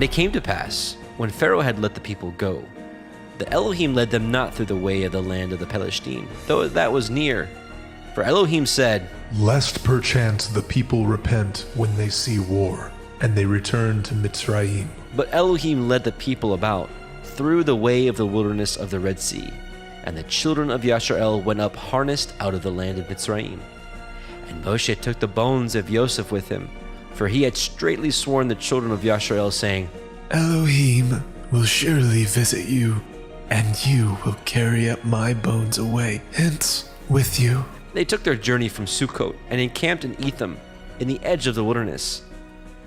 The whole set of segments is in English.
And it came to pass, when Pharaoh had let the people go, that Elohim led them not through the way of the land of the Palestine, though that was near. For Elohim said, Lest perchance the people repent when they see war, and they return to Mitzrayim. But Elohim led the people about through the way of the wilderness of the Red Sea, and the children of Yasharel went up harnessed out of the land of Mitzrayim. And Moshe took the bones of Yosef with him, for he had straitly sworn the children of Yasharel, saying, Elohim will surely visit you, and you will carry up my bones away hence with you. They took their journey from Sukkot and encamped in Etham, in the edge of the wilderness.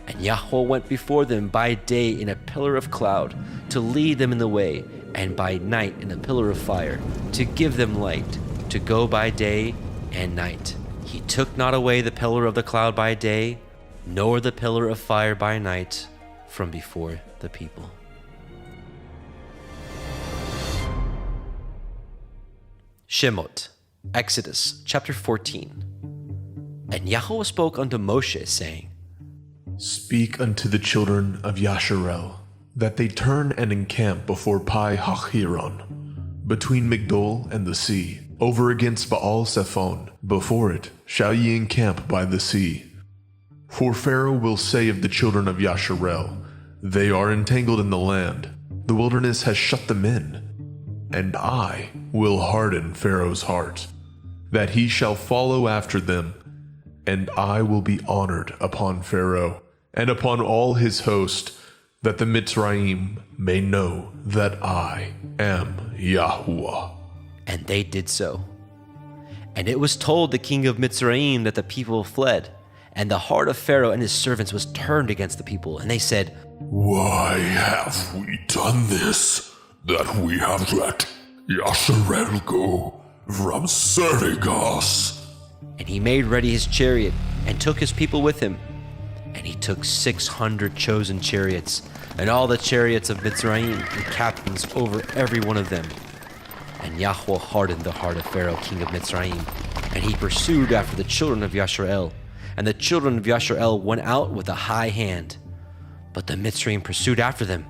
And Yahweh went before them by day in a pillar of cloud to lead them in the way, and by night in a pillar of fire to give them light, to go by day and night. He took not away the pillar of the cloud by day, nor the pillar of fire by night from before the people. Shemot, Exodus chapter 14. And Yahweh spoke unto Moshe, saying, Speak unto the children of Yasharel, that they turn and encamp before Pi Hachiron, between Migdol and the sea, over against Baal Zephon. Before it shall ye encamp by the sea. For Pharaoh will say of the children of Yasharel, They are entangled in the land, the wilderness has shut them in. And I will harden Pharaoh's heart, that he shall follow after them, and I will be honored upon Pharaoh, and upon all his host, that the Mitzrayim may know that I am Yahuwah. And they did so. And it was told the king of Mitzrayim that the people fled, and the heart of Pharaoh and his servants was turned against the people, and they said, Why have we done this, that we have let Yasharel go from serving us? And he made ready his chariot, and took his people with him. And he took 600 chosen chariots, and all the chariots of Mitzrayim, and captains over every one of them. And Yahweh hardened the heart of Pharaoh, king of Mitzrayim, and he pursued after the children of Yasharel. And the children of Yasharel went out with a high hand. But the Mitzrayim pursued after them,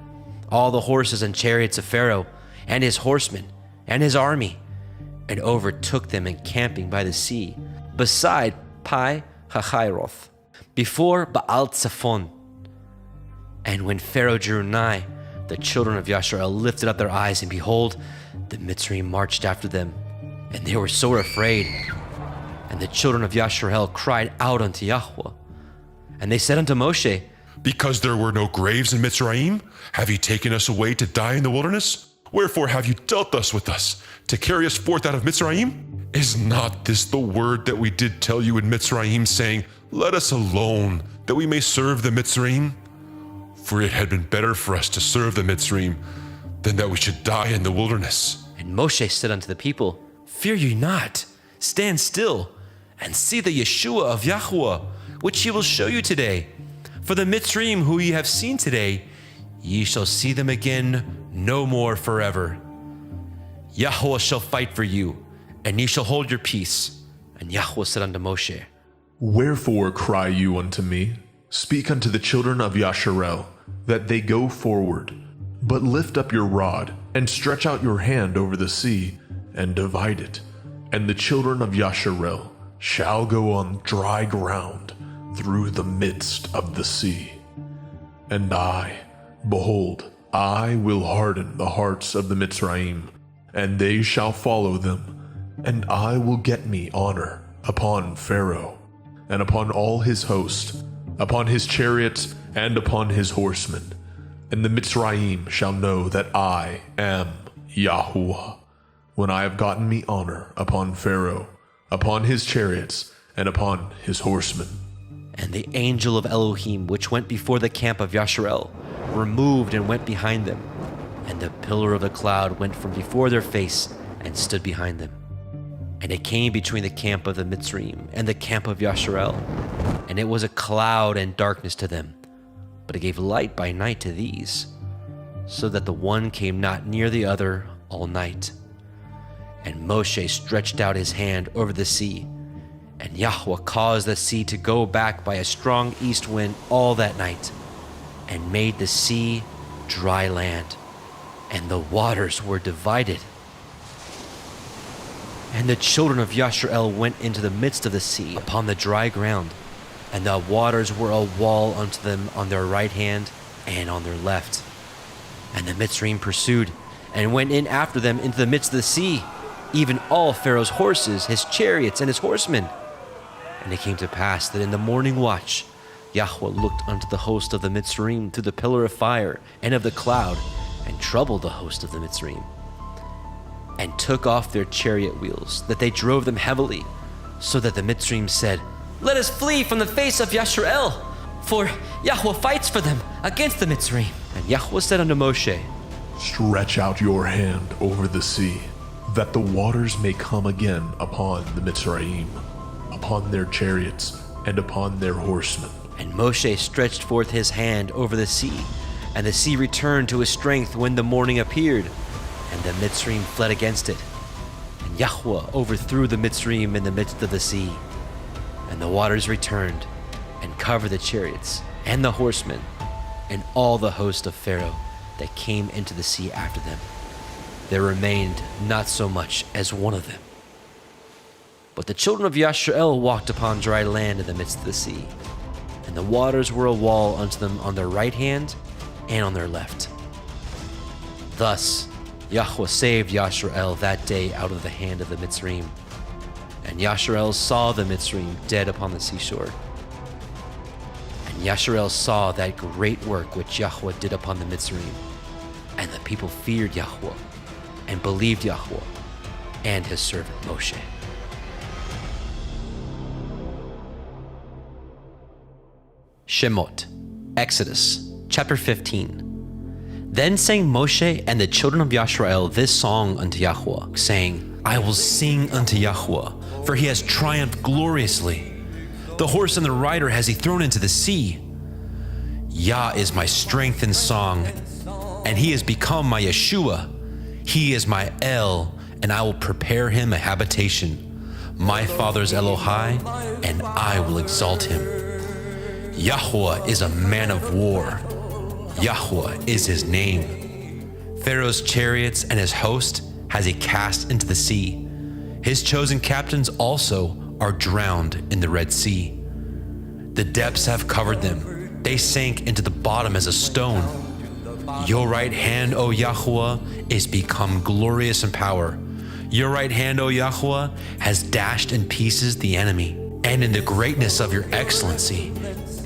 all the horses and chariots of Pharaoh, and his horsemen, and his army, and overtook them encamping by the sea, beside Pi Hachiroth, before Baal Zephon. And when Pharaoh drew nigh, the children of Yasharel lifted up their eyes, and behold, the Mitzrayim marched after them, and they were sore afraid. And the children of Yasharel cried out unto Yahweh. And they said unto Moshe, Because there were no graves in Mitzrayim, have ye taken us away to die in the wilderness? Wherefore have you dealt thus with us, to carry us forth out of Mitzrayim? Is not this the word that we did tell you in Mitzrayim, saying, Let us alone, that we may serve the Mitzrayim? For it had been better for us to serve the Mitzrayim, than that we should die in the wilderness. And Moshe said unto the people, Fear ye not, stand still, and see the Yeshua of Yahweh, which he will show you today. For the Mitzrayim who ye have seen today, ye shall see them again no more forever. Yahweh shall fight for you, and ye shall hold your peace. And Yahweh said unto Moshe, Wherefore cry you unto me? Speak unto the children of Yasharel, that they go forward. But lift up your rod, and stretch out your hand over the sea, and divide it. And the children of Yasharel shall go on dry ground through the midst of the sea. And I, behold, I will harden the hearts of the Mitzrayim, and they shall follow them, and I will get me honor upon Pharaoh, and upon all his host, upon his chariots, and upon his horsemen. And the Mitzrayim shall know that I am Yahuwah, when I have gotten me honor upon Pharaoh, upon his chariots, and upon his horsemen. And the angel of Elohim, which went before the camp of Yasharel, removed and went behind them. And the pillar of the cloud went from before their face and stood behind them. And it came between the camp of the Mitzrayim and the camp of Yasharel. And it was a cloud and darkness to them, but it gave light by night to these, so that the one came not near the other all night. And Moshe stretched out his hand over the sea, and Yahweh caused the sea to go back by a strong east wind all that night. and made the sea dry land, and the waters were divided. And the children of Yashar'el went into the midst of the sea upon the dry ground, and the waters were a wall unto them on their right hand and on their left. And the Mitzrayim pursued, and went in after them into the midst of the sea, even all Pharaoh's horses, his chariots, and his horsemen. And it came to pass that in the morning watch, Yahweh looked unto the host of the Mitzrayim through the pillar of fire and of the cloud, and troubled the host of the Mitzrayim, and took off their chariot wheels, that they drove them heavily, so that the Mitzrayim said, Let us flee from the face of Yashar'el, for Yahweh fights for them against the Mitzrayim. And Yahweh said unto Moshe, Stretch out your hand over the sea, that the waters may come again upon the Mitzrayim, upon their chariots, and upon their horsemen. And Moshe stretched forth his hand over the sea, and the sea returned to his strength when the morning appeared, and the Mitzrayim fled against it. And Yahweh overthrew the Mitzrayim in the midst of the sea, and the waters returned, and covered the chariots, and the horsemen, and all the host of Pharaoh that came into the sea after them. There remained not so much as one of them. But the children of Yashar'el walked upon dry land in the midst of the sea, and the waters were a wall unto them on their right hand and on their left. Thus Yahweh saved Yashar'el that day out of the hand of the Mitzrayim. And Yashar'el saw the Mitzrayim dead upon the seashore. And Yashar'el saw that great work which Yahweh did upon the Mitzrayim. And the people feared Yahweh, and believed Yahweh and his servant Moshe. Shemot, Exodus, chapter 15. Then sang Moshe and the children of Yashar'el this song unto Yahweh, saying, I will sing unto Yahweh, for he has triumphed gloriously. The horse and the rider has he thrown into the sea. Yah is my strength and song, and he has become my Yeshua. He is my El, and I will prepare him a habitation. My father's Elohai, and I will exalt him. Yahweh is a man of war. Yahweh is his name. Pharaoh's chariots and his host has he cast into the sea. His chosen captains also are drowned in the Red Sea. The depths have covered them. They sank into the bottom as a stone. Your right hand, O Yahweh, is become glorious in power. Your right hand, O Yahweh, has dashed in pieces the enemy. And in the greatness of your excellency,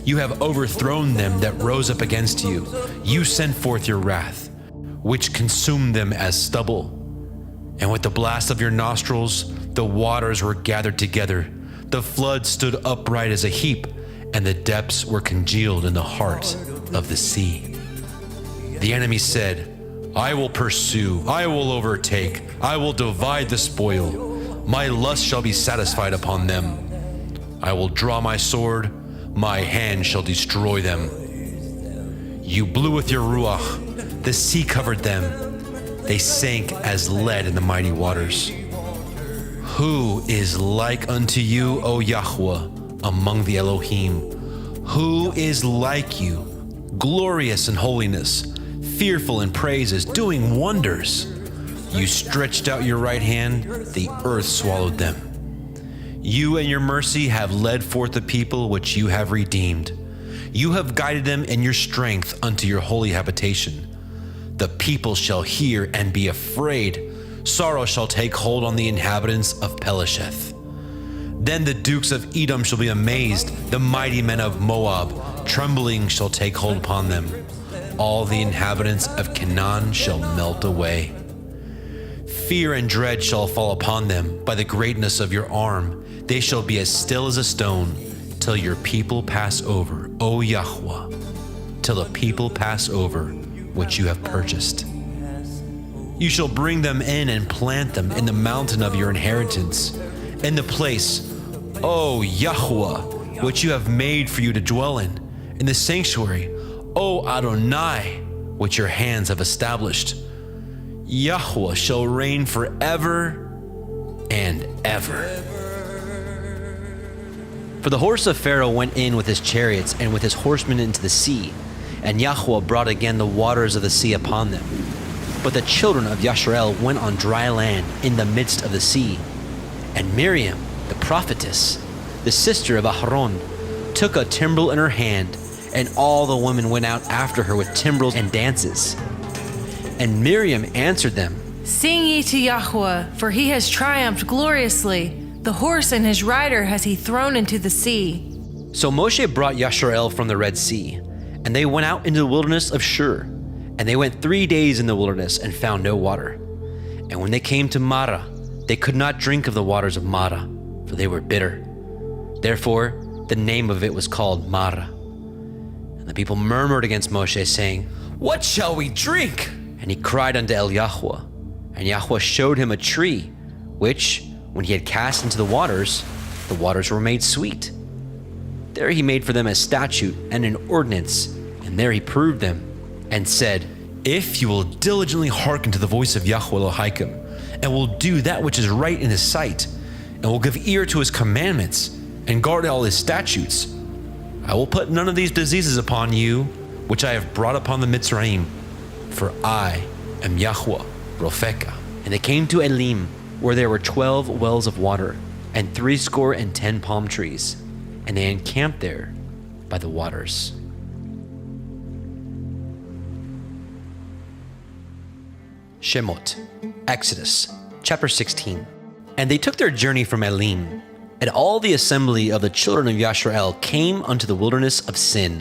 you have overthrown them that rose up against you. You sent forth your wrath, which consumed them as stubble. And with the blast of your nostrils, the waters were gathered together. The flood stood upright as a heap, and the depths were congealed in the heart of the sea. The enemy said, I will pursue, I will overtake, I will divide the spoil. My lust shall be satisfied upon them. I will draw my sword, my hand shall destroy them. You blew with your ruach, the sea covered them. They sank as lead in the mighty waters. Who is like unto you, O Yahweh, among the Elohim? Who is like you, glorious in holiness, fearful in praises, doing wonders? You stretched out your right hand, the earth swallowed them. You and your mercy have led forth the people which you have redeemed. You have guided them in your strength unto your holy habitation. The people shall hear and be afraid. Sorrow shall take hold on the inhabitants of Pelesheth. Then the dukes of Edom shall be amazed, the mighty men of Moab, trembling shall take hold upon them. All the inhabitants of Canaan shall melt away. Fear and dread shall fall upon them by the greatness of your arm. They shall be as still as a stone, till your people pass over, O Yahweh, till the people pass over which you have purchased. You shall bring them in and plant them in the mountain of your inheritance, in the place, O Yahweh, which you have made for you to dwell in the sanctuary, O Adonai, which your hands have established. Yahweh shall reign forever and ever. For the horse of Pharaoh went in with his chariots and with his horsemen into the sea, and Yahweh brought again the waters of the sea upon them. But the children of Yasharel went on dry land in the midst of the sea. And Miriam, the prophetess, the sister of Aharon, took a timbrel in her hand, and all the women went out after her with timbrels and dances. And Miriam answered them, Sing ye to Yahweh, for he has triumphed gloriously. The horse and his rider has he thrown into the sea. So Moshe brought Yasharel from the Red Sea, and they went out into the wilderness of Shur. And they went 3 days in the wilderness and found no water. And when they came to Marah, they could not drink of the waters of Marah, for they were bitter. Therefore, the name of it was called Marah. And the people murmured against Moshe, saying, What shall we drink? And he cried unto Yahweh. And Yahweh showed him a tree, which, when he had cast into the waters were made sweet. There he made for them a statute and an ordinance, and there he proved them, and said, If you will diligently hearken to the voice of Yahweh Elohim, and will do that which is right in his sight, and will give ear to his commandments, and guard all his statutes, I will put none of these diseases upon you, which I have brought upon the Mitzrayim, for I am Yahweh Ropheka. And they came to Elim, where there were 12 wells of water, and 70 palm trees, and they encamped there by the waters. Shemot, Exodus, chapter 16. And they took their journey from Elim, and all the assembly of the children of Yasharel came unto the wilderness of Sin,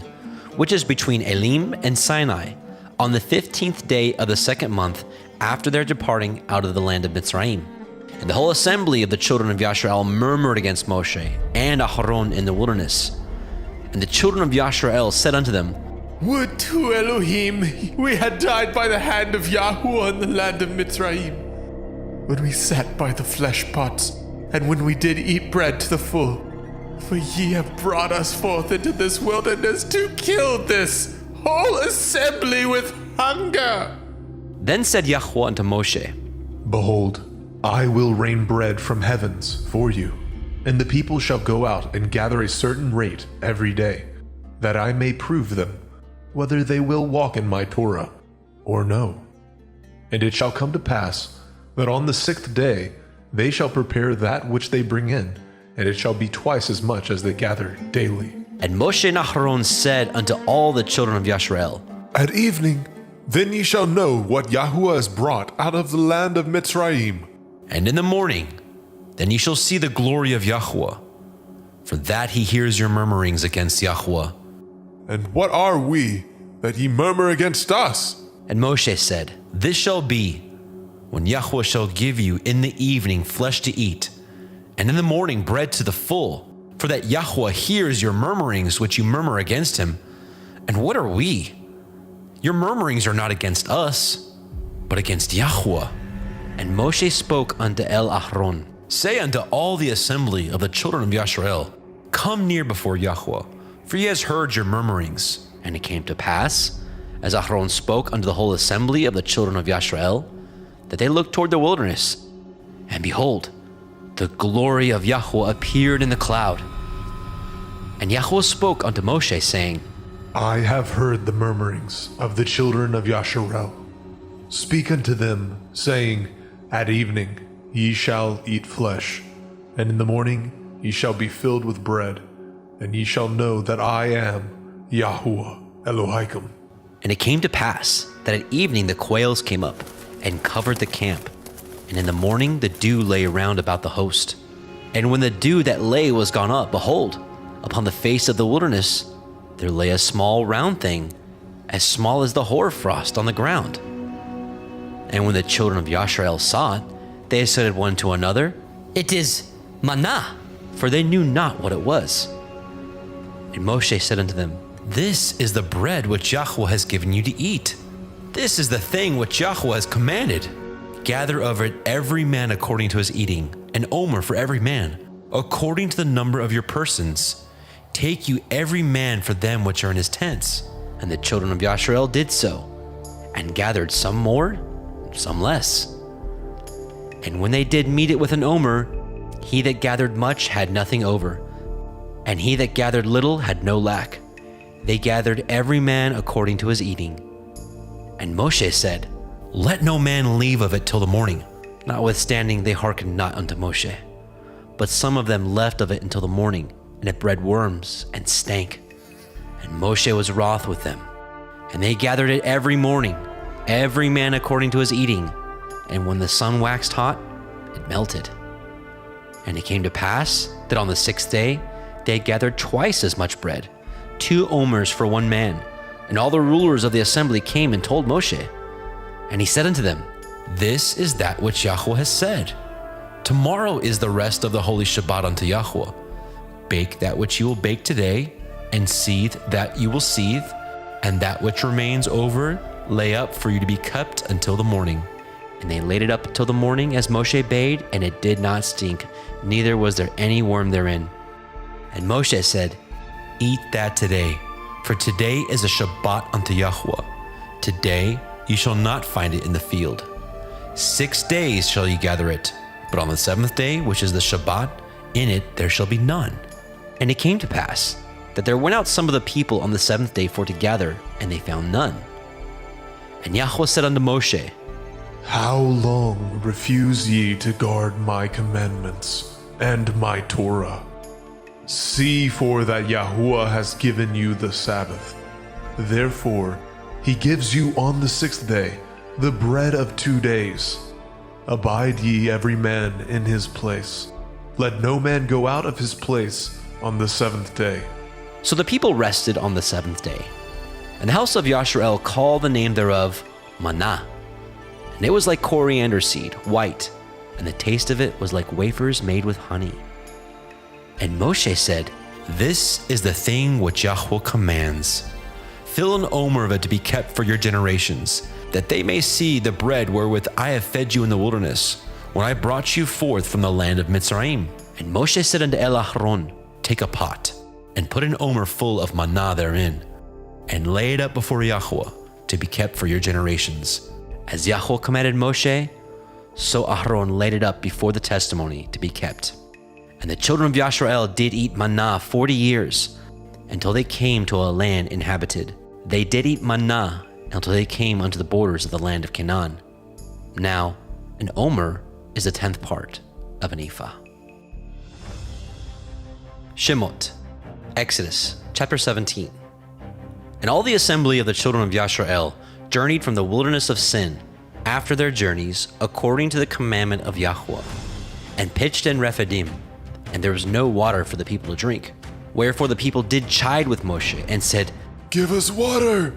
which is between Elim and Sinai, on the 15th day of the 2nd month after their departing out of the land of Mitzrayim. And the whole assembly of the children of Yasharel murmured against Moshe and Aharon in the wilderness. And the children of Yasharel said unto them, Would to Elohim we had died by the hand of Yahuwah in the land of Mitzrayim, when we sat by the flesh pots, and when we did eat bread to the full. For ye have brought us forth into this wilderness to kill this whole assembly with hunger. Then said Yahweh unto Moshe, Behold, I will rain bread from heavens for you, and the people shall go out and gather a certain rate every day, that I may prove them, whether they will walk in my Torah or no. And it shall come to pass that on the 6th day they shall prepare that which they bring in, and it shall be twice as much as they gather daily. And Moshe and Aharon said unto all the children of Yasharel, At evening, then ye shall know what Yahuwah has brought out of the land of Mitzrayim. And in the morning, then ye shall see the glory of Yahweh, for that he hears your murmurings against Yahweh. And what are we, that ye murmur against us? And Moshe said, This shall be, when Yahweh shall give you in the evening flesh to eat, and in the morning bread to the full, for that Yahweh hears your murmurings which you murmur against him. And what are we? Your murmurings are not against us, but against Yahweh. And Moshe spoke unto Aharon, Say unto all the assembly of the children of Yasharel, Come near before Yahweh, for he has heard your murmurings. And it came to pass, as Aharon spoke unto the whole assembly of the children of Yasharel, that they looked toward the wilderness, and behold, the glory of Yahweh appeared in the cloud. And Yahweh spoke unto Moshe, saying, I have heard the murmurings of the children of Yasharel. Speak unto them, saying, At evening ye shall eat flesh, and in the morning ye shall be filled with bread, and ye shall know that I am Yahuwah Elohim. And it came to pass that at evening the quails came up and covered the camp, and in the morning the dew lay round about the host. And when the dew that lay was gone up, behold, upon the face of the wilderness there lay a small round thing, as small as the hoarfrost on the ground. And when the children of Yasharel saw it, they said one to another, It is manna, for they knew not what it was. And Moshe said unto them, This is the bread which Yahweh has given you to eat. This is the thing which Yahweh has commanded. Gather of it every man according to his eating, an omer for every man, according to the number of your persons. Take you every man for them which are in his tents. And the children of Yasharel did so, and gathered some more, some less. And when they did meet it with an omer, he that gathered much had nothing over, and he that gathered little had no lack. they gathered every man according to his eating. And Moshe said, "Let no man leave of it till the morning." Notwithstanding, they hearkened not unto Moshe. But some of them left of it until the morning, and it bred worms and stank. And Moshe was wroth with them. And they gathered it every morning, every man according to his eating. And when the sun waxed hot, it melted. And it came to pass that on the 6th day they gathered twice as much bread, 2 omers for one man. And all the rulers of the assembly came and told Moshe. And he said unto them, "This is that which Yahweh has said. Tomorrow is the rest of the holy Shabbat unto Yahweh. Bake that which you will bake today, and seethe that you will seethe, and that which remains over lay up for you to be kept until the morning." And they laid it up till the morning as Moshe bade, and it did not stink, neither was there any worm therein. And Moshe said, "Eat that today, for today is a Shabbat unto Yahweh. Today you shall not find it in the field. 6 days shall ye gather it, but on the 7th day, which is the Shabbat, in it there shall be none." And it came to pass that there went out some of the people on the 7th day for to gather, and they found none. And Yahweh said unto Moshe, How long refuse ye to guard my commandments and my Torah? See for that Yahuwah has given you the Sabbath. Therefore, he gives you on the 6th day the bread of 2 days. Abide ye every man in his place. Let no man go out of his place on the 7th day. So the people rested on the 7th day. And the house of Yasharel called the name thereof manna. And it was like coriander seed, white, and the taste of it was like wafers made with honey. And Moshe said, "This is the thing which Yahweh commands. Fill an omer of it to be kept for your generations, that they may see the bread wherewith I have fed you in the wilderness, when I brought you forth from the land of Mitzrayim." And Moshe said unto Aaron, "Take a pot, and put an omer full of manna therein, and lay it up before Yahweh, to be kept for your generations. As Yahweh commanded Moshe, so Aaron laid it up before the testimony to be kept. And the children of Yasharel did eat manna 40 years, until they came to a land inhabited. They did eat manna until they came unto the borders of the land of Canaan. Now, an omer is a 10th part of an ephah. Shemot, Exodus, chapter 17. And all the assembly of the children of Yasharel journeyed from the wilderness of Sin after their journeys according to the commandment of Yahweh, and pitched in Rephidim, and there was no water for the people to drink. Wherefore the people did chide with Moshe, and said, Give us water,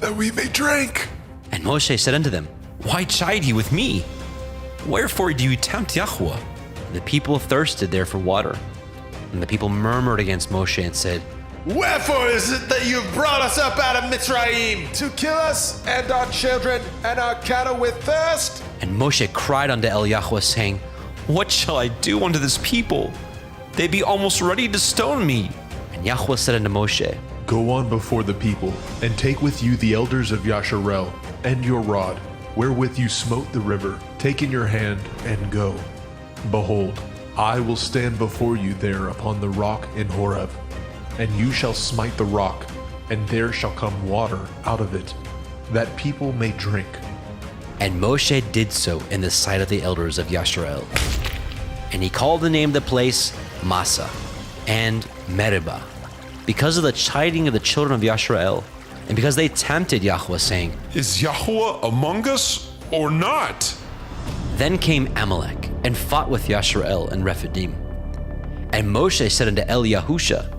that we may drink. And Moshe said unto them, Why chide ye with me? Wherefore do you tempt Yahweh? And the people thirsted there for water. And the people murmured against Moshe and said, Wherefore is it that you have brought us up out of Mitzrayim to kill us and our children and our cattle with thirst? And Moshe cried unto Yahweh, saying, What shall I do unto this people? They be almost ready to stone me. And Yahweh said unto Moshe, Go on before the people, and take with you the elders of Yasharel, and your rod, wherewith you smote the river, take in your hand, and go. Behold, I will stand before you there upon the rock in Horeb, and you shall smite the rock, and there shall come water out of it, that people may drink. And Moshe did so in the sight of the elders of Yasharel. And he called the name of the place Massa and Meribah, because of the chiding of the children of Yasharel, and because they tempted Yahweh, saying, Is Yahweh among us or not? Then came Amalek and fought with Yasharel and Rephidim. And Moshe said unto Yahusha,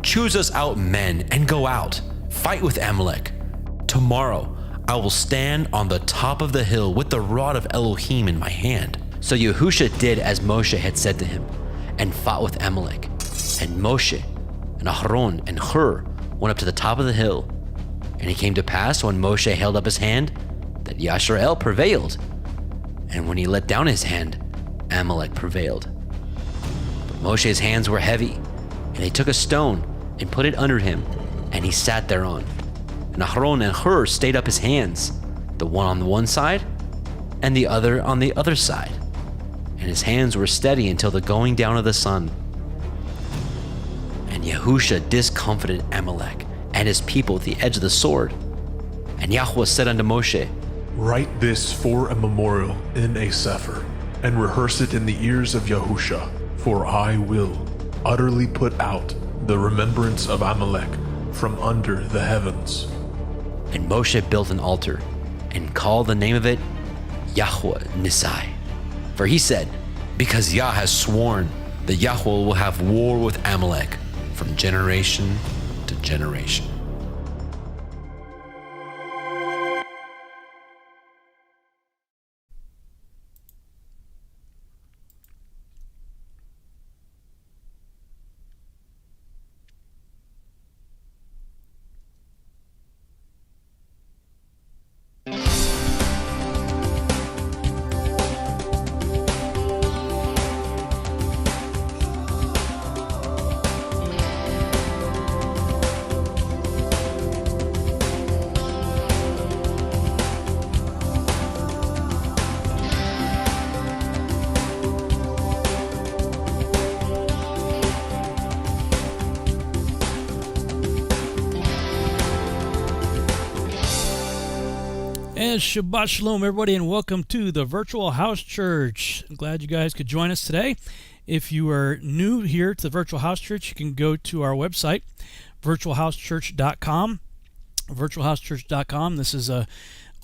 Choose us out men and go out, fight with Amalek. Tomorrow I will stand on the top of the hill with the rod of Elohim in my hand. So Yahusha did as Moshe had said to him, and fought with Amalek. And Moshe and Aharon and Hur went up to the top of the hill. And it came to pass when Moshe held up his hand that Yasharel prevailed. And when he let down his hand, Amalek prevailed. But Moshe's hands were heavy, and they took a stone and put it under him, and he sat thereon. And Aharon and Hur stayed up his hands, the one on the one side, and the other on the other side. And his hands were steady until the going down of the sun. And Yahusha discomfited Amalek, and his people with the edge of the sword. And Yahweh said unto Moshe, Write this for a memorial in a sefer, and rehearse it in the ears of Yahusha, for I will utterly put out the remembrance of Amalek from under the heavens. And Moshe built an altar, and called the name of it Yahweh Nisai. For he said, Because Yah has sworn that Yahweh will have war with Amalek from generation to generation. And Shabbat Shalom, everybody, and welcome to the Virtual House Church. I'm glad you guys could join us today. If you are new here to the Virtual House Church, you can go to our website, virtualhousechurch.com. Virtualhousechurch.com. This is a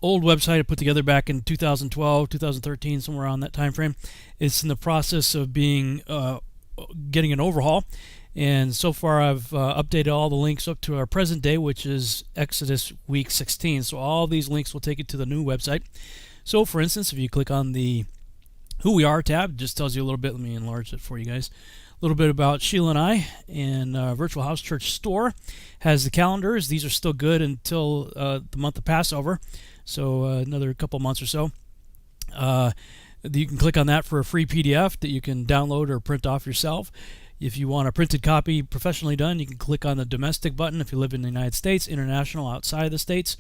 old website I put together back in 2012, 2013, somewhere around that time frame. It's in the process of being getting an overhaul. And so far, I've updated all the links up to our present day, which is Exodus week 16. So all these links will take you to the new website. So, for instance, if you click on the Who We Are tab, it just tells you a little bit. Let me enlarge it for you guys. A little bit about Sheila and I. And Virtual House Church Store has the calendars. These are still good until the month of Passover. So another couple months or so. You can click on that for a free PDF that you can download or print off yourself. If you want a printed copy professionally done, you can click on the domestic button if you live in the United States, international, outside the States.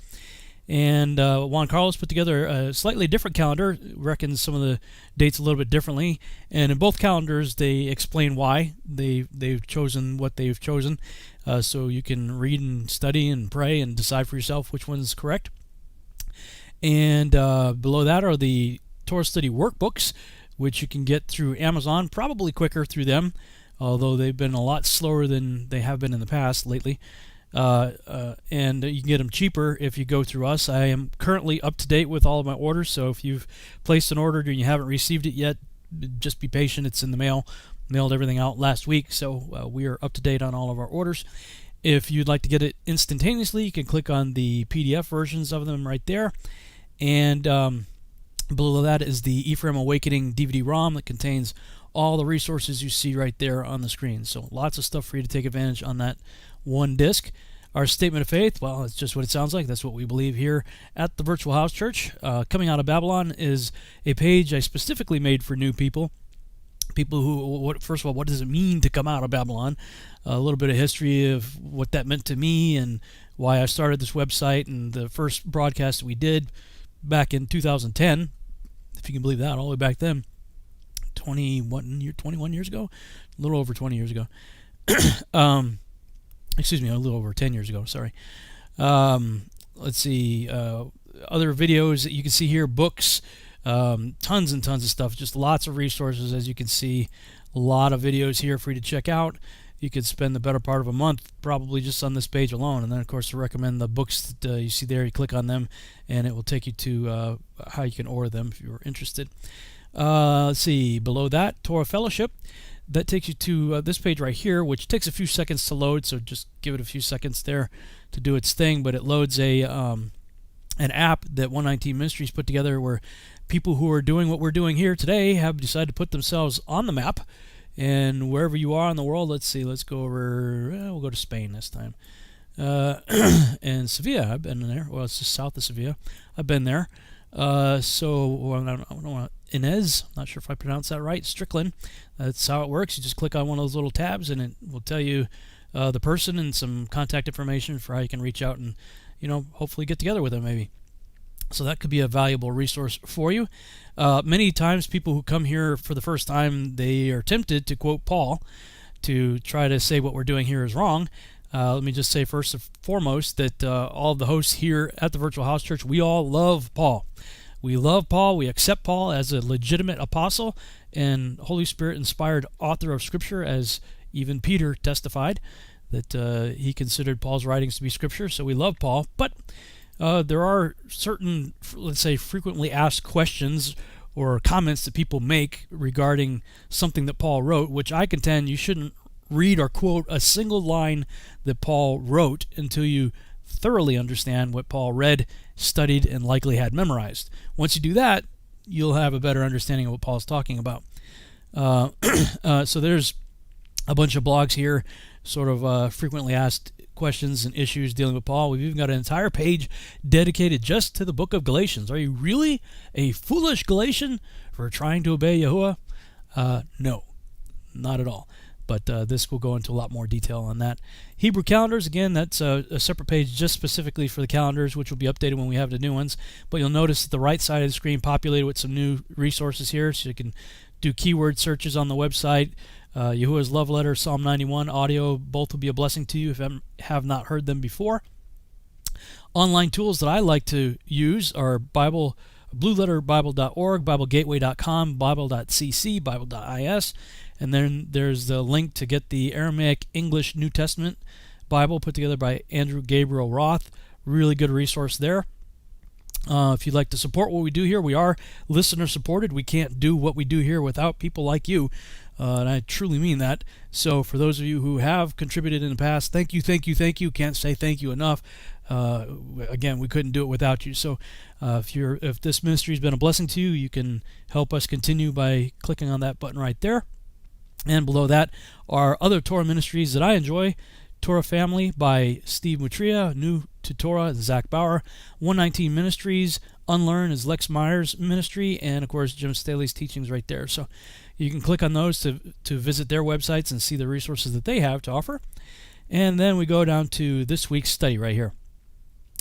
And Juan Carlos put together a slightly different calendar, reckons some of the dates a little bit differently. And in both calendars, they explain why they've chosen what they've chosen. So you can read and study and pray and decide for yourself which one's correct. And below that are the Torah Study workbooks, which you can get through Amazon, probably quicker through them, although they've been a lot slower than they have been in the past lately. And you can get them cheaper if you go through us. I am currently up to date with all of my orders, so if you've placed an order and you haven't received it yet, just be patient. It's in the mail. Mailed everything out last week, so we are up to date on all of our orders. If you'd like to get it instantaneously, you can click on the PDF versions of them right there. And below that is the Ephraim Awakening DVD-ROM that contains all the resources you see right there on the screen. So lots of stuff for you to take advantage on that one disc. Our statement of faith, well, it's just what it sounds like. That's what we believe here at the Virtual House Church. Coming Out of Babylon is a page I specifically made for new people. People who, first of all, what does it mean to come out of Babylon? A little bit of history of what that meant to me and why I started this website, and the first broadcast we did back in 2010, if you can believe that, all the way back then. 21 years ago, a little over 20 years ago. Excuse me, a little over 10 years ago. Sorry. Let's see. Other videos that you can see here, books, tons and tons of stuff. Just lots of resources, as you can see. A lot of videos here for you to check out. You could spend the better part of a month probably just on this page alone. And then, of course, I recommend the books that you see there. You click on them, and it will take you to how you can order them if you're interested. Let's see, below that, Torah Fellowship. That takes you to this page right here, which takes a few seconds to load, so just give it a few seconds there to do its thing. But it loads an app that 119 Ministries put together where people who are doing what we're doing here today have decided to put themselves on the map. And wherever you are in the world, let's see, let's go over, we'll go to Spain this time. And Sevilla, I've been there. Well, it's just south of Sevilla. I've been there. Inez, I'm not sure if I pronounced that right, Strickland. That's how it works. You just click on one of those little tabs and it will tell you the person and some contact information for how you can reach out and, hopefully get together with them maybe. So that could be a valuable resource for you. Many times people who come here for the first time, they are tempted to quote Paul to try to say what we're doing here is wrong. Let me just say first and foremost that all of the hosts here at the Virtual House Church, we all love Paul. We love Paul. We accept Paul as a legitimate apostle and Holy Spirit-inspired author of Scripture, as even Peter testified that he considered Paul's writings to be Scripture. So we love Paul. But there are certain, let's say, frequently asked questions or comments that people make regarding something that Paul wrote, which I contend you shouldn't read or quote a single line that Paul wrote until you thoroughly understand what Paul read, studied, and likely had memorized. Once you do that, you'll have a better understanding of what Paul's talking about. So there's a bunch of blogs here, sort of frequently asked questions and issues dealing with Paul. We've even got an entire page dedicated just to the book of Galatians. Are you really a foolish Galatian for trying to obey Yahuwah? No, not at all. But this will go into a lot more detail on that. Hebrew calendars, again, that's a separate page just specifically for the calendars, which will be updated when we have the new ones. But you'll notice that the right side of the screen populated with some new resources here, so you can do keyword searches on the website. Yahuwah's Love Letter, Psalm 91, audio, both will be a blessing to you if you have not heard them before. Online tools that I like to use are blueletterbible.org, biblegateway.com, bible.cc, bible.is. And then there's the link to get the Aramaic English New Testament Bible put together by Andrew Gabriel Roth. Really good resource there. If you'd like to support what we do here, we are listener supported. We can't do what we do here without people like you. And I truly mean that. So for those of you who have contributed in the past, thank you, thank you, thank you. Can't say thank you enough. Again, we couldn't do it without you. So if this ministry has been a blessing to you, you can help us continue by clicking on that button right there. And below that are other Torah ministries that I enjoy. Torah Family by Steve Mutria, New to Torah, and Zach Bauer. 119 Ministries, Unlearn is Lex Meyer's ministry, and of course Jim Staley's teachings right there. So you can click on those to visit their websites and see the resources that they have to offer. And then we go down to this week's study right here.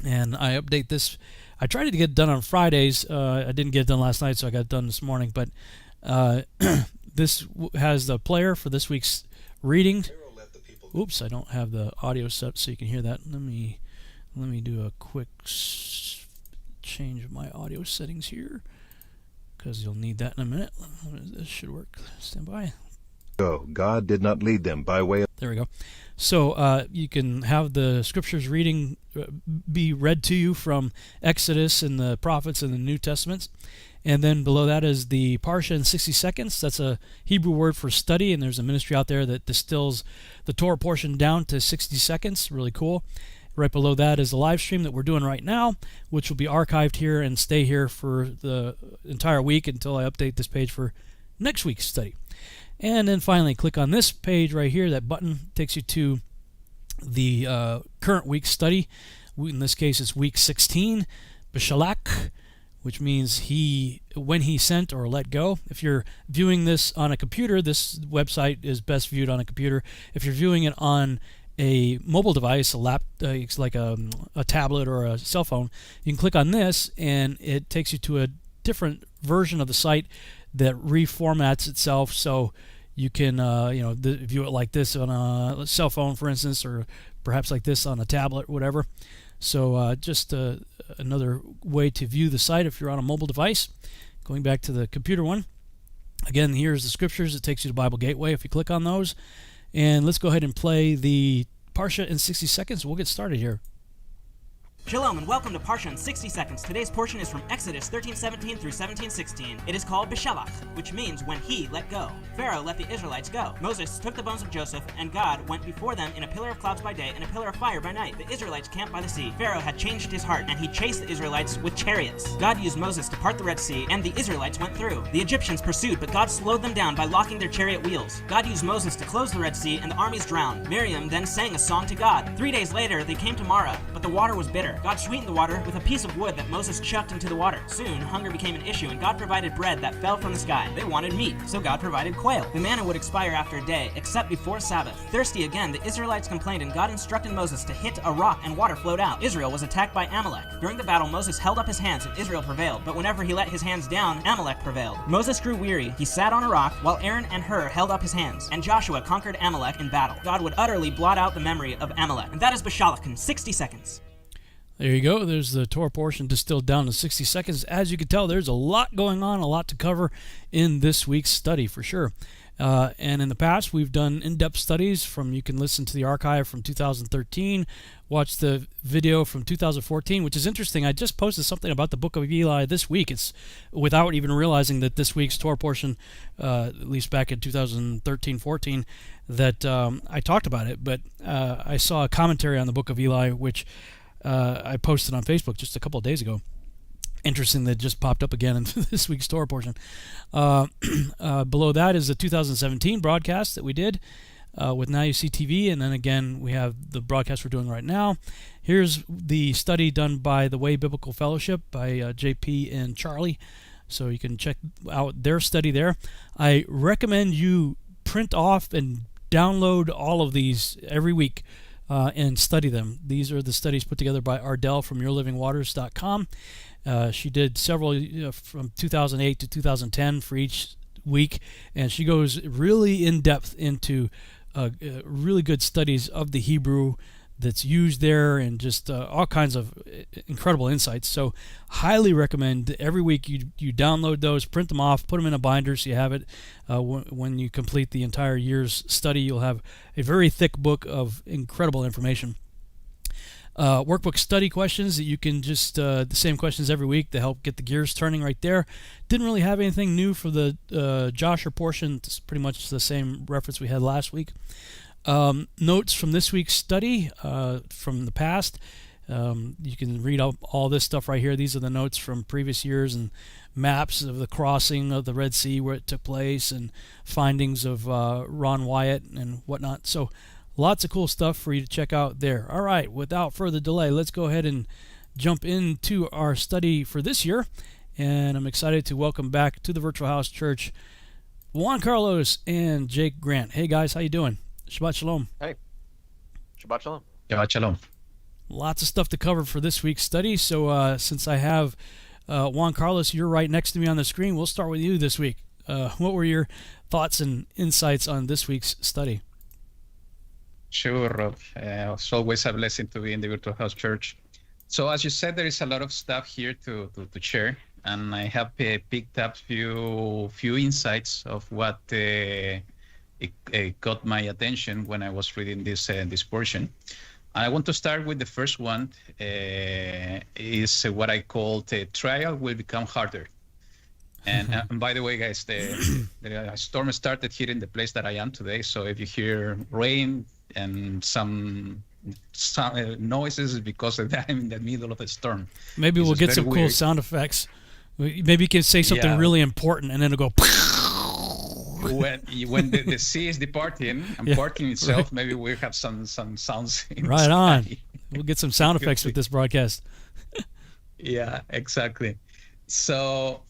And I update this. I tried to get it done on Fridays. I didn't get it done last night, so I got it done this morning. But this has the player for this week's reading. Oops, I don't have the audio set so you can hear that. Let me do a quick change of my audio settings here, because you'll need that in a minute. This should work. Stand by. God did not lead them by way of... There we go. So you can have the scriptures reading be read to you from Exodus and the prophets and the New Testaments. And then below that is the Parsha in 60 seconds. That's a Hebrew word for study, and there's a ministry out there that distills the Torah portion down to 60 seconds. Really cool. Right below that is the live stream that we're doing right now, which will be archived here and stay here for the entire week until I update this page for next week's study. And then finally, click on this page right here. That button takes you to the current week's study. In this case, it's week 16, Bishalak, which means when he sent or let go. If you're viewing this on a computer, this website is best viewed on a computer. If you're viewing it on a mobile device, it's like a tablet or a cell phone, you can click on this, and it takes you to a different version of the site that reformats itself, so you can view it like this on a cell phone, for instance, or perhaps like this on a tablet, whatever. So just another way to view the site if you're on a mobile device. Going back to the computer one, again, here's the scriptures. It takes you to Bible Gateway if you click on those. And let's go ahead and play the Parsha in 60 seconds. We'll get started here. Shalom and welcome to Parsha in 60 seconds. Today's portion is from Exodus 13:17 through 17:16. It is called Bishalach, which means when he let go. Pharaoh let the Israelites go. Moses took the bones of Joseph, and God went before them in a pillar of clouds by day and a pillar of fire by night. The Israelites camped by the sea. Pharaoh had changed his heart, and he chased the Israelites with chariots. God used Moses to part the Red Sea, and the Israelites went through. The Egyptians pursued, but God slowed them down by locking their chariot wheels. God used Moses to close the Red Sea, and the armies drowned. Miriam then sang a song to God. 3 days later, they came to Marah, but the water was bitter. water. God sweetened the water with a piece of wood that Moses chucked into the water. Soon, hunger became an issue, and God provided bread that fell from the sky. They wanted meat, so God provided quail. The manna would expire after a day, except before Sabbath. Thirsty again, the Israelites complained, and God instructed Moses to hit a rock, and water flowed out. Israel was attacked by Amalek. During the battle, Moses held up his hands, and Israel prevailed. But whenever he let his hands down, Amalek prevailed. Moses grew weary. He sat on a rock, while Aaron and Hur held up his hands, and Joshua conquered Amalek in battle. God would utterly blot out the memory of Amalek. And that is Bashalach in 60 seconds. There you go. There's the Torah portion distilled down to 60 seconds. As you can tell, there's a lot going on, a lot to cover in this week's study for sure. And in the past, we've done in-depth studies from, you can listen to the archive from 2013, watch the video from 2014, which is interesting. I just posted something about the Book of Eli this week. It's without even realizing that this week's Torah portion, at least back in 2013-14, that I talked about it. But I saw a commentary on the Book of Eli, which I posted on Facebook just a couple of days ago. Interesting that just popped up again in this week's Torah portion. Below that is the 2017 broadcast that we did with Now You See TV, and then again we have the broadcast we're doing right now. Here's the study done by the Way Biblical Fellowship by JP and Charlie, so you can check out their study there. I recommend you print off and download all of these every week. And study them. These are the studies put together by Ardell from YourLivingWaters.com. She did several from 2008 to 2010 for each week, and she goes really in depth into really good studies of the Hebrew that's used there, and just all kinds of incredible insights. So highly recommend every week you download those, print them off, put them in a binder so you have it. When you complete the entire year's study, you'll have a very thick book of incredible information. Workbook study questions that you can just, the same questions every week to help get the gears turning right there. Didn't really have anything new for the Joshua portion. It's pretty much the same reference we had last week. Notes from this week's study from the past. You can read up all this stuff right here. These are the notes from previous years and maps of the crossing of the Red Sea where it took place, and findings of Ron Wyatt and whatnot. So lots of cool stuff for you to check out there. All right, without further delay, let's go ahead and jump into our study for this year. And I'm excited to welcome back to the Virtual House Church Juan Carlos and Jake Grant. Hey guys, how you doing? Shabbat Shalom. Hey. Shabbat Shalom. Shabbat Shalom. Lots of stuff to cover for this week's study. So since I have Juan Carlos, you're right next to me on the screen. We'll start with you this week. What were your thoughts and insights on this week's study? Sure, Rob. It's always a blessing to be in the Virtual House Church. So as you said, there is a lot of stuff here to share, and I have picked up few insights of what it got my attention when I was reading this portion. I want to start with the first one. Is what I call the trial will become harder. And by the way, guys, the storm started here in the place that I am today. So if you hear rain and some noises, is because I'm in the middle of a storm. Maybe we'll get some cool sound effects. Maybe you can say something really important, and then it'll go. When the sea is departing and parting itself, right. Maybe we'll have some sounds inside. Right on. We'll get some sound effects with this broadcast. Yeah, exactly. So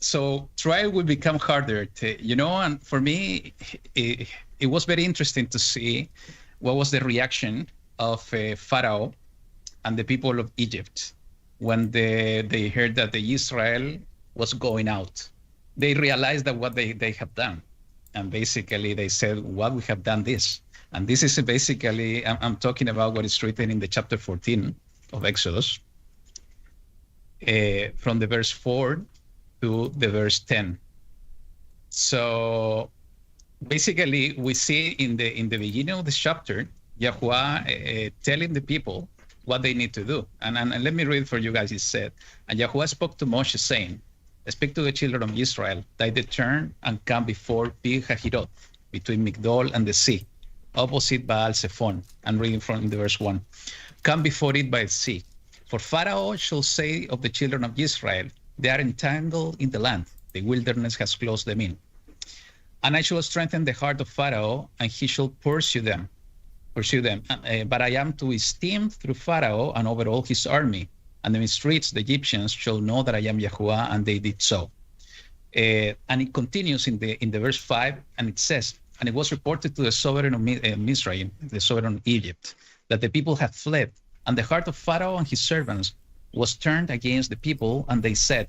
trial will become harder, and for me, it was very interesting to see what was the reaction of Pharaoh and the people of Egypt when they heard that the Israel was going out. They realized that what they have done. And basically they said, "What we have done this." And this is basically, I'm talking about what is written in the chapter 14 of Exodus, from the verse 4 to the verse 10. So basically we see in the beginning of this chapter, Yahuwah telling the people what they need to do. And let me read for you guys. It said, "And Yahuwah spoke to Moshe, saying, Speak to the children of Israel, that they turn and come before Pi Hahirot, between Migdol and the sea, opposite Baal Zephon." I'm reading from the verse 1. "Come before it by the sea. For Pharaoh shall say of the children of Israel, they are entangled in the land. The wilderness has closed them in. And I shall strengthen the heart of Pharaoh, and he shall pursue them. But I am to esteem through Pharaoh and over all his army, and the streets, the Egyptians shall know that I am Yahuwah, and they did so. And it continues in the verse 5, and it says, and it was reported to the sovereign of Mizraim, the sovereign of Egypt, that the people had fled, and the heart of Pharaoh and his servants was turned against the people, and they said,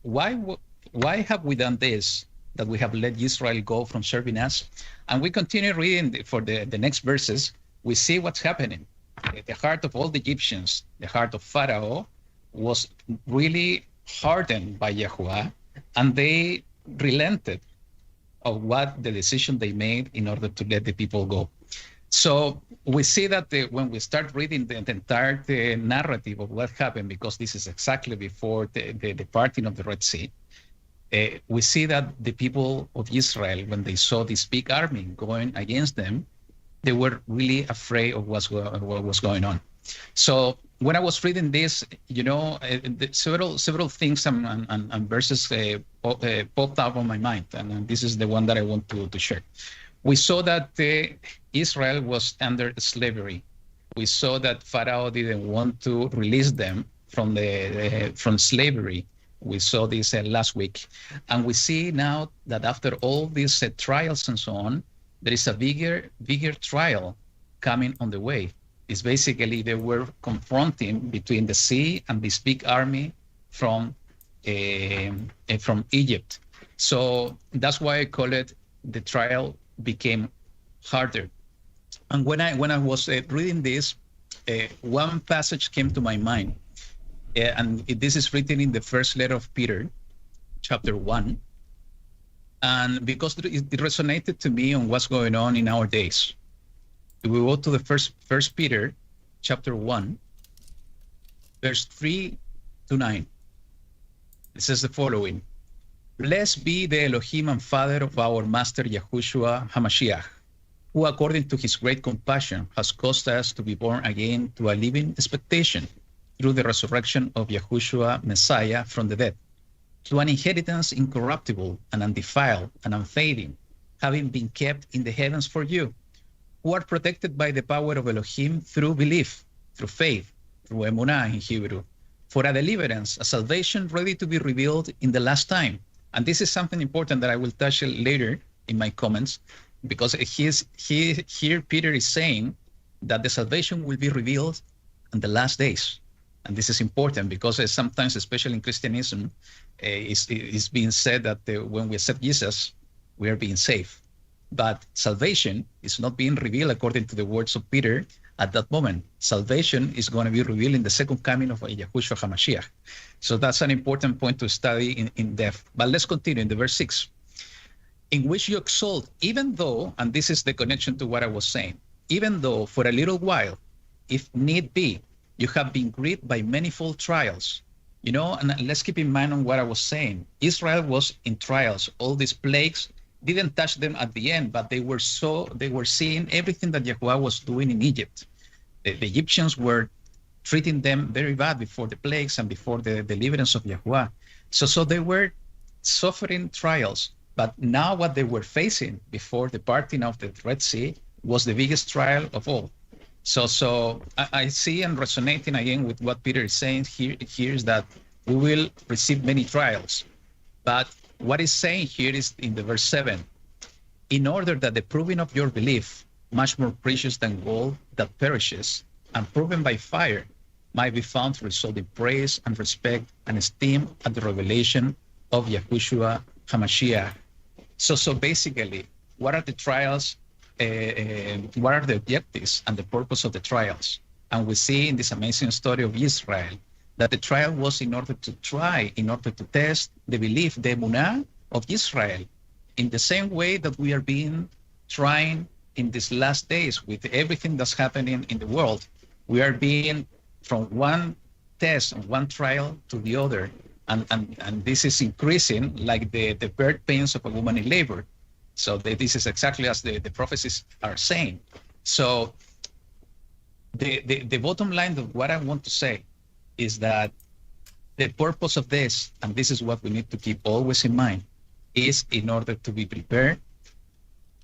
why have we done this, that we have let Israel go from serving us? And we continue reading for the next verses. We see what's happening. The heart of all the Egyptians, the heart of Pharaoh, was really hardened by Yahuwah, and they relented of what the decision they made in order to let the people go. So we see that when we start reading the entire narrative of what happened, because this is exactly before the parting of the Red Sea, we see that the people of Israel, when they saw this big army going against them, they were really afraid of what was going on. So when I was reading this, several things and verses popped up on my mind, and this is the one that I want to share. We saw that Israel was under slavery. We saw that Pharaoh didn't want to release them from slavery. We saw this last week. And we see now that after all these trials and so on, there is a bigger trial coming on the way. It's basically they were confronting between the sea and this big army from Egypt. So that's why I call it the trial became harder. And when I was reading this, one passage came to my mind, and this is written in the first letter of Peter, chapter 1, and because it resonated to me on what's going on in our days. We go to the first Peter, chapter 1, verse 3 to 9. It says the following: Blessed be the Elohim and Father of our Master Yahushua HaMashiach, who according to his great compassion has caused us to be born again to a living expectation through the resurrection of Yahushua Messiah from the dead, to an inheritance incorruptible and undefiled and unfading, having been kept in the heavens for you, who are protected by the power of Elohim through belief, through faith, through emunah in Hebrew, for a deliverance, a salvation ready to be revealed in the last time. And this is something important that I will touch later in my comments, because here Peter is saying that the salvation will be revealed in the last days. And this is important because sometimes, especially in Christianism, it's being said that when we accept Jesus, we are being saved. But salvation is not being revealed according to the words of Peter at that moment. Salvation is going to be revealed in the second coming of Yahushua HaMashiach. So that's an important point to study in depth. But let's continue in the verse 6. In which you exalt, even though, and this is the connection to what I was saying, even though for a little while, if need be, you have been grieved by manifold trials. And let's keep in mind on what I was saying. Israel was in trials. All these plagues didn't touch them at the end, but they were seeing everything that Yahuwah was doing in Egypt. The Egyptians were treating them very bad before the plagues and before the deliverance of Yahuwah. So they were suffering trials. But now what they were facing before the parting of the Red Sea was the biggest trial of all. So I see and resonating again with what Peter is saying here is that we will receive many trials. But what he's saying here is in the verse 7, in order that the proving of your belief, much more precious than gold that perishes, and proven by fire, might be found to result in praise and respect and esteem at the revelation of Yahushua HaMashiach. So basically, what are the trials? What are the objectives and the purpose of the trials? And we see in this amazing story of Israel that the trial was in order to test the belief, the emunah of Israel, in the same way that we are being trying in these last days with everything that's happening in the world. We are being from one test and one trial to the other. And this is increasing like the birth pains of a woman in labor. So this is exactly as the prophecies are saying. So the bottom line of what I want to say is that the purpose of this, and this is what we need to keep always in mind, is in order to be prepared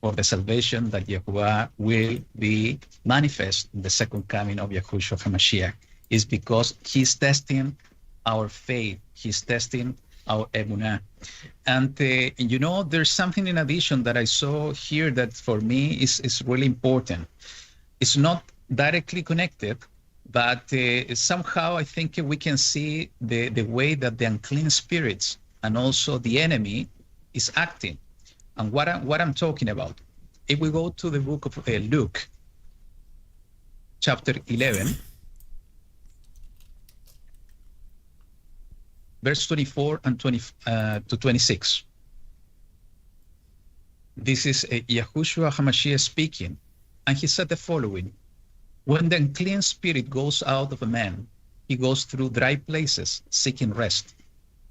for the salvation that Yahuwah will be manifest in the second coming of Yahushua HaMashiach. is because he's testing our faith. He's testing our emunah. And there's something in addition that I saw here that for me is really important. It's not directly connected, but somehow I think we can see the way that the unclean spirits and also the enemy is acting. And what I'm talking about. If we go to the book of Luke, chapter 11, verse 24 and 20 to 26. This is Yahushua HaMashiach speaking, and he said the following: when the unclean spirit goes out of a man, he goes through dry places, seeking rest.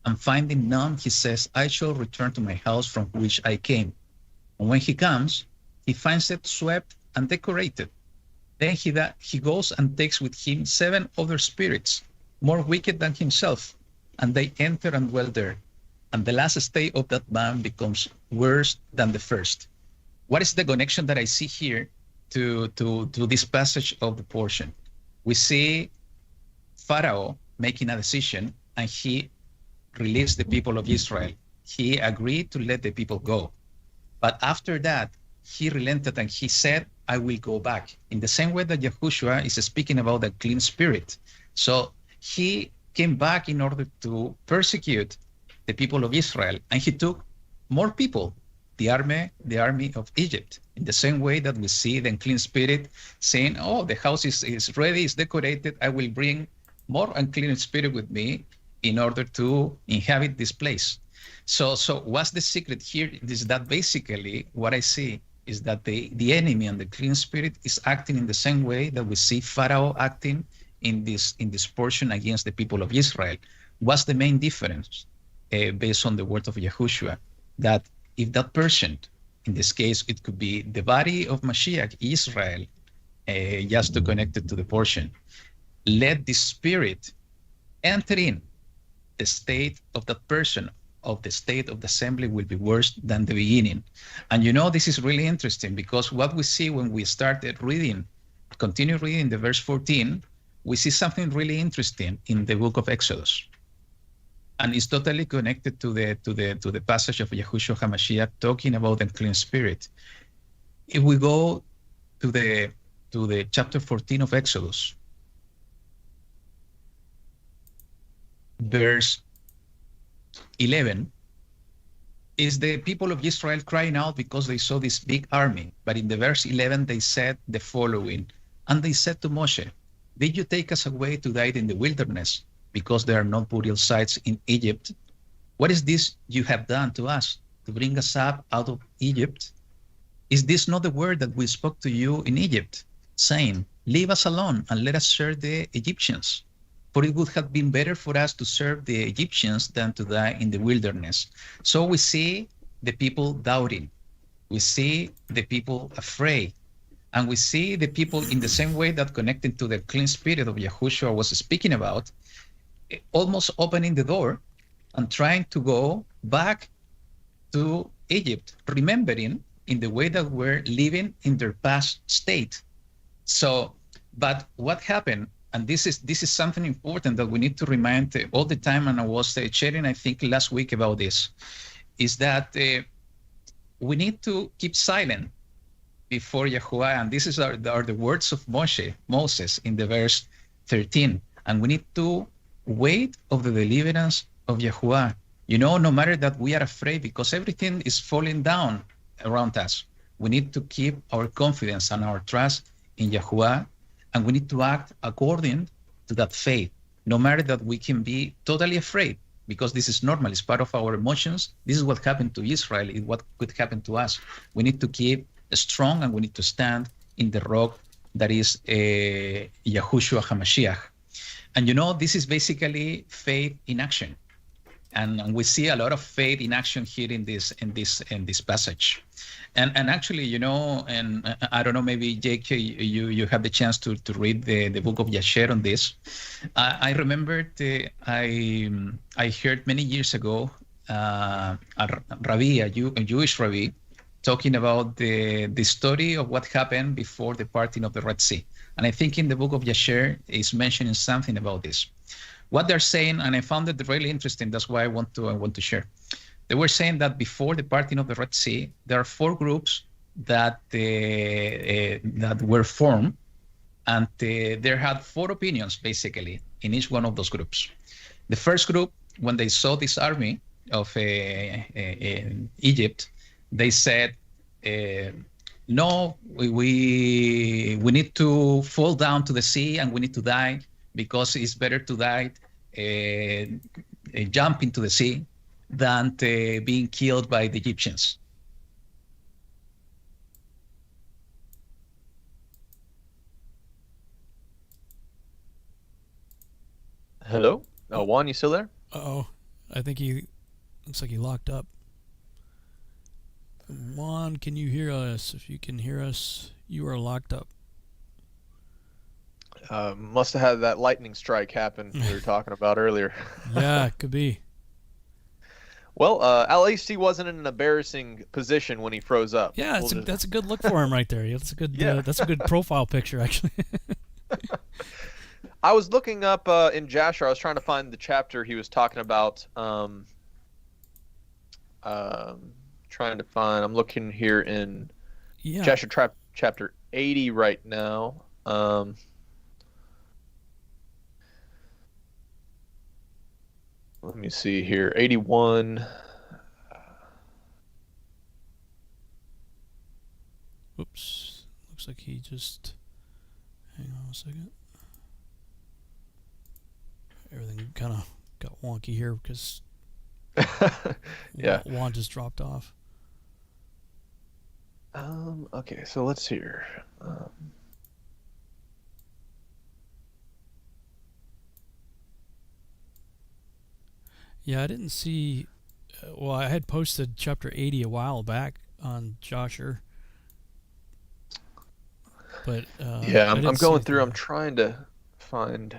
And finding none, he says, I shall return to my house from which I came. And when he comes, he finds it swept and decorated. Then he goes and takes with him 7 other spirits, more wicked than himself, and they enter and dwell there. And the last state of that man becomes worse than the first. What is the connection that I see here to this passage of the portion? We see Pharaoh making a decision, and he released the people of Israel. He agreed to let the people go. But after that, he relented and he said, I will go back. In the same way that Yahushua is speaking about the clean spirit. So he came back in order to persecute the people of Israel, and he took more people, the army of Egypt. In the same way that we see the unclean spirit saying, oh, the house is ready, it's decorated, I will bring more unclean spirit with me in order to inhabit this place. So what's the secret here? Is that basically what I see is that the enemy and the clean spirit is acting in the same way that we see Pharaoh acting in this portion against the people of Israel. What's the main difference based on the word of Yahushua? That if that person, in this case, it could be the body of Mashiach, Israel, just to connect it to the portion, let the spirit enter in, the state of that person, of the state of the assembly will be worse than the beginning. And this is really interesting, because what we see when we started reading, continue reading the verse 14, we see something really interesting in the book of Exodus. And it's totally connected to the passage of Yahushua HaMashiach talking about the unclean spirit. If we go to the chapter 14 of Exodus, verse 11, is the people of Israel crying out because they saw this big army. But in the verse 11, they said the following, and they said to Moshe, did you take us away to die in the wilderness because there are no burial sites in Egypt? What is this you have done to us to bring us up out of Egypt? Is this not the word that we spoke to you in Egypt, saying, leave us alone and let us serve the Egyptians? For it would have been better for us to serve the Egyptians than to die in the wilderness. So we see the people doubting. We see the people afraid. And we see the people in the same way that connected to the clean spirit of Yahushua was speaking about, almost opening the door and trying to go back to Egypt, remembering in the way that we're living in their past state. So, but what happened? And this is something important that we need to remind all the time, and I was sharing, I think, last week about this, is that we need to keep silent before Yahuwah, and this are the words of Moses in the verse 13, and we need to wait of the deliverance of Yahuwah. No matter that we are afraid because everything is falling down around us, we need to keep our confidence and our trust in Yahuwah, and we need to act according to that faith, no matter that we can be totally afraid, because this is normal, it's part of our emotions. This is what happened to Israel, it's what could happen to us. We need to keep strong, and we need to stand in the rock that is Yahushua HaMashiach. And this is basically faith in action. And we see a lot of faith in action here in this passage. And actually, and I don't know, maybe Jake, you have the chance to read the book of Yasher on this. I remembered I heard many years ago a Jewish rabbi, talking about the story of what happened before the parting of the Red Sea. And I think in the book of Yasher is mentioning something about this. What they're saying, and I found it really interesting, that's why I want to share. They were saying that before the parting of the Red Sea, there are 4 groups that that were formed, and they had 4 opinions basically in each one of those groups. The first group, when they saw this army of Egypt, they said, no, we need to fall down to the sea and we need to die, because it's better to die jump into the sea than being killed by the Egyptians. Hello? Oh, Juan, you still there? Uh-oh. I think looks like he locked up. Juan, can you hear us? If you can hear us, you are locked up. Must have had that lightning strike happen we were talking about earlier. Yeah, it could be. Well, at least he wasn't in an embarrassing position when he froze up. Yeah, that's a good look for him right there. That's a good that's a good profile picture, actually. I was looking up in Jasher. I was trying to find the chapter he was talking about. Trying to find. I'm looking here in Jasher chapter 80 right now. Let me see here. 81. Oops. Looks like he just... Hang on a second. Everything kind of got wonky here because yeah, Juan just dropped off. Okay, so let's see here. Yeah, I didn't see... well, I had posted chapter 80 a while back on Josher. But yeah, I'm going through. I'm trying to find...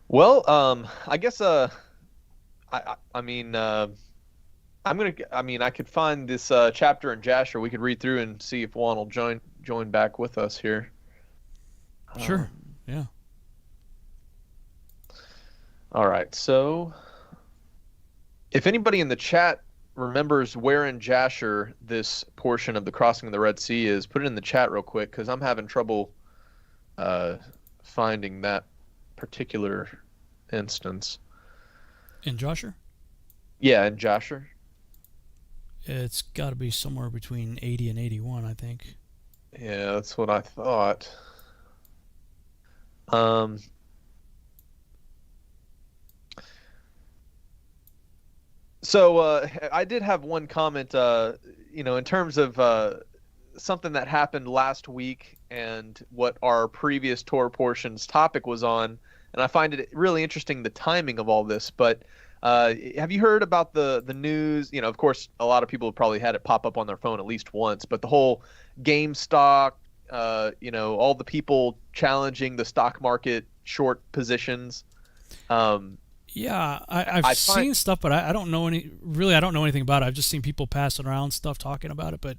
Well, I guess I mean I could find this chapter in Jasher. We could read through and see if Juan will join back with us here. Sure. Yeah. All right. So, if anybody in the chat remembers where in Jasher this portion of the crossing of the Red Sea is, put it in the chat real quick, because I'm having trouble finding that particular instance. In Josher? Yeah, in Jasher. It's got to be somewhere between 80 and 81, I think. Yeah, that's what I thought. So I did have one comment, in terms of something that happened last week and what our previous tour portion's topic was on, and I find it really interesting, the timing of all this. But have you heard about the news? Of course, a lot of people have probably had it pop up on their phone at least once, but the whole GameStop, all the people challenging the stock market short positions. Yeah, I've seen stuff, but I don't know I don't know anything about it. I've just seen people passing around stuff talking about it. But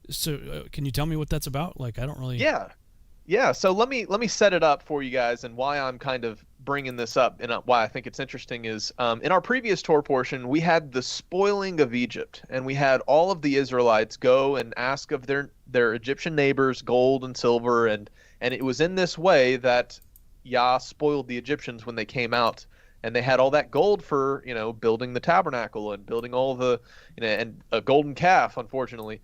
so can you tell me what that's about? Like, I don't really. Yeah. So let me set it up for you guys, and why I'm kind of bringing this up and why I think it's interesting is in our previous tour portion, we had the spoiling of Egypt, and we had all of the Israelites go and ask of their Egyptian neighbors gold and silver, and it was in this way that Yah spoiled the Egyptians when they came out. And they had all that gold for, building the tabernacle and building all the, and a golden calf, unfortunately.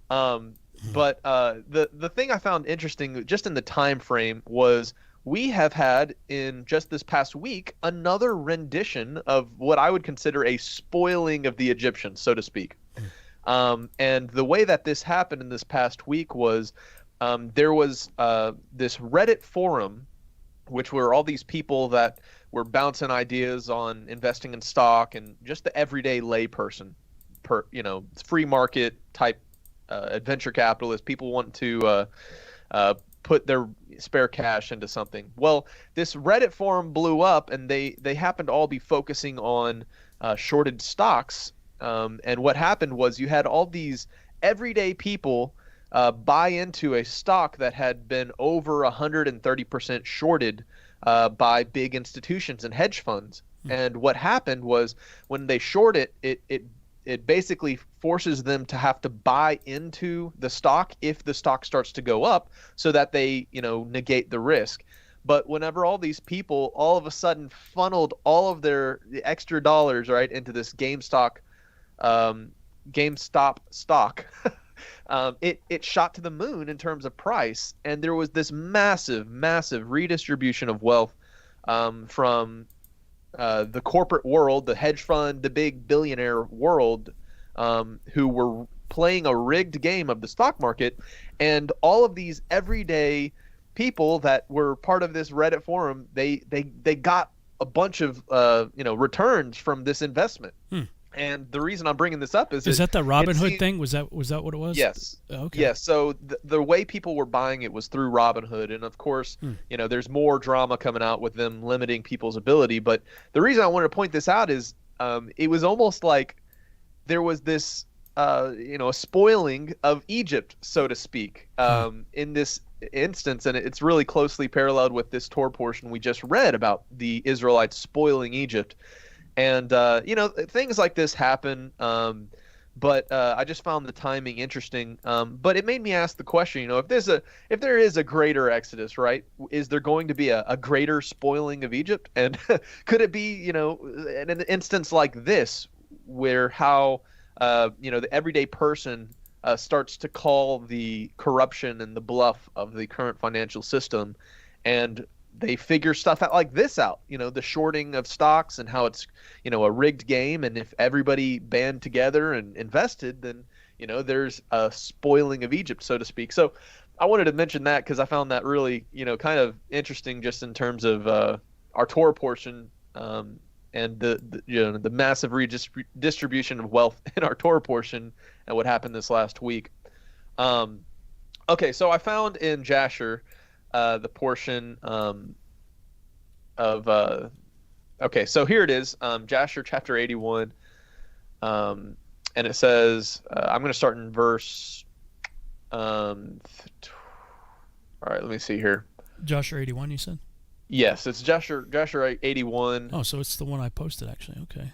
But the thing I found interesting just in the time frame was we have had in just this past week another rendition of what I would consider a spoiling of the Egyptians, so to speak. And the way that this happened in this past week was there was this Reddit forum, which were all these people that were bouncing ideas on investing in stock and just the everyday lay person, free market type adventure capitalist, people want to put their spare cash into something. Well, this Reddit forum blew up, and they happened to all be focusing on shorted stocks And what happened was you had all these everyday people buy into a stock that had been over 130% shorted by big institutions and hedge funds. And what happened was when they short it, it basically forces them to have to buy into the stock if the stock starts to go up, so that they, negate the risk. But whenever all these people all of a sudden funneled all of their extra dollars right into this GameStop stock, it shot to the moon in terms of price, and there was this massive redistribution of wealth from the corporate world, the hedge fund, the big billionaire world, who were playing a rigged game of the stock market, and all of these everyday people that were part of this Reddit forum, they got a bunch of returns from this investment. And the reason I'm bringing this up is that the Robinhood thing? Was that what it was? Yes. Okay. Yes. So the way people were buying it was through Robinhood, and of course, there's more drama coming out with them limiting people's ability. But the reason I wanted to point this out is it was almost like there was this a spoiling of Egypt, so to speak, in this instance, and it's really closely paralleled with this Torah portion we just read about the Israelites spoiling Egypt. And things like this happen, but I just found the timing interesting. But it made me ask the question, if there is a greater exodus, right? Is there going to be a greater spoiling of Egypt? And could it be, in an instance like this, where the everyday person starts to call the corruption and the bluff of the current financial system, and they figure stuff out like this out, the shorting of stocks and how it's, a rigged game. And if everybody band together and invested, then, there's a spoiling of Egypt, so to speak. So I wanted to mention that because I found that really, kind of interesting just in terms of our Torah portion and the massive redistribution of wealth in our Torah portion and what happened this last week. Okay, so I found in Jasher the portion okay, so here it is, Jasher chapter 81, and it says, I'm going to start in verse, all right, let me see here. Jasher 81, you said? Yes, it's Jasher 81. Oh, so it's the one I posted, actually, okay.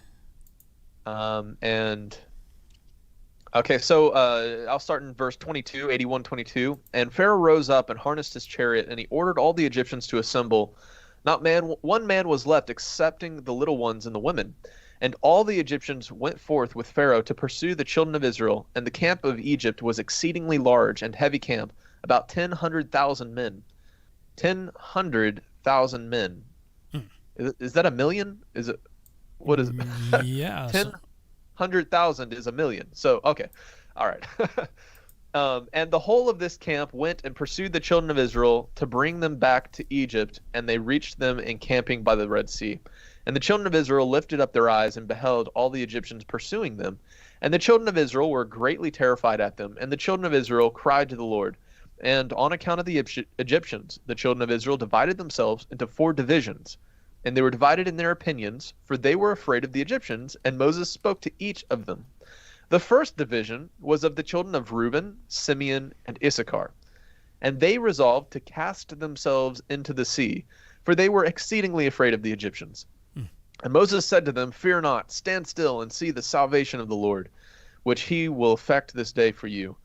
Okay, so I'll start in verse 22, 81:22. And Pharaoh rose up and harnessed his chariot, and he ordered all the Egyptians to assemble. Not one man was left, excepting the little ones and the women. And all the Egyptians went forth with Pharaoh to pursue the children of Israel. And the camp of Egypt was exceedingly large and heavy camp, about 100,000 men. 100,000 men. Is that a million? Is it? What is it? Yeah. 100,000 is a million. So, okay. All right. And the whole of this camp went and pursued the children of Israel to bring them back to Egypt, and they reached them encamping by the Red Sea. And the children of Israel lifted up their eyes and beheld all the Egyptians pursuing them. And the children of Israel were greatly terrified at them. And the children of Israel cried to the Lord. And on account of the Egyptians, the children of Israel divided themselves into 4 divisions. And they were divided in their opinions, for they were afraid of the Egyptians, and Moses spoke to each of them. The first division was of the children of Reuben, Simeon, and Issachar. And they resolved to cast themselves into the sea, for they were exceedingly afraid of the Egyptians. And Moses said to them, Fear not, stand still and see the salvation of the Lord, which he will effect this day for you.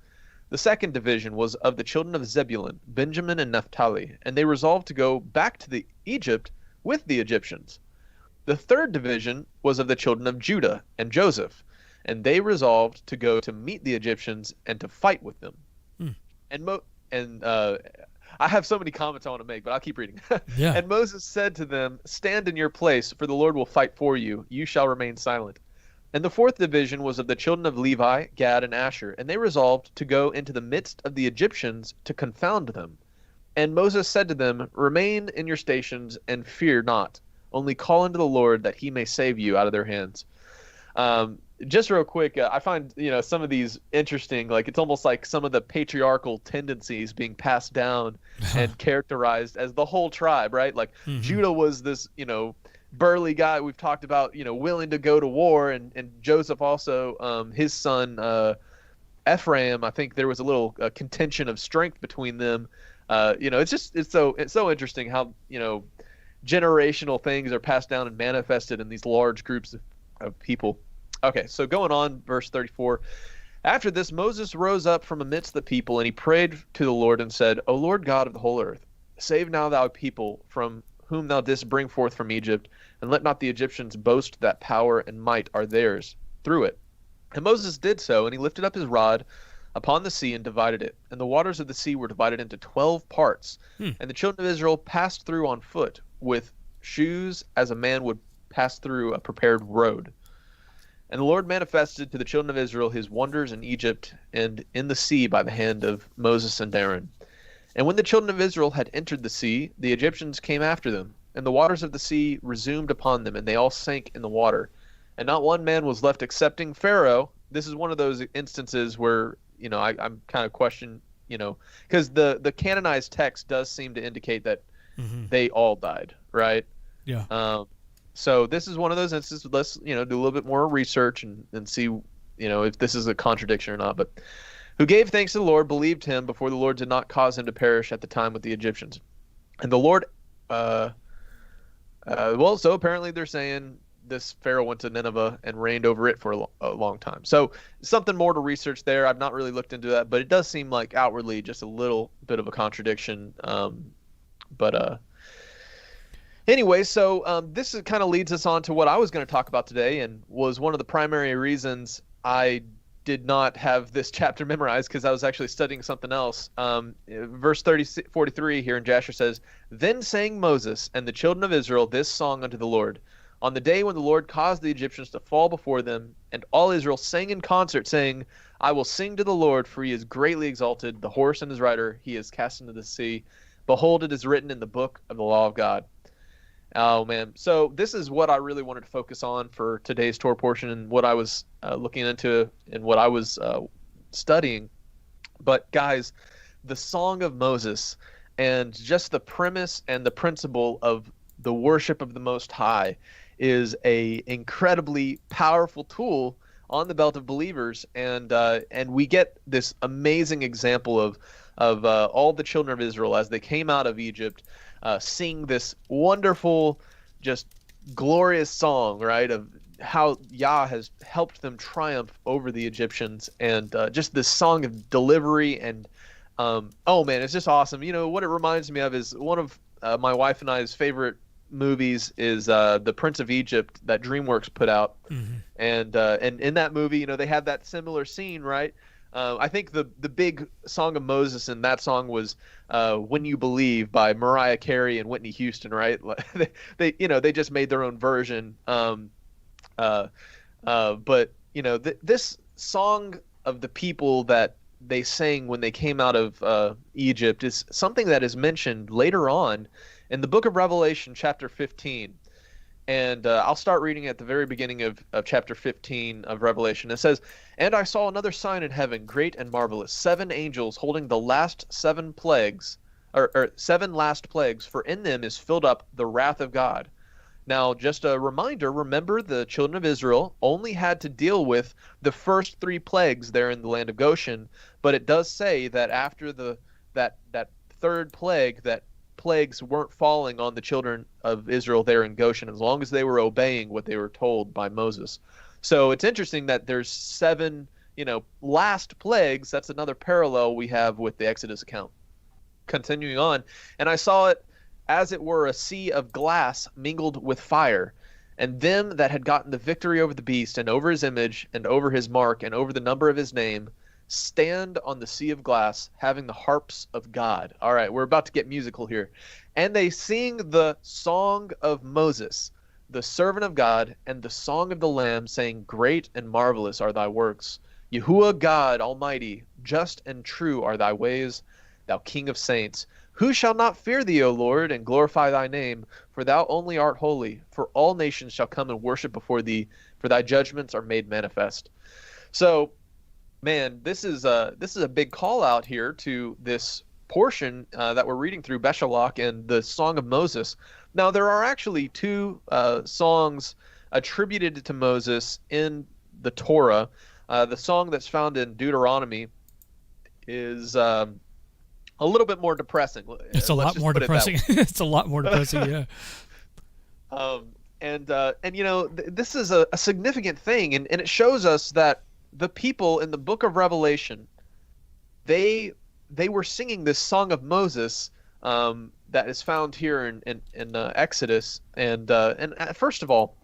The second division was of the children of Zebulun, Benjamin, and Naphtali, and they resolved to go back to Egypt with the Egyptians. The third division was of the children of Judah and Joseph, and they resolved to go to meet the Egyptians and to fight with them. And I have so many comments I want to make, but I'll keep reading. Yeah. And Moses said to them, Stand in your place, for the Lord will fight for you. You shall remain silent. And the fourth division was of the children of Levi, Gad, and Asher, and they resolved to go into the midst of the Egyptians to confound them. And Moses said to them, Remain in your stations and fear not. Only call unto the Lord that he may save you out of their hands. Just real quick, I find some of these interesting. Like, it's almost like some of the patriarchal tendencies being passed down and characterized as the whole tribe, right? Like Judah was this burly guy we've talked about, willing to go to war, and Joseph also, his son Ephraim, I think there was a little contention of strength between them. It's so interesting how generational things are passed down and manifested in these large groups of people. Okay, so going on, verse 34. After this, Moses rose up from amidst the people, and he prayed to the Lord and said, O Lord God of the whole earth, save now thy people from whom thou didst bring forth from Egypt, and let not the Egyptians boast that power and might are theirs through it. And Moses did so, and he lifted up his rod upon the sea and divided it. And the waters of the sea were divided into 12 parts. And the children of Israel passed through on foot with shoes as a man would pass through a prepared road. And the Lord manifested to the children of Israel his wonders in Egypt and in the sea by the hand of Moses and Aaron. And when the children of Israel had entered the sea, the Egyptians came after them, and the waters of the sea resumed upon them, and they all sank in the water. And not one man was left excepting Pharaoh. This is one of those instances where, I'm kind of questioning, because the canonized text does seem to indicate that they all died, right? Yeah. So this is one of those instances. Let's, do a little bit more research and see, if this is a contradiction or not. But who gave thanks to the Lord, believed him before the Lord did not cause him to perish at the time with the Egyptians. And the Lord, so apparently they're saying this Pharaoh went to Nineveh and reigned over it for a long time. So something more to research there. I've not really looked into that, but it does seem like outwardly just a little bit of a contradiction. Anyway, so this kind of leads us on to what I was going to talk about today, and was one of the primary reasons I did not have this chapter memorized, because I was actually studying something else. Verse 43 here in Jasher says, Then sang Moses and the children of Israel this song unto the Lord, on the day when the Lord caused the Egyptians to fall before them, and all Israel sang in concert, saying, I will sing to the Lord, for he is greatly exalted, the horse and his rider he is cast into the sea. Behold, it is written in the book of the law of God. Oh, man. So this is what I really wanted to focus on for today's Torah portion, and what I was looking into and what I was studying. But guys, the Song of Moses, and just the premise and the principle of the worship of the Most High, is a incredibly powerful tool on the belt of believers, and we get this amazing example of all the children of Israel as they came out of Egypt, sing this wonderful, just glorious song, right, of how Yah has helped them triumph over the Egyptians, and just this song of delivery, and oh man, it's just awesome. What it reminds me of is one of my wife and I's favorite movies is the Prince of Egypt that DreamWorks put out. And in that movie, they had that similar scene, right? I think the big Song of Moses in that song was When You Believe by Mariah Carey and Whitney Houston, right? they just made their own version. But this song of the people that they sang when they came out of Egypt is something that is mentioned later on in the book of Revelation, chapter 15. And I'll start reading at the very beginning of chapter 15 of Revelation. It says, And I saw another sign in heaven, great and marvelous, 7 angels holding the last 7 plagues, or 7 last plagues, for in them is filled up the wrath of God. Now, just a reminder, remember the children of Israel only had to deal with the first 3 plagues there in the land of Goshen, but it does say that after that third plague, that plagues weren't falling on the children of Israel there in Goshen as long as they were obeying what they were told by Moses. So it's interesting that there's 7, last plagues. That's another parallel we have with the Exodus account. Continuing on, and I saw it as it were a sea of glass mingled with fire, and them that had gotten the victory over the beast and over his image and over his mark and over the number of his name stand on the sea of glass, having the harps of God. All right, we're about to get musical here. And they sing the song of Moses, the servant of God, and the song of the Lamb, saying, Great and marvelous are thy works. Yahuwah God Almighty, just and true are thy ways, thou King of saints. Who shall not fear thee, O Lord, and glorify thy name? For thou only art holy. For all nations shall come and worship before thee, for thy judgments are made manifest. So, man, this is a big call out here to this portion that we're reading through, Beshalach and the Song of Moses. Now, there are actually two songs attributed to Moses in the Torah. The song that's found in Deuteronomy is a little bit more depressing. It's a lot more depressing. It's a lot more depressing, yeah. And this is a significant thing, and it shows us that the people in the book of Revelation, they were singing this Song of Moses that is found here in Exodus. And first of all,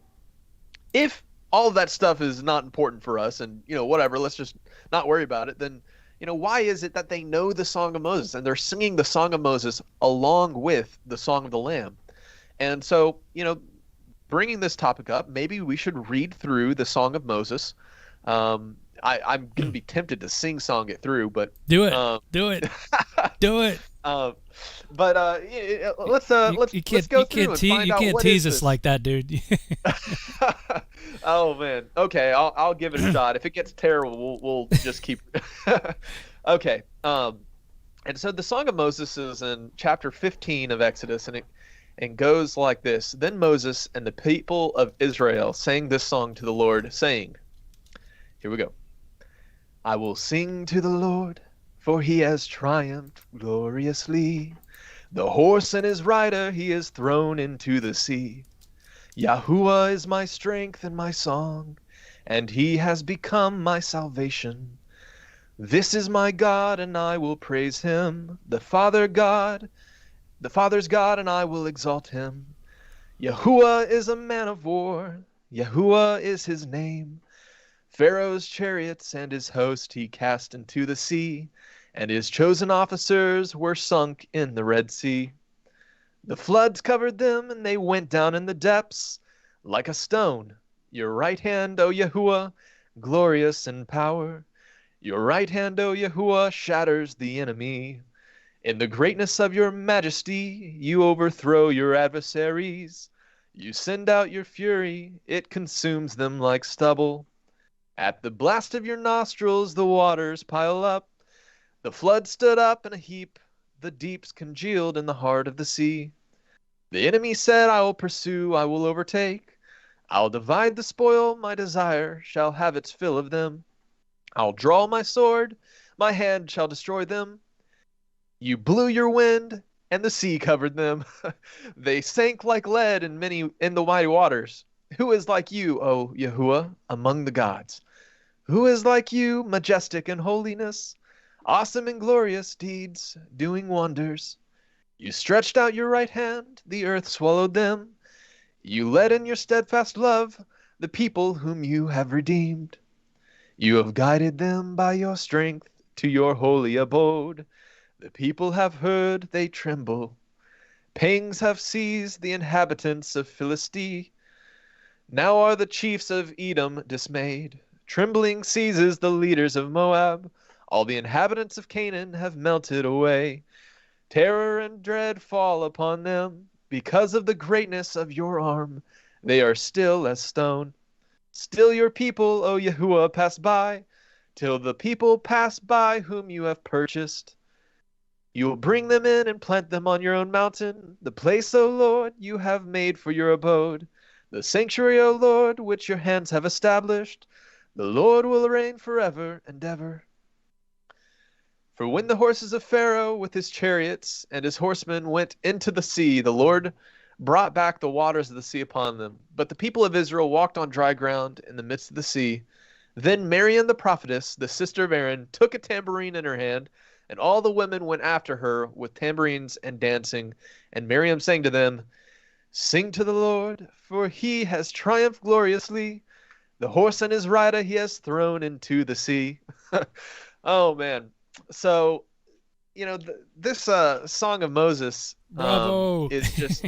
if all of that stuff is not important for us, and whatever, let's just not worry about it, then why is it that they know the Song of Moses and they're singing the Song of Moses along with the Song of the Lamb? And so, bringing this topic up, maybe we should read through the Song of Moses. I'm going to be tempted to sing-song it through, but do it. Do it. Do it. Let's go through and find out. You can't tease us like that, dude. Oh man. Okay, I'll give it a shot. If it gets terrible, we'll just keep. Okay. And so the Song of Moses is in chapter 15 of Exodus, and it goes like this: Then Moses and the people of Israel sang this song to the Lord, saying, here we go. I will sing to the Lord, for he has triumphed gloriously. The horse and his rider he is thrown into the sea. Yahuwah is my strength and my song, and he has become my salvation. This is my God, and I will praise him, the Father's God, and I will exalt him. Yahuwah is a man of war, Yahuwah is his name. Pharaoh's chariots and his host he cast into the sea, and his chosen officers were sunk in the Red Sea. The floods covered them, and they went down in the depths like a stone. Your right hand, O Yahuwah, glorious in power. Your right hand, O Yahuwah, shatters the enemy. In the greatness of your majesty, you overthrow your adversaries. You send out your fury, it consumes them like stubble. At the blast of your nostrils, the waters pile up. The flood stood up in a heap. The deeps congealed in the heart of the sea. The enemy said, I will pursue, I will overtake. I'll divide the spoil, my desire shall have its fill of them. I'll draw my sword, my hand shall destroy them. You blew your wind, and the sea covered them. They sank like lead in the mighty waters. Who is like you, O Yahuwah, among the gods? Who is like you, majestic in holiness, awesome in glorious deeds, doing wonders? You stretched out your right hand, the earth swallowed them. You led in your steadfast love the people whom you have redeemed. You have guided them by your strength to your holy abode. The people have heard, they tremble. Pangs have seized the inhabitants of Philistia. Now are the chiefs of Edom dismayed. Trembling seizes the leaders of Moab. All the inhabitants of Canaan have melted away. Terror and dread fall upon them. Because of the greatness of your arm, they are still as stone. Still your people, O Yahuwah, pass by, till the people pass by whom you have purchased. You will bring them in and plant them on your own mountain, the place, O Lord, you have made for your abode, the sanctuary, O Lord, which your hands have established. The Lord will reign forever and ever. For when the horses of Pharaoh with his chariots and his horsemen went into the sea, the Lord brought back the waters of the sea upon them. But the people of Israel walked on dry ground in the midst of the sea. Then Miriam the prophetess, the sister of Aaron, took a tambourine in her hand, and all the women went after her with tambourines and dancing. And Miriam sang to them, Sing to the Lord, for he has triumphed gloriously. The horse and his rider he has thrown into the sea. Oh, man. So, this Song of Moses is just...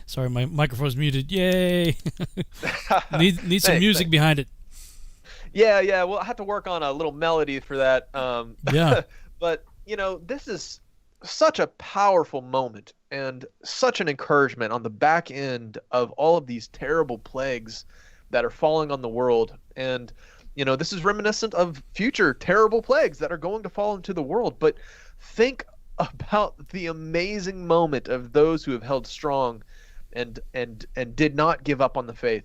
Sorry, my microphone's muted. Yay! need some music behind it. Yeah. Well, I have to work on a little melody for that. Yeah. But, this is such a powerful moment and such an encouragement on the back end of all of these terrible plagues that are falling on the world. And, this is reminiscent of future terrible plagues that are going to fall into the world. But think about the amazing moment of those who have held strong and did not give up on the faith,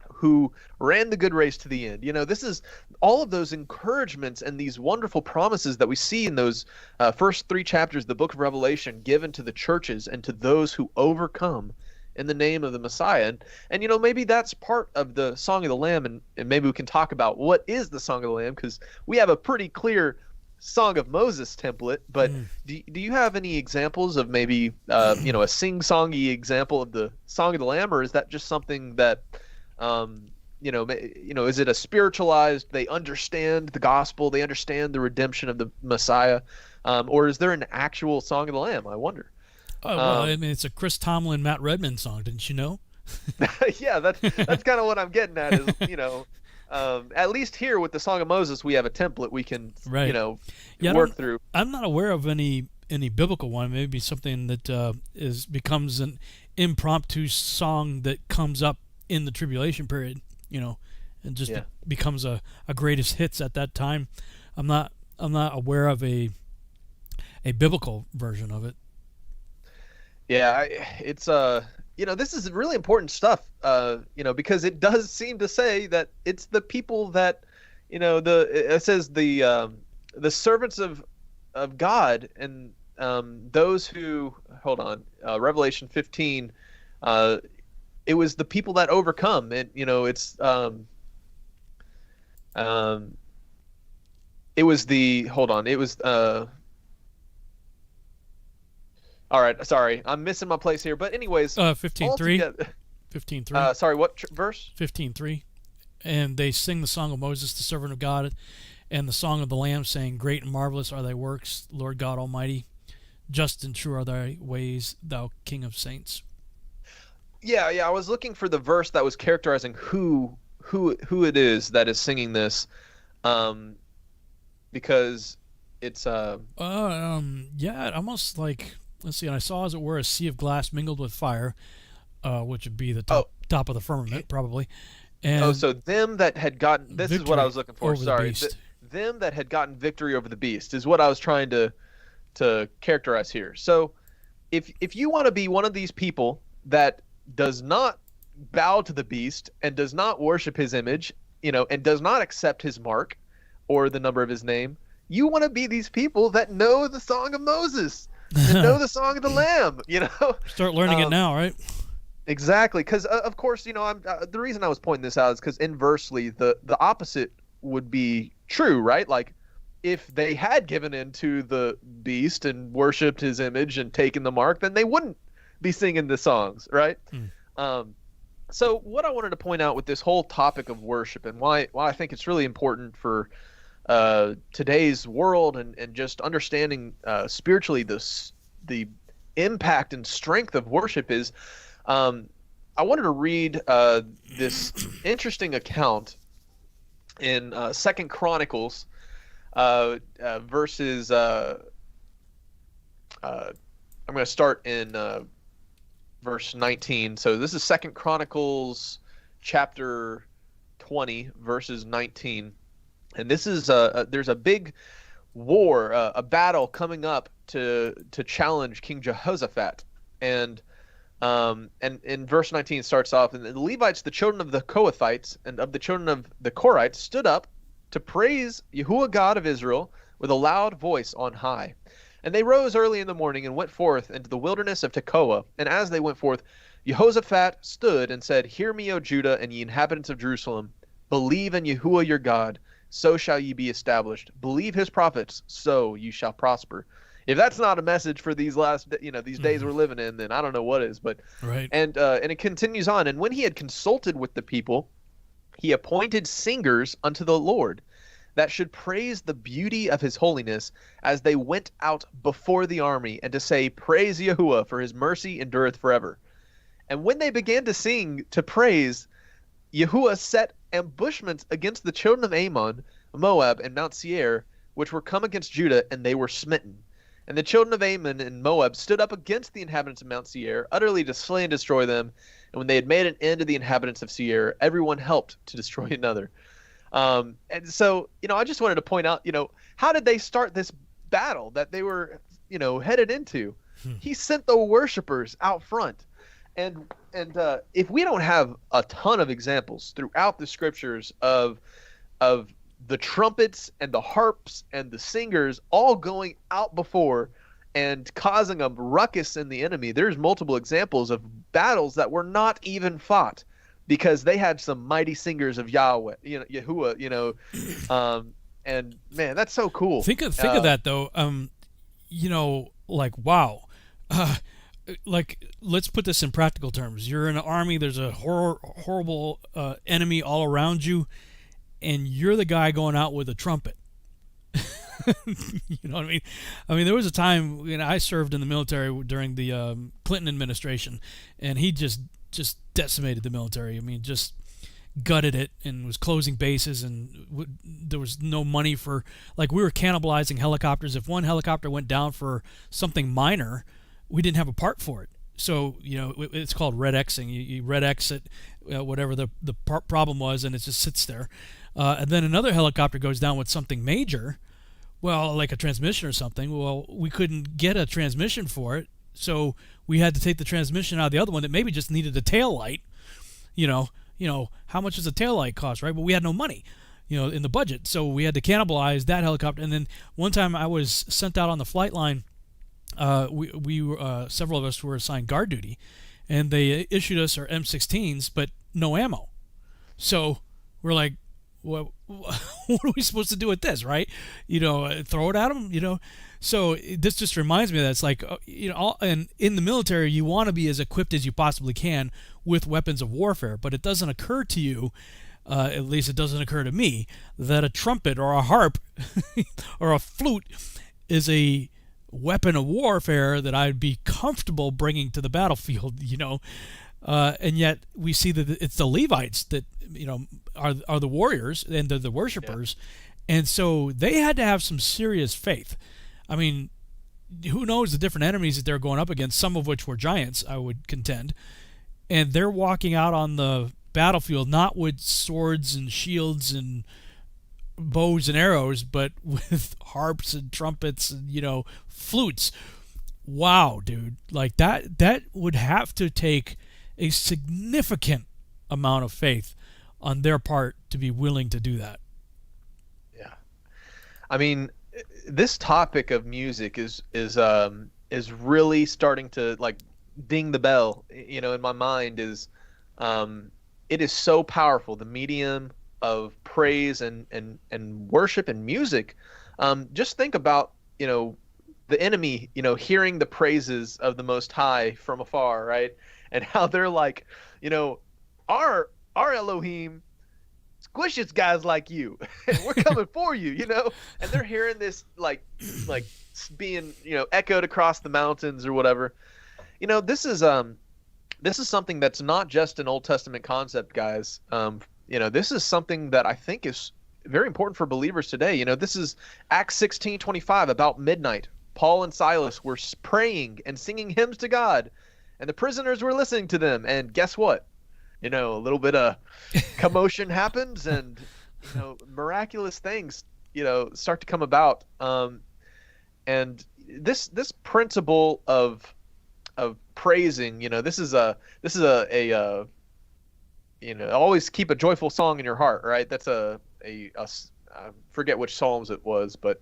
who ran the good race to the end. This is all of those encouragements and these wonderful promises that we see in those first 3 chapters of the book of Revelation given to the churches and to those who overcome in the name of the Messiah. And maybe that's part of the Song of the Lamb, and maybe we can talk about what is the Song of the Lamb, because we have a pretty clear Song of Moses template, but do you have any examples of maybe a sing-songy example of the Song of the Lamb, or is that just something that is it a spiritualized, they understand the gospel, they understand the redemption of the Messiah, or is there an actual Song of the Lamb? I wonder. Well, I mean, it's a Chris Tomlin, Matt Redman song, didn't you know? Yeah, that's kind of what I'm getting at is, at least here with the Song of Moses, we have a template we can, work through. I'm not aware of any biblical one. Maybe something that becomes an impromptu song that comes up in the tribulation period, and just becomes a greatest hits at that time. I'm not aware of a biblical version of it. Yeah, it's this is really important stuff, because it does seem to say that it's the people that, it says the servants of God and those who, hold on, Revelation 15, it was the people that overcome. And it's it was the, hold on, it was all right, sorry, I'm missing my place here. But anyways, 15:3. 15:3. Sorry, what verse? 15:3. And they sing the song of Moses, the servant of God, and the song of the Lamb, saying, "Great and marvelous are thy works, Lord God Almighty. Just and true are thy ways, thou King of saints." Yeah. I was looking for the verse that was characterizing who it is that is singing this, because it's almost like. Let's see, and I saw, as it were, a sea of glass mingled with fire, which would be the top of the firmament, probably. And so them that had gotten, this is what I was looking for, sorry. The them that had gotten victory over the beast is what I was trying to characterize here. So if you want to be one of these people that does not bow to the beast and does not worship his image, and does not accept his mark or the number of his name, you want to be these people that know the Song of Moses. And know the Song of the Lamb, Start learning it now, right? Exactly, because of course, I'm the reason I was pointing this out is because inversely, the opposite would be true, right? Like, if they had given in to the beast and worshipped his image and taken the mark, then they wouldn't be singing the songs, right? So what I wanted to point out with this whole topic of worship and why I think it's really important for today's world and just understanding spiritually the impact and strength of worship is, I wanted to read this interesting account in 2 Chronicles verses I'm going to start in verse 19. So this is 2 Chronicles chapter 20 verses 19. And this is there's a big war, a battle coming up to challenge King Jehoshaphat, and in verse 19 starts off, and the Levites, the children of the Kohathites, and of the children of the Korites, stood up to praise Yahuwah God of Israel with a loud voice on high. And they rose early in the morning and went forth into the wilderness of Tekoa. And as they went forth, Jehoshaphat stood and said, "Hear me, O Judah, and ye inhabitants of Jerusalem. Believe in Yahuwah your God, so shall ye be established. Believe his prophets, so you shall prosper." If that's not a message for these these days we're living in, then I don't know what is. But right. And it continues on. And when he had consulted with the people, he appointed singers unto the Lord, that should praise the beauty of his holiness as they went out before the army, and to say, "Praise Yahuwah, for his mercy endureth forever." And when they began to sing, to praise, Yahuwah set ambushments against the children of Ammon, Moab, and Mount Seir, which were come against Judah, and they were smitten. And the children of Ammon and Moab stood up against the inhabitants of Mount Seir, utterly to slay and destroy them. And when they had made an end of the inhabitants of Seir, everyone helped to destroy another. And so, I just wanted to point out, how did they start this battle that they were headed into. He sent the worshipers out front. And if we don't have a ton of examples throughout the scriptures of the trumpets and the harps and the singers all going out before and causing a ruckus in the enemy, there's multiple examples of battles that were not even fought because they had some mighty singers of Yahweh, Yahuwah, and man, that's so cool. Think of that though. Like wow. Like, let's put this in practical terms. You're in an army. There's a horrible enemy all around you, and you're the guy going out with a trumpet. You know what I mean? I mean, there was a time I served in the military during the Clinton administration, and he just decimated the military. I mean, just gutted it and was closing bases, and there was no money for, like, we were cannibalizing helicopters. If one helicopter went down for something minor, we didn't have a part for it. So, it's called red Xing. You red X it, whatever the problem was, and it just sits there. And then another helicopter goes down with something major, well, like a transmission or something. Well, we couldn't get a transmission for it, so we had to take the transmission out of the other one that maybe just needed a tail light. How much does a tail light cost, right? But we had no money, in the budget. So we had to cannibalize that helicopter. And then one time I was sent out on the flight line. We several of us were assigned guard duty, and they issued us our M16s, but no ammo. So we're like, what are we supposed to do with this, right? Throw it at them, So this just reminds me that it's like, and in the military, you want to be as equipped as you possibly can with weapons of warfare, but it doesn't occur to you, at least it doesn't occur to me, that a trumpet or a harp or a flute is a weapon of warfare that I'd be comfortable bringing to the battlefield, and yet we see that it's the Levites that are the warriors and they're the worshipers, and so they had to have some serious faith. I mean, who knows the different enemies that they're going up against, some of which were giants, I would contend, and they're walking out on the battlefield not with swords and shields and bows and arrows, but with harps and trumpets and flutes. Wow, dude, like that would have to take a significant amount of faith on their part to be willing to do that. Yeah, I mean, this topic of music is really starting to like ding the bell, in my mind. Is it is so powerful, the medium of praise and worship and music. Just think about the enemy hearing the praises of the Most High from afar, right? And how they're like, our Elohim squishes guys like you, and we're coming for you, and they're hearing this like being echoed across the mountains or whatever. This is something that's not just an Old Testament concept, guys. This is something that I think is very important for believers today. This is Acts 16:25, about midnight. Paul and Silas were praying and singing hymns to God, and the prisoners were listening to them. And guess what? A little bit of commotion happens, and miraculous things start to come about. And this principle of praising, this is a always keep a joyful song in your heart, right? That's I forget which Psalms it was, but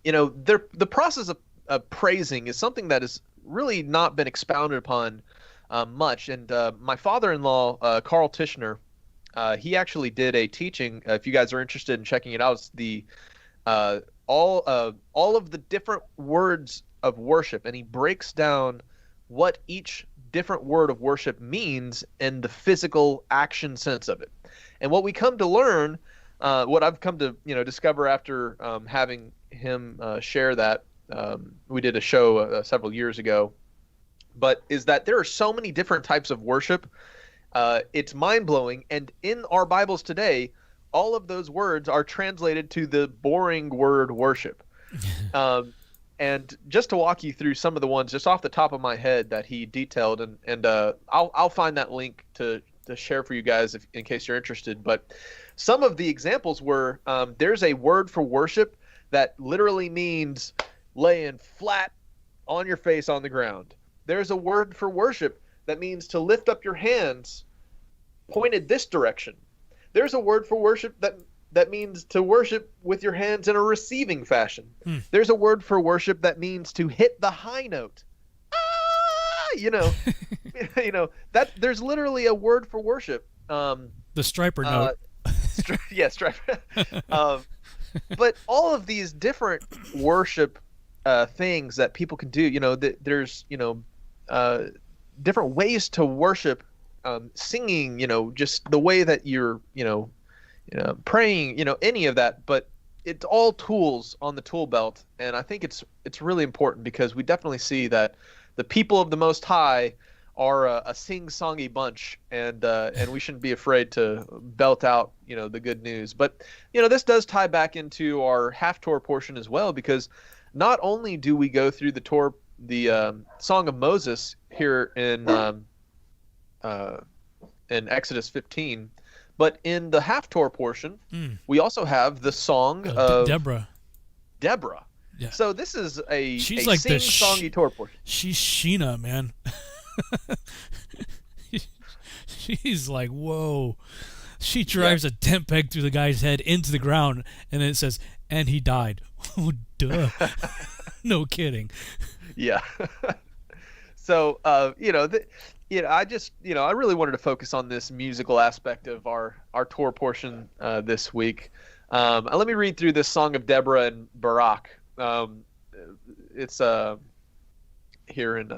the process of praising is something that has really not been expounded upon much. And my father-in-law, Carl Tishner, he actually did a teaching. If you guys are interested in checking it out, it's the all of the different words of worship, and he breaks down what each different word of worship means in the physical action sense of it. And what we come to learn, what I've come to discover after having him share that, we did a show several years ago, but is that there are so many different types of worship. It's mind-blowing, and in our Bibles today, all of those words are translated to the boring word worship. And just to walk you through some of the ones just off the top of my head that he detailed, and I'll find that link to share for you guys in case you're interested. But some of the examples were, there's a word for worship that literally means laying flat on your face on the ground. There's a word for worship that means to lift up your hands pointed this direction. There's a word for worship that means to worship with your hands in a receiving fashion. There's a word for worship that means to hit the high note. You know, that there's literally a word for worship. The striper note. Striper. But all of these different worship things that people can do, there's different ways to worship, singing, just the way that you're, praying, any of that. But it's all tools on the tool belt, and I think it's really important because we definitely see that the people of the Most High are a sing-songy bunch, and we shouldn't be afraid to belt out, the good news. But this does tie back into our half Torah portion as well, because not only do we go through the Song of Moses here in Exodus 15, but in the half Torah portion, we also have the Song of Deborah. Yeah. So this is She's a like sing-songy Torah portion. She's Sheena, man. She's like, whoa. She drives a tent peg through the guy's head into the ground, and then it says, and he died. Oh, duh. No kidding. Yeah. So, I really wanted to focus on this musical aspect of our Torah portion this week. Let me read through this Song of Deborah and Barak. It's here in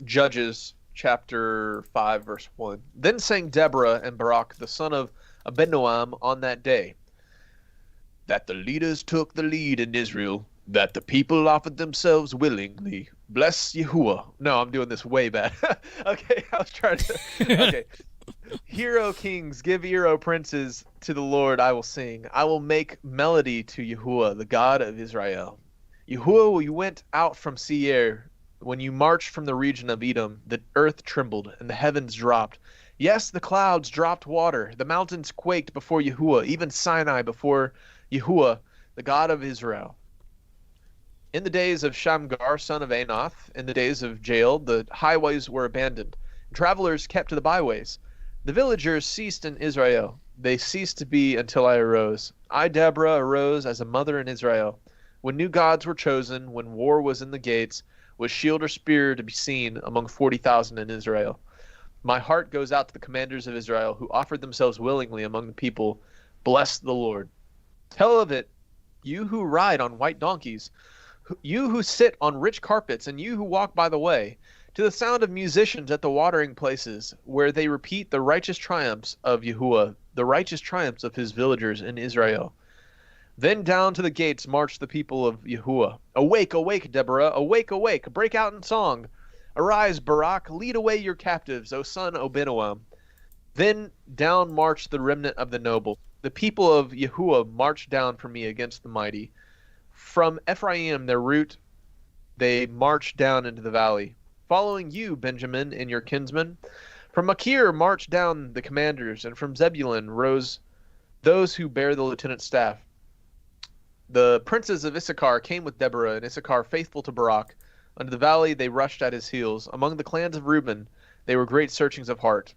Judges chapter 5, verse 1. Then sang Deborah and Barak, the son of Abinoam, on that day, that the leaders took the lead in Israel, that the people offered themselves willingly. Bless Yahuwah. No, I'm doing this way bad. Okay, I was trying to. Okay. Hear, O kings, give ear, O princes, to the Lord I will sing. I will make melody to Yahuwah, the God of Israel. Yahuwah, you went out from Seir. When you marched from the region of Edom, the earth trembled and the heavens dropped. Yes, the clouds dropped water. The mountains quaked before Yahuwah, even Sinai before Yahuwah, the God of Israel. In the days of Shamgar, son of Anath, in the days of Jael, the highways were abandoned. Travelers kept to the byways. The villagers ceased in Israel. They ceased to be until I arose. I, Deborah, arose as a mother in Israel. When new gods were chosen, when war was in the gates, was shield or spear to be seen among 40,000 in Israel. My heart goes out to the commanders of Israel, who offered themselves willingly among the people. Bless the Lord. Tell of it, you who ride on white donkeys, you who sit on rich carpets, and you who walk by the way, to the sound of musicians at the watering places, where they repeat the righteous triumphs of Yahuwah, the righteous triumphs of his villagers in Israel. Then down to the gates marched the people of Yahuwah. Awake, awake, Deborah, awake, awake, break out in song. Arise, Barak, lead away your captives, O son Abinoam. Then down marched the remnant of the noble. The people of Yahuwah marched down for me against the mighty. From Ephraim, their root, they marched down into the valley. Following you, Benjamin, and your kinsmen. From Machir marched down the commanders, and from Zebulun rose those who bear the lieutenant's staff. The princes of Issachar came with Deborah, and Issachar faithful to Barak. Unto the valley they rushed at his heels. Among the clans of Reuben they were great searchings of heart.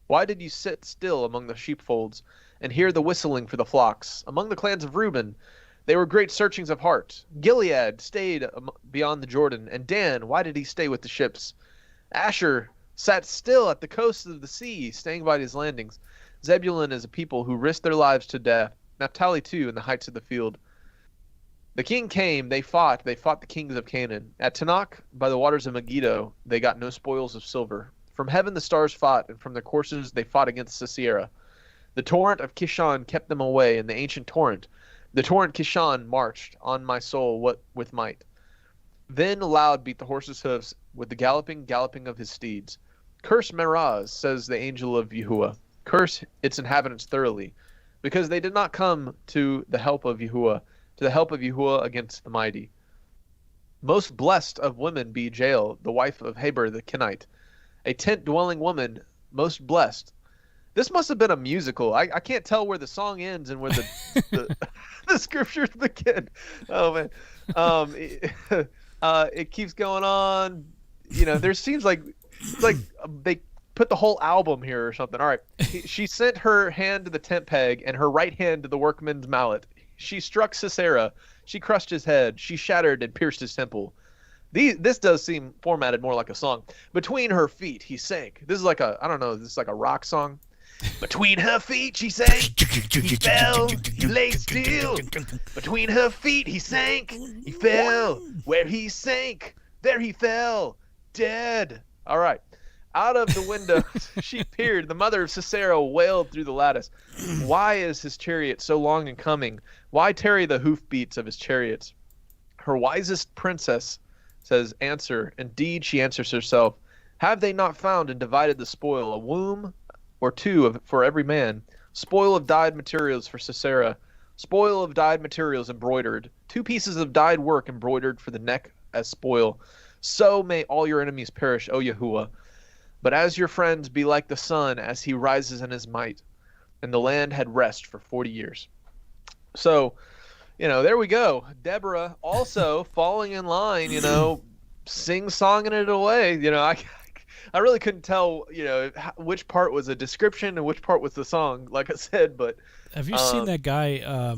Why did you sit still among the sheepfolds, and hear the whistling for the flocks? Among the clans of Reuben they were great searchings of heart. Gilead stayed beyond the Jordan, and Dan, why did he stay with the ships? Asher sat still at the coasts of the sea, staying by his landings. Zebulun is a people who risked their lives to death. Naphtali too, in the heights of the field. The king came, they fought the kings of Canaan. At Tanakh, by the waters of Megiddo, they got no spoils of silver. From heaven the stars fought, and from their courses they fought against Sisera. The torrent of Kishon kept them away, and the ancient torrent, the torrent Kishon, marched on my soul with might. Then aloud beat the horses' hoofs with the galloping of his steeds. Curse Meraz, says the angel of Yahuwah. Curse its inhabitants thoroughly, because they did not come to the help of Yahuwah, to the help of Yahuwah against the mighty. Most blessed of women be Jael, the wife of Heber the Kenite, a tent-dwelling woman, most blessed. This must have been a musical. I can't tell where the song ends and where the scriptures begin. Oh man, it keeps going on. There seems like they put the whole album here or something. All right, she sent her hand to the tent peg and her right hand to the workman's mallet. She struck Sisera. She crushed his head. She shattered and pierced his temple. This does seem formatted more like a song. Between her feet, he sank. This is like a this is like a rock song. Between her feet, she sank. He fell. He lay still. Between her feet, he sank. He fell. Where he sank, there he fell. Dead. All right. Out of the window, she peered. The mother of Sisera wailed through the lattice. Why is his chariot so long in coming? Why tarry the hoofbeats of his chariots? Her wisest princess says, answer. Indeed, she answers herself. Have they not found and divided the spoil, a womb or two for every man? Spoil of dyed materials for Sisera. Spoil of dyed materials embroidered. 2 pieces of dyed work embroidered for the neck as spoil. So may all your enemies perish, O Yahuwah. But as your friends be like the sun as he rises in his might. And the land had rest for 40 years. So, there we go. Deborah also falling in line, sing-songing it away. I really couldn't tell, which part was a description and which part was the song, like I said. But have you seen that guy?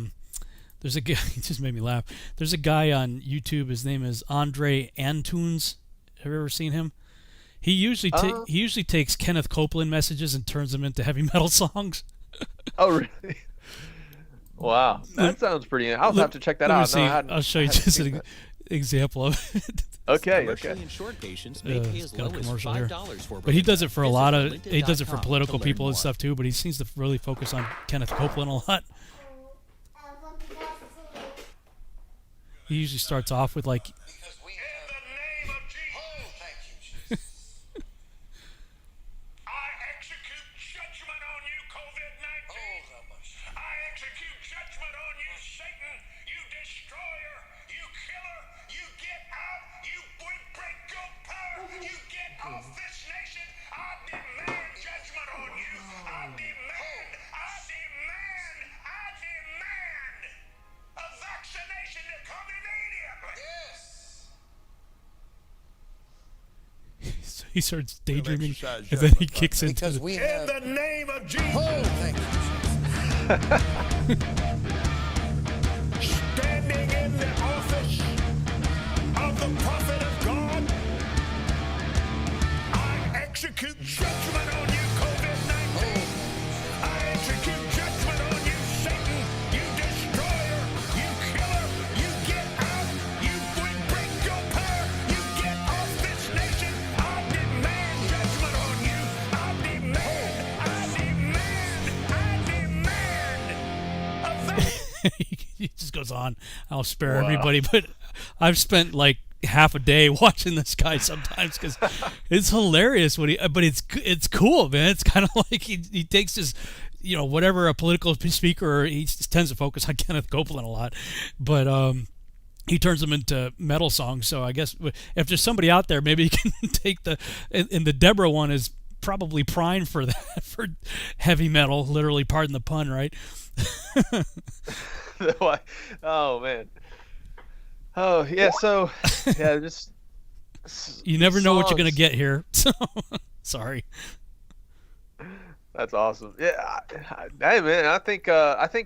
There's a guy. It just made me laugh. There's a guy on YouTube. His name is Andre Antunes. Have you ever seen him? He usually takes Kenneth Copeland messages and turns them into heavy metal songs. Oh, really? Wow, that sounds pretty. I'll have to check that out. I'll show you just an example of it. Okay. Insured patients may pay as low as $5 for, but he does it for a lot of. He does it for political people and stuff too. But he seems to really focus on Kenneth Copeland a lot. He usually starts off with like. He starts daydreaming, and then he kicks into in the name of Jesus. Oh, thank you. Standing in the office of the prophet of God, I execute judgment on you, COVID-19. I execute judgment on you, Satan, you destroyer, you killer, you get out, you break your power, you get off this nation. He just goes on. I'll spare everybody, but I've spent like half a day watching this guy sometimes because it's hilarious. But it's cool, man. It's kind of like he takes his, whatever a political speaker. He tends to focus on Kenneth Copeland a lot, but he turns them into metal songs. So I guess if there's somebody out there, maybe he can take and the Deborah one is probably primed for that, for heavy metal, literally, pardon the pun, right? Oh man. Oh yeah. So yeah, just you never know what you're gonna get here. So sorry. That's awesome. Yeah. Hey man, I think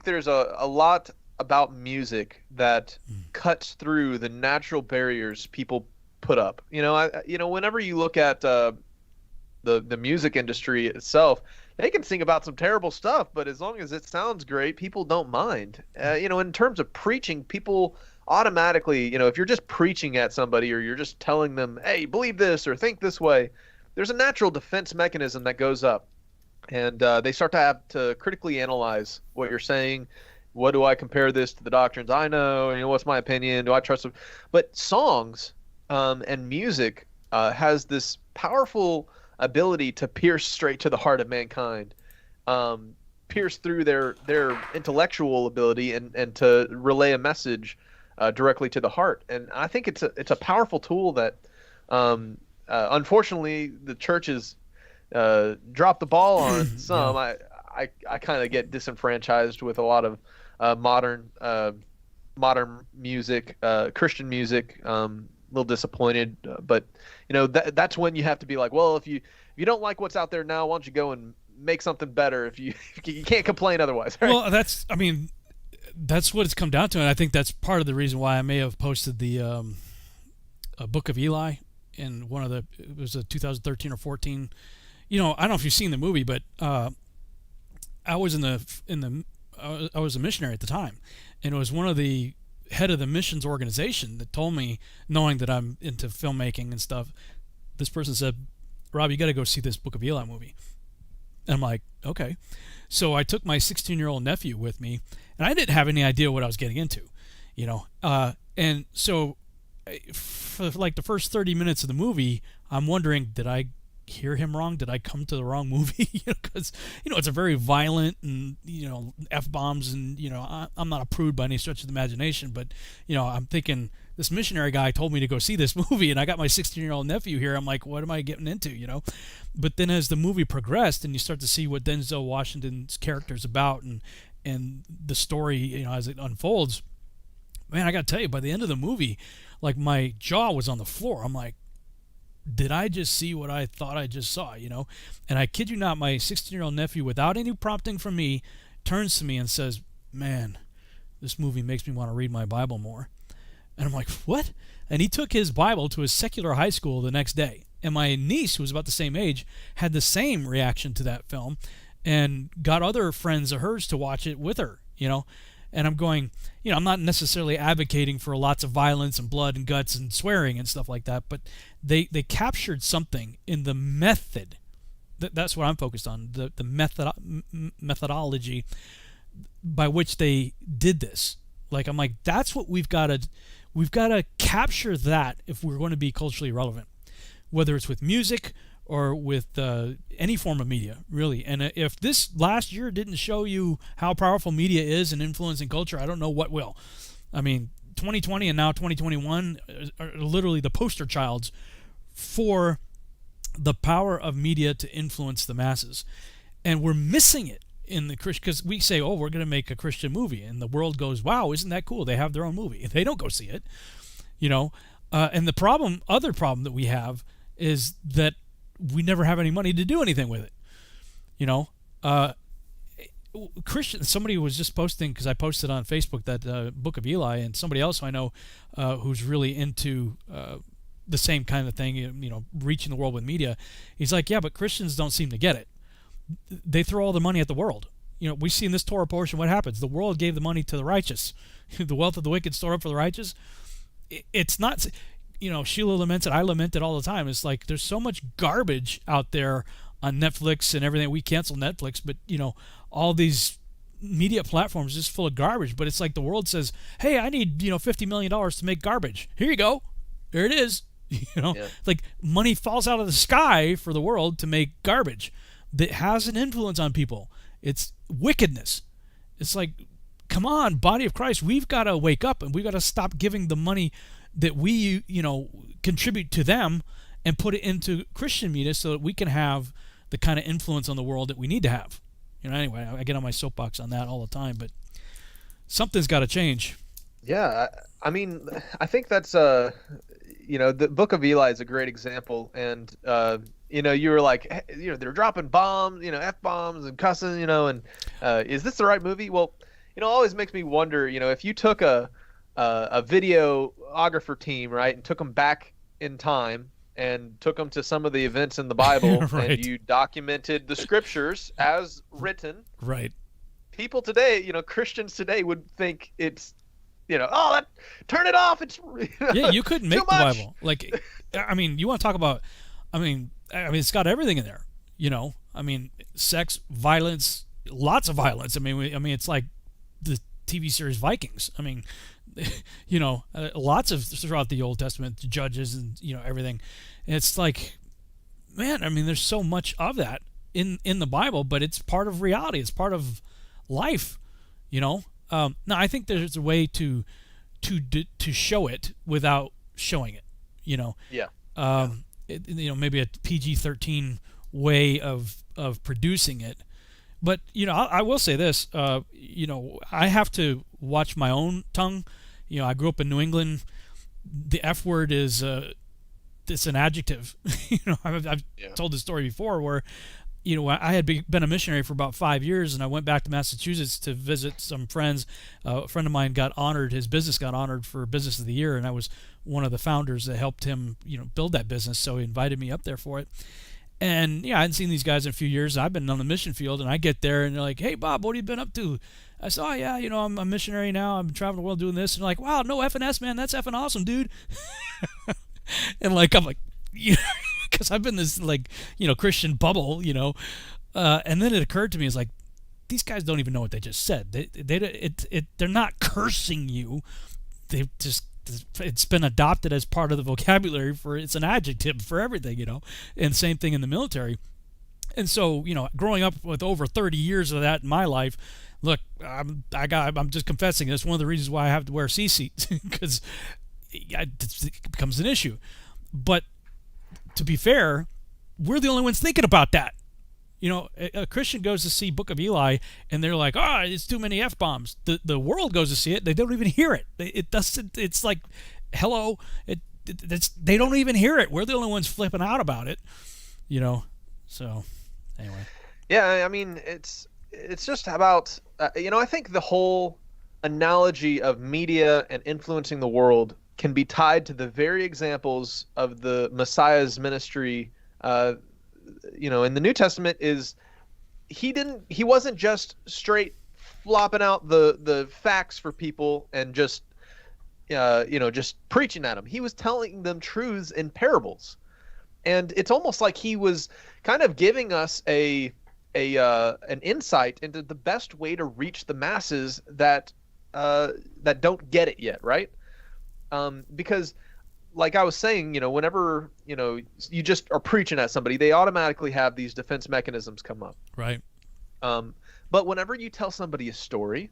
there's a lot about music that cuts through the natural barriers people put up. Whenever you look at the music industry itself, they can sing about some terrible stuff, but as long as it sounds great, people don't mind. In terms of preaching, people automatically, if you're just preaching at somebody or you're just telling them, hey, believe this or think this way, there's a natural defense mechanism that goes up. And they start to have to critically analyze what you're saying. What do I compare this to the doctrines I know? What's my opinion? Do I trust them? But songs and music has this powerful ability to pierce straight to the heart of mankind, pierce through their intellectual ability and to relay a message directly to the heart. And I think it's a powerful tool that unfortunately the church is dropped the ball on some. I kind of get disenfranchised with a lot of modern music, Christian music. A little disappointed, but that's when you have to be like, well, if you don't like what's out there now, why don't you go and make something better? If you can't complain otherwise. Right? Well, that's what it's come down to, and I think that's part of the reason why I may have posted the a Book of Eli in one of it was a 2013 or 14. I don't know if you've seen the movie, but I was I was a missionary at the time, and it was one of the head of the missions organization that told me, knowing that I'm into filmmaking and stuff, this person said, Rob, you got to go see this Book of Eli movie. And I'm like, okay. So I took my 16-year-old nephew with me, and I didn't have any idea what I was getting into, and so for like the first 30 minutes of the movie, I'm wondering, did I hear him wrong? Did I come to the wrong movie? Because it's a very violent and F-bombs, and I'm not a prude by any stretch of the imagination, but I'm thinking, this missionary guy told me to go see this movie, and I got my 16-year-old nephew here. I'm like, what am I getting into? But then as the movie progressed and you start to see what Denzel Washington's character is about, and the story as it unfolds, man, I gotta tell you, by the end of the movie, like, my jaw was on the floor. I'm like, did I just see what I thought I just saw? And I kid you not, my 16-year-old nephew, without any prompting from me, turns to me and says, man, this movie makes me want to read my Bible more. And I'm like, what? And he took his Bible to his secular high school the next day. And my niece, who was about the same age, had the same reaction to that film and got other friends of hers to watch it with her, And I'm going, I'm not necessarily advocating for lots of violence and blood and guts and swearing and stuff like that, but they captured something in the method. That's what I'm focused on, the methodology by which they did this. Like, I'm like, that's what we've got to capture that if we're going to be culturally relevant, whether it's with music or with any form of media, really. And if this last year didn't show you how powerful media is in influencing culture, I don't know what will. I mean, 2020 and now 2021 are literally the poster childs for the power of media to influence the masses. And we're missing it in the Christian, because we say, oh, we're going to make a Christian movie, and the world goes, wow, isn't that cool? They have their own movie. They don't go see it, and the other problem that we have is that we never have any money to do anything with it. Christian, somebody was just posting, because I posted on Facebook that Book of Eli, and somebody else I know who's really into the same kind of thing, reaching the world with media. He's like, yeah, but Christians don't seem to get it. They throw all the money at the world. We see in this Torah portion what happens. The world gave the money to the righteous. The wealth of the wicked stored up for the righteous. It's not, Sheila laments it. I lament it all the time. It's like, there's so much garbage out there on Netflix and everything. We cancel Netflix, but, all these media platforms are just full of garbage. But it's like the world says, hey, I need, $50 million to make garbage. Here you go. There it is. Like, money falls out of the sky for the world to make garbage that has an influence on people. It's wickedness. It's like, come on, body of Christ, we've got to wake up, and we've got to stop giving the money that we, contribute to them and put it into Christian media so that we can have the kind of influence on the world that we need to have. Anyway, I get on my soapbox on that all the time, but something's got to change. Yeah, I mean, I think that's the Book of Eli is a great example, and you were like, they're dropping bombs, F-bombs and cussing, and is this the right movie? Well, it always makes me wonder, if you took a videographer team, right, and took them back in time and took them to some of the events in the Bible, right, and you documented the scriptures as written, right? People today, Christians today would think it's, turn it off. It's yeah, you couldn't make the Bible. Like, I mean, you want to talk about, I mean, it's got everything in there. I mean, sex, violence, lots of violence. I mean, it's like the TV series Vikings. I mean, lots of throughout the Old Testament, the judges and everything. And it's like, man, I mean, there's so much of that in the Bible, but it's part of reality. It's part of life. Now, I think there's a way to show it without showing it. Yeah. Maybe a PG-13 way of producing it. But I will say this, I have to watch my own tongue. I grew up in New England. The F word is it's an adjective. I've told this story before where I had been a missionary for about 5 years, and I went back to Massachusetts to visit some friends. A friend of mine got honored; his business got honored for Business of the Year, and I was one of the founders that helped him build that business. So he invited me up there for it. And I hadn't seen these guys in a few years. I've been on the mission field, and I get there, and they're like, "Hey, Bob, what have you been up to?" I said, "Oh, yeah, I'm a missionary now. I'm traveling the world doing this." And they're like, "Wow, no FNS, man. That's effing awesome, dude." And I'm like, because I've been this Christian bubble, and then it occurred to me, it's like, these guys don't even know what they just said. They're not cursing you. They just, it's been adopted as part of the vocabulary it's an adjective for everything, and same thing in the military. And so, growing up with over 30 years of that in my life, look, I'm just confessing, it's one of the reasons why I have to wear C-seats, because it becomes an issue. But to be fair, we're the only ones thinking about that. A Christian goes to see Book of Eli, and they're like, "Oh, it's too many F-bombs." The world goes to see it; they don't even hear it. It doesn't. It's like, hello. They don't even hear it. We're the only ones flipping out about it. So anyway. Yeah, I mean, it's just about I think the whole analogy of media and influencing the world can be tied to the very examples of the Messiah's ministry. In the New Testament, is he wasn't just straight flopping out the facts for people and just just preaching at them. He was telling them truths in parables, and it's almost like he was kind of giving us an insight into the best way to reach the masses that don't get it yet, right? Because, like I was saying, whenever you just are preaching at somebody, they automatically have these defense mechanisms come up. Right. But whenever you tell somebody a story,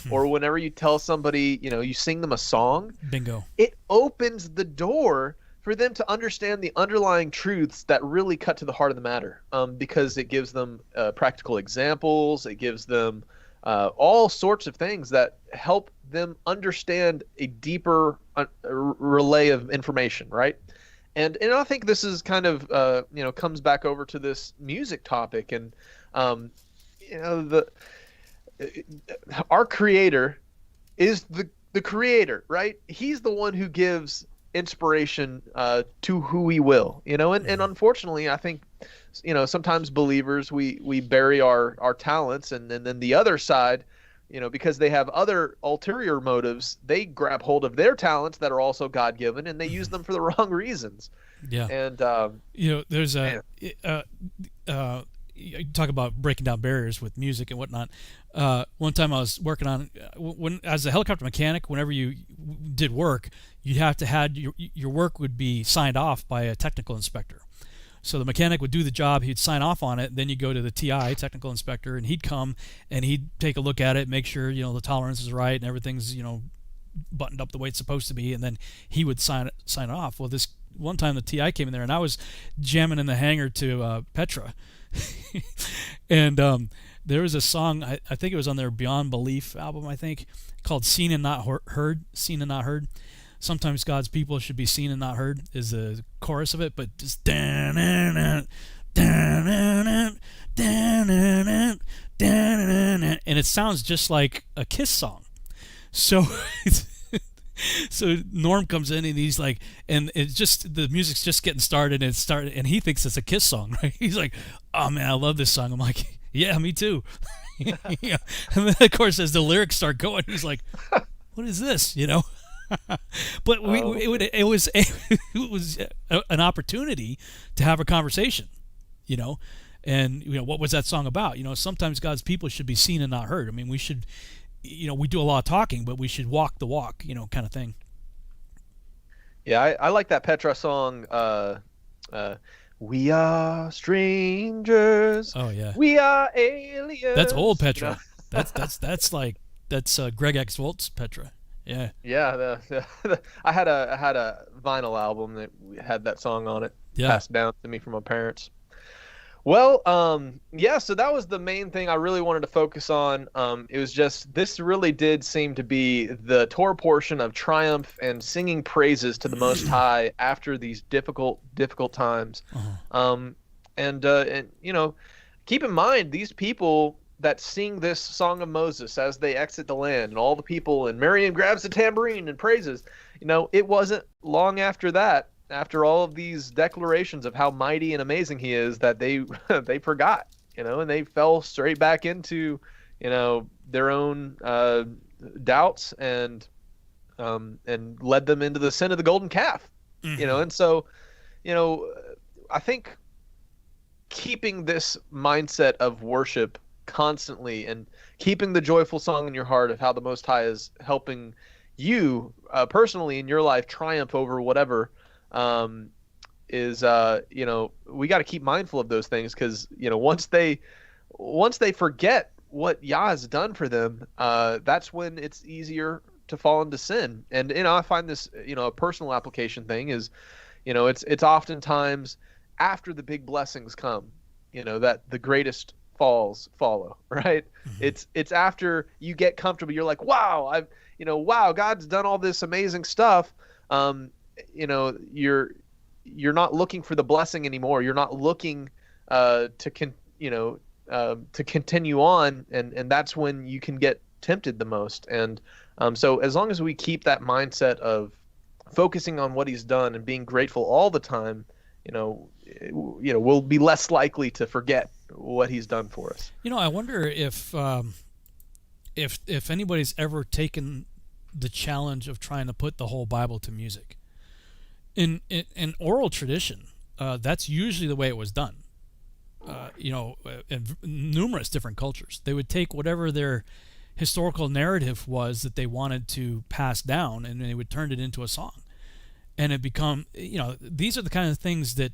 or whenever you tell somebody, you sing them a song, bingo, it opens the door for them to understand the underlying truths that really cut to the heart of the matter. Because it gives them practical examples, it gives them all sorts of things that help them understand a deeper relay of information, right? And I think this is kind of comes back over to this music topic, and our Creator is the Creator, right? He's the one who gives inspiration to who He will, and unfortunately, I think sometimes believers we bury our talents, and then the other side, because they have other ulterior motives, they grab hold of their talents that are also God-given, and they use them for the wrong reasons. Yeah. And there's you talk about breaking down barriers with music and whatnot. One time I was working on as a helicopter mechanic, whenever you did work, you'd have to have your work would be signed off by a technical inspector. So the mechanic would do the job, he'd sign off on it, then you go to the TI, technical inspector, and he'd come and he'd take a look at it, make sure the tolerance is right and everything's buttoned up the way it's supposed to be, and then he would sign it off. Well, this one time the TI came in there, and I was jamming in the hangar to Petra, and there was a song, I think it was on their Beyond Belief album, I think, called "Seen and Not Heard." Seen and Not Heard. Sometimes God's people should be seen and not heard is the chorus of it, but just and it sounds just like a Kiss song. So so Norm comes in and he's like, and it's just the music's just getting started, and he thinks it's a Kiss song, right? He's like, "Oh man, I love this song." I'm like, "Yeah, me too." Yeah. And then of course as the lyrics start going, he's like, "What is this?" But it was an opportunity to have a conversation, and what was that song about? Sometimes God's people should be seen and not heard. I mean, we should, we do a lot of talking, but we should walk the walk, kind of thing. Yeah, I like that Petra song. We are strangers. Oh yeah. We are aliens. That's old Petra. That's Greg X Volt's Petra. Yeah. Yeah, I had a vinyl album that had that song on it, yeah, passed down to me from my parents. Well, yeah, so that was the main thing I really wanted to focus on. It was just this really did seem to be the Torah portion of triumph and singing praises to the Most High after these difficult times. And you know, keep in mind these people that sing this song of Moses as they exit the land, and all the people, and Miriam grabs the tambourine and praises. You know, it wasn't long after that, after all of these declarations of how mighty and amazing he is, that they they forgot, you know, and they fell straight back into, you know, their own doubts and led them into the sin of the golden calf, you know. And so, you know, I think keeping this mindset of worship constantly and keeping the joyful song in your heart of how the Most High is helping you personally in your life triumph over whatever is you know, we got to keep mindful of those things, because you know, once they forget what Yah has done for them, that's when it's easier to fall into sin. And you know, I find this, you know, a personal application thing is, you know, it's oftentimes after the big blessings come, you know, that the greatest falls follow, right? It's after you get comfortable, you're like, wow, wow, God's done all this amazing stuff. You know, you're not looking for the blessing anymore. You're not looking to continue on, and that's when you can get tempted the most. And so as long as we keep that mindset of focusing on what he's done and being grateful all the time, you know, we'll be less likely to forget what he's done for us. You know, I wonder if anybody's ever taken the challenge of trying to put the whole Bible to music. In oral tradition, that's usually the way it was done. You know, in numerous different cultures, they would take whatever their historical narrative was that they wanted to pass down, and they would turn it into a song. And it become, you know, these are the kind of things that,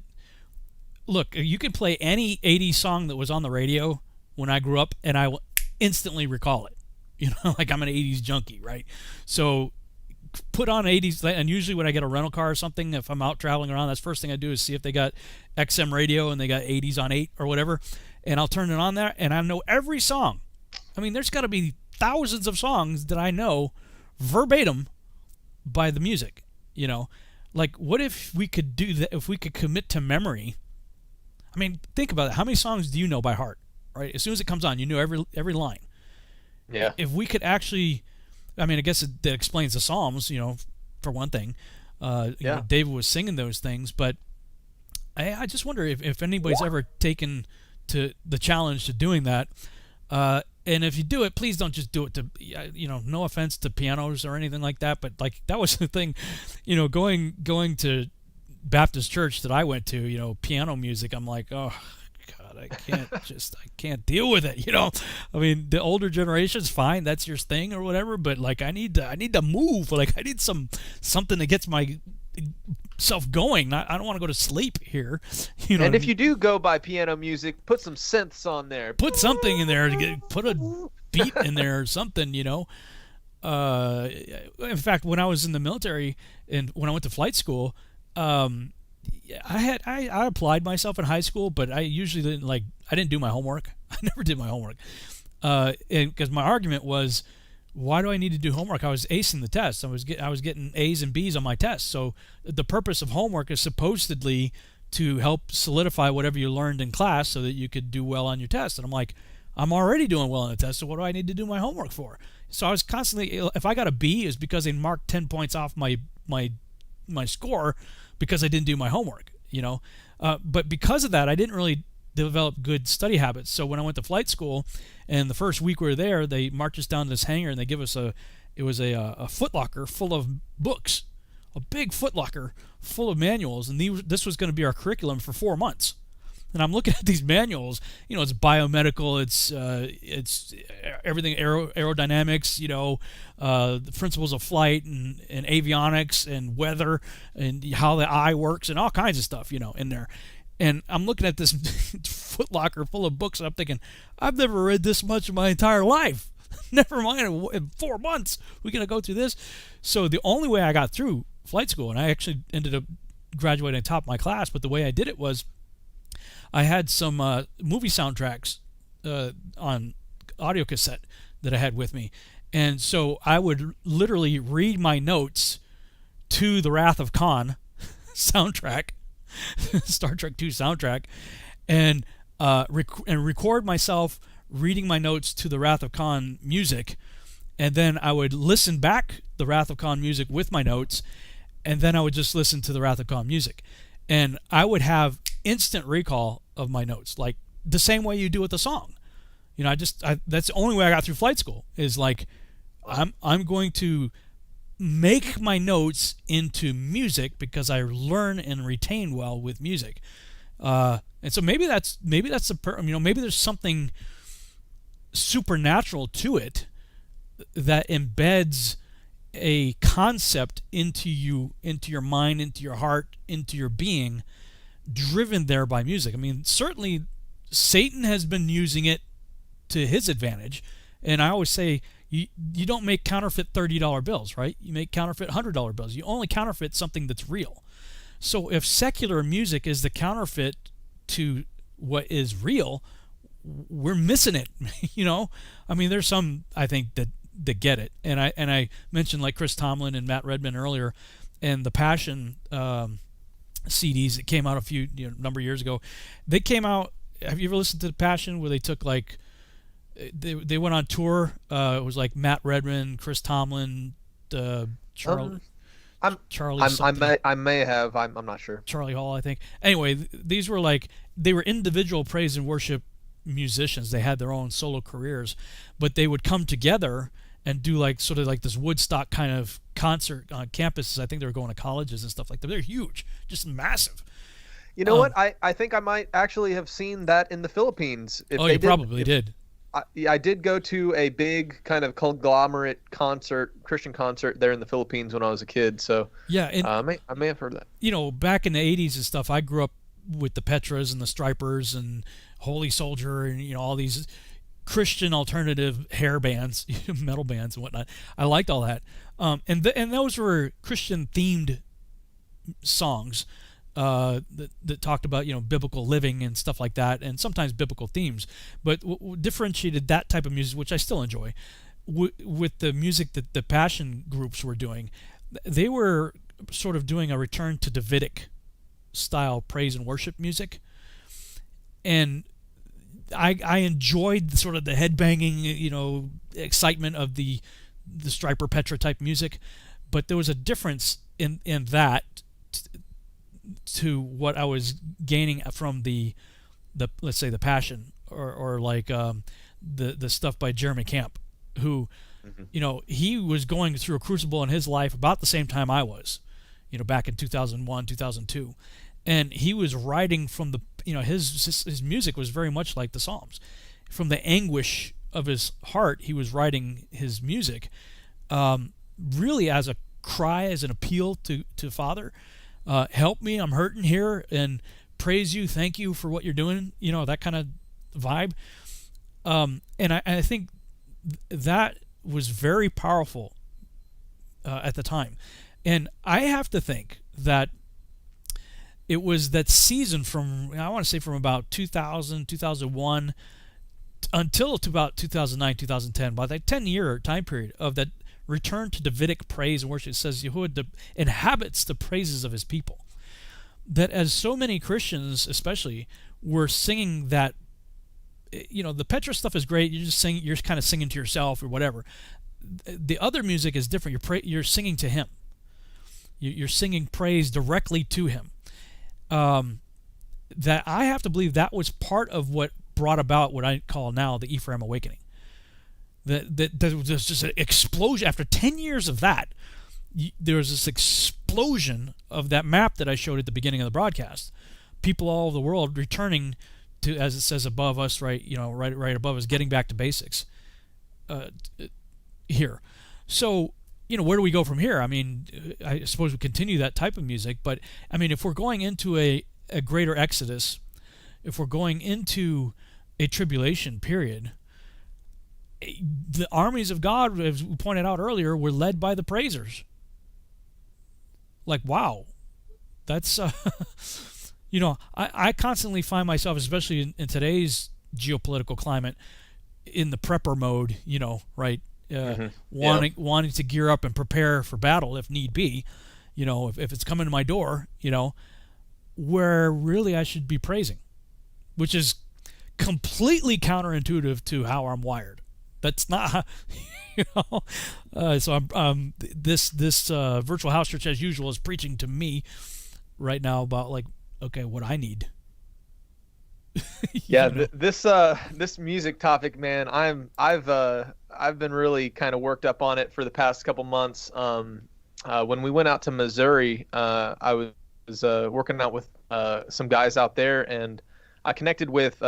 look, you could play any 80s song that was on the radio when I grew up, and I will instantly recall it. You know, like I'm an 80s junkie, right? So put on 80s, and usually when I get a rental car or something, if I'm out traveling around, that's the first thing I do is see if they got XM radio and they got 80s on 8 or whatever, and I'll turn it on there, and I know every song. I mean, there's got to be thousands of songs that I know verbatim by the music, you know. Like, what if we could do that, if we could commit to memory? I mean, think about it. How many songs do you know by heart, right? As soon as it comes on, you know every line. Yeah. If we could actually, I mean, I guess that explains the Psalms, you know, for one thing. You know, David was singing those things, but I just wonder if anybody's ever taken to the challenge to doing that. And if you do it, please don't just do it to, you know, no offense to pianos or anything like that, but like that was the thing, you know, going to Baptist church that I went to, you know, piano music, I'm like, oh God, I can't deal with it, you know. I mean, the older generation's fine, that's your thing or whatever, but like I need to move, like I need something that gets my self going. I don't want to go to sleep here, you know. And if you do go by piano music, put some synths on there. Put something in there to put a beat in there or something, you know. In fact, when I was in the military and when I went to flight school, I applied myself in high school, but I usually didn't do my homework. I never did my homework, and because my argument was, why do I need to do homework? I was acing the test. I was getting A's and B's on my tests. So the purpose of homework is supposedly to help solidify whatever you learned in class so that you could do well on your test. And I'm like, I'm already doing well on the test, so what do I need to do my homework for? So I was constantly, if I got a B, it's because they marked 10 points off my score because I didn't do my homework, you know. But because of that, I didn't really develop good study habits. So when I went to flight school, and the first week we were there, they marched us down to this hangar and they give us a footlocker full of books, a big footlocker full of manuals, and this was going to be our curriculum for 4 months. And I'm looking at these manuals, you know, it's biomedical, it's everything, aerodynamics, you know, the principles of flight and avionics and weather and how the eye works and all kinds of stuff, you know, in there. And I'm looking at this footlocker full of books, and I'm thinking, I've never read this much in my entire life. Never mind, in 4 months, we're going to go through this. So the only way I got through flight school, and I actually ended up graduating top of my class, but the way I did it was I had some movie soundtracks on audio cassette that I had with me, and so I would literally read my notes to the Wrath of Khan soundtrack, Star Trek II soundtrack, and record myself reading my notes to the Wrath of Khan music, and then I would listen back the Wrath of Khan music with my notes, and then I would just listen to the Wrath of Khan music, and I would have instant recall of my notes, like the same way you do with a song. You know, that's the only way I got through flight school, is like I'm going to make my notes into music because I learn and retain well with music. And so maybe that's maybe there's something supernatural to it that embeds a concept into you, into your mind, into your heart, into your being, driven there by music. I mean, certainly Satan has been using it to his advantage, and I always say you don't make counterfeit $30 bills, right? You make counterfeit $100 bills. You only counterfeit something that's real. So if secular music is the counterfeit to what is real, we're missing it. You know, I mean, there's some, I think, that get it, and I mentioned like Chris Tomlin and Matt Redman earlier, and the Passion CDs that came out a number of years ago. They came out. Have you ever listened to the Passion, where they took like they went on tour? It was like Matt Redman, Chris Tomlin, Charlie. I may have. I'm not sure. Charlie Hall, I think. Anyway, these were like, they were individual praise and worship musicians. They had their own solo careers, but they would come together and do like sort of like this Woodstock kind of concert on campuses. I think they were going to colleges and stuff like that. They're huge, just massive. You know what? I think I might actually have seen that in the Philippines. You probably did. I did go to a big kind of conglomerate Christian concert there in the Philippines when I was a kid. So yeah, and, I may have heard that. You know, back in the 80s and stuff, I grew up with the Petras and the Stripers and Holy Soldier and, you know, all these Christian alternative hair bands, metal bands and whatnot. I liked all that. And those were Christian themed songs that talked about, you know, biblical living and stuff like that, and sometimes biblical themes. But differentiated that type of music, which I still enjoy, with the music that the Passion groups were doing. They were sort of doing a return to Davidic style praise and worship music, and I enjoyed sort of the headbanging, you know, excitement of the Striper Petra type music, but there was a difference in that to what I was gaining from the let's say the Passion or like the stuff by Jeremy Camp, who you know, he was going through a crucible in his life about the same time I was, you know, back in 2001, 2002. And he was writing from the, you know, his music was very much like the Psalms. From the anguish of his heart, he was writing his music, really as a cry, as an appeal to Father. Help me, I'm hurting here, and praise you, thank you for what you're doing, you know, that kind of vibe. And I think that was very powerful at the time. And I have to think that it was that season from, I want to say from about 2000, 2001 until to about 2009, 2010, by that 10-year time period of that return to Davidic praise and worship. It says Yahuwah inhabits the praises of his people. That as so many Christians especially were singing that, you know, the Petra stuff is great, you're kind of singing to yourself or whatever. The other music is different. You're singing to him. You're singing praise directly to him. That I have to believe that was part of what brought about what I call now the Ephraim Awakening. That was just an explosion. After 10 years of that, there was this explosion of that map that I showed at the beginning of the broadcast. People all over the world returning to, as it says above us, right above us, getting back to basics here. So, you know, where do we go from here? I mean, I suppose we continue that type of music, but I mean, if we're going into a greater exodus, if we're going into a tribulation period, the armies of God, as we pointed out earlier, were led by the praisers. Like, wow, that's I constantly find myself, especially in today's geopolitical climate, in the prepper mode, right? Wanting to gear up and prepare for battle if need be, if it's coming to my door, where really I should be praising, which is completely counterintuitive to how I'm wired. That's not how, so I'm this virtual house church as usual is preaching to me right now about like, okay, what I need. This music topic, man, I've been really kind of worked up on it for the past couple months. When we went out to Missouri, I was working out with some guys out there, and I connected with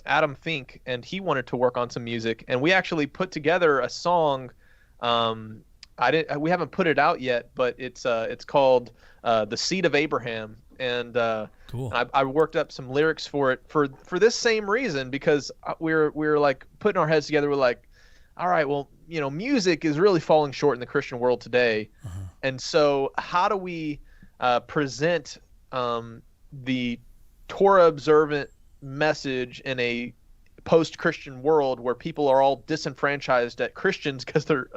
Adam Fink, and he wanted to work on some music, and we actually put together a song. We haven't put it out yet, but it's called "The Seed of Abraham," and cool. I worked up some lyrics for it for this same reason, because we're like putting our heads together. We're like, all right, well, music is really falling short in the Christian world today, and so how do we present the Torah observant message in a post-Christian world where people are all disenfranchised at Christians because they're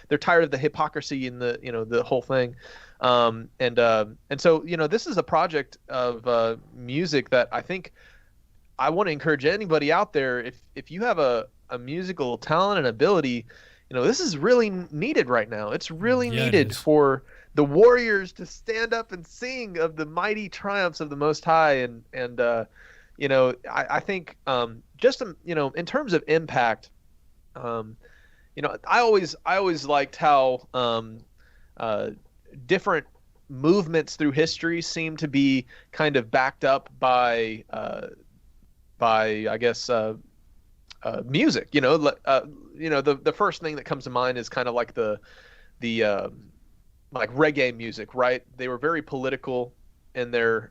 they're tired of the hypocrisy and the whole thing, and so this is a project of music that I think I want to encourage anybody out there, if you have a musical talent and ability, this is really needed right now. It's really needed for the warriors to stand up and sing of the mighty triumphs of the Most High, and I think just in terms of impact, I always liked how different movements through history seem to be kind of backed up by I guess music. The first thing that comes to mind is kind of like the like reggae music, right? They were very political in their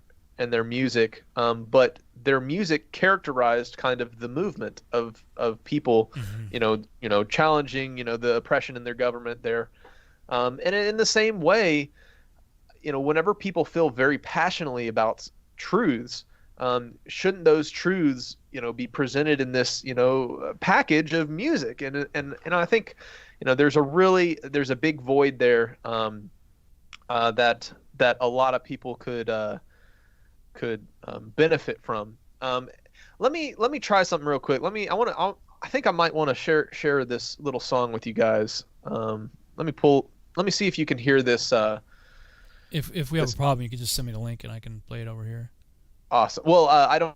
music, but their music characterized kind of the movement of people, challenging, the oppression in their government there. And in the same way, whenever people feel very passionately about truths, shouldn't those truths, be presented in this, package of music? And I think, there's a big void there, that a lot of people could benefit from. Let me try something real quick. I think I might want to share this little song with you guys. Let me see if you can hear this. If we have a problem, you can just send me the link and I can play it over here. Awesome. Well, I don't.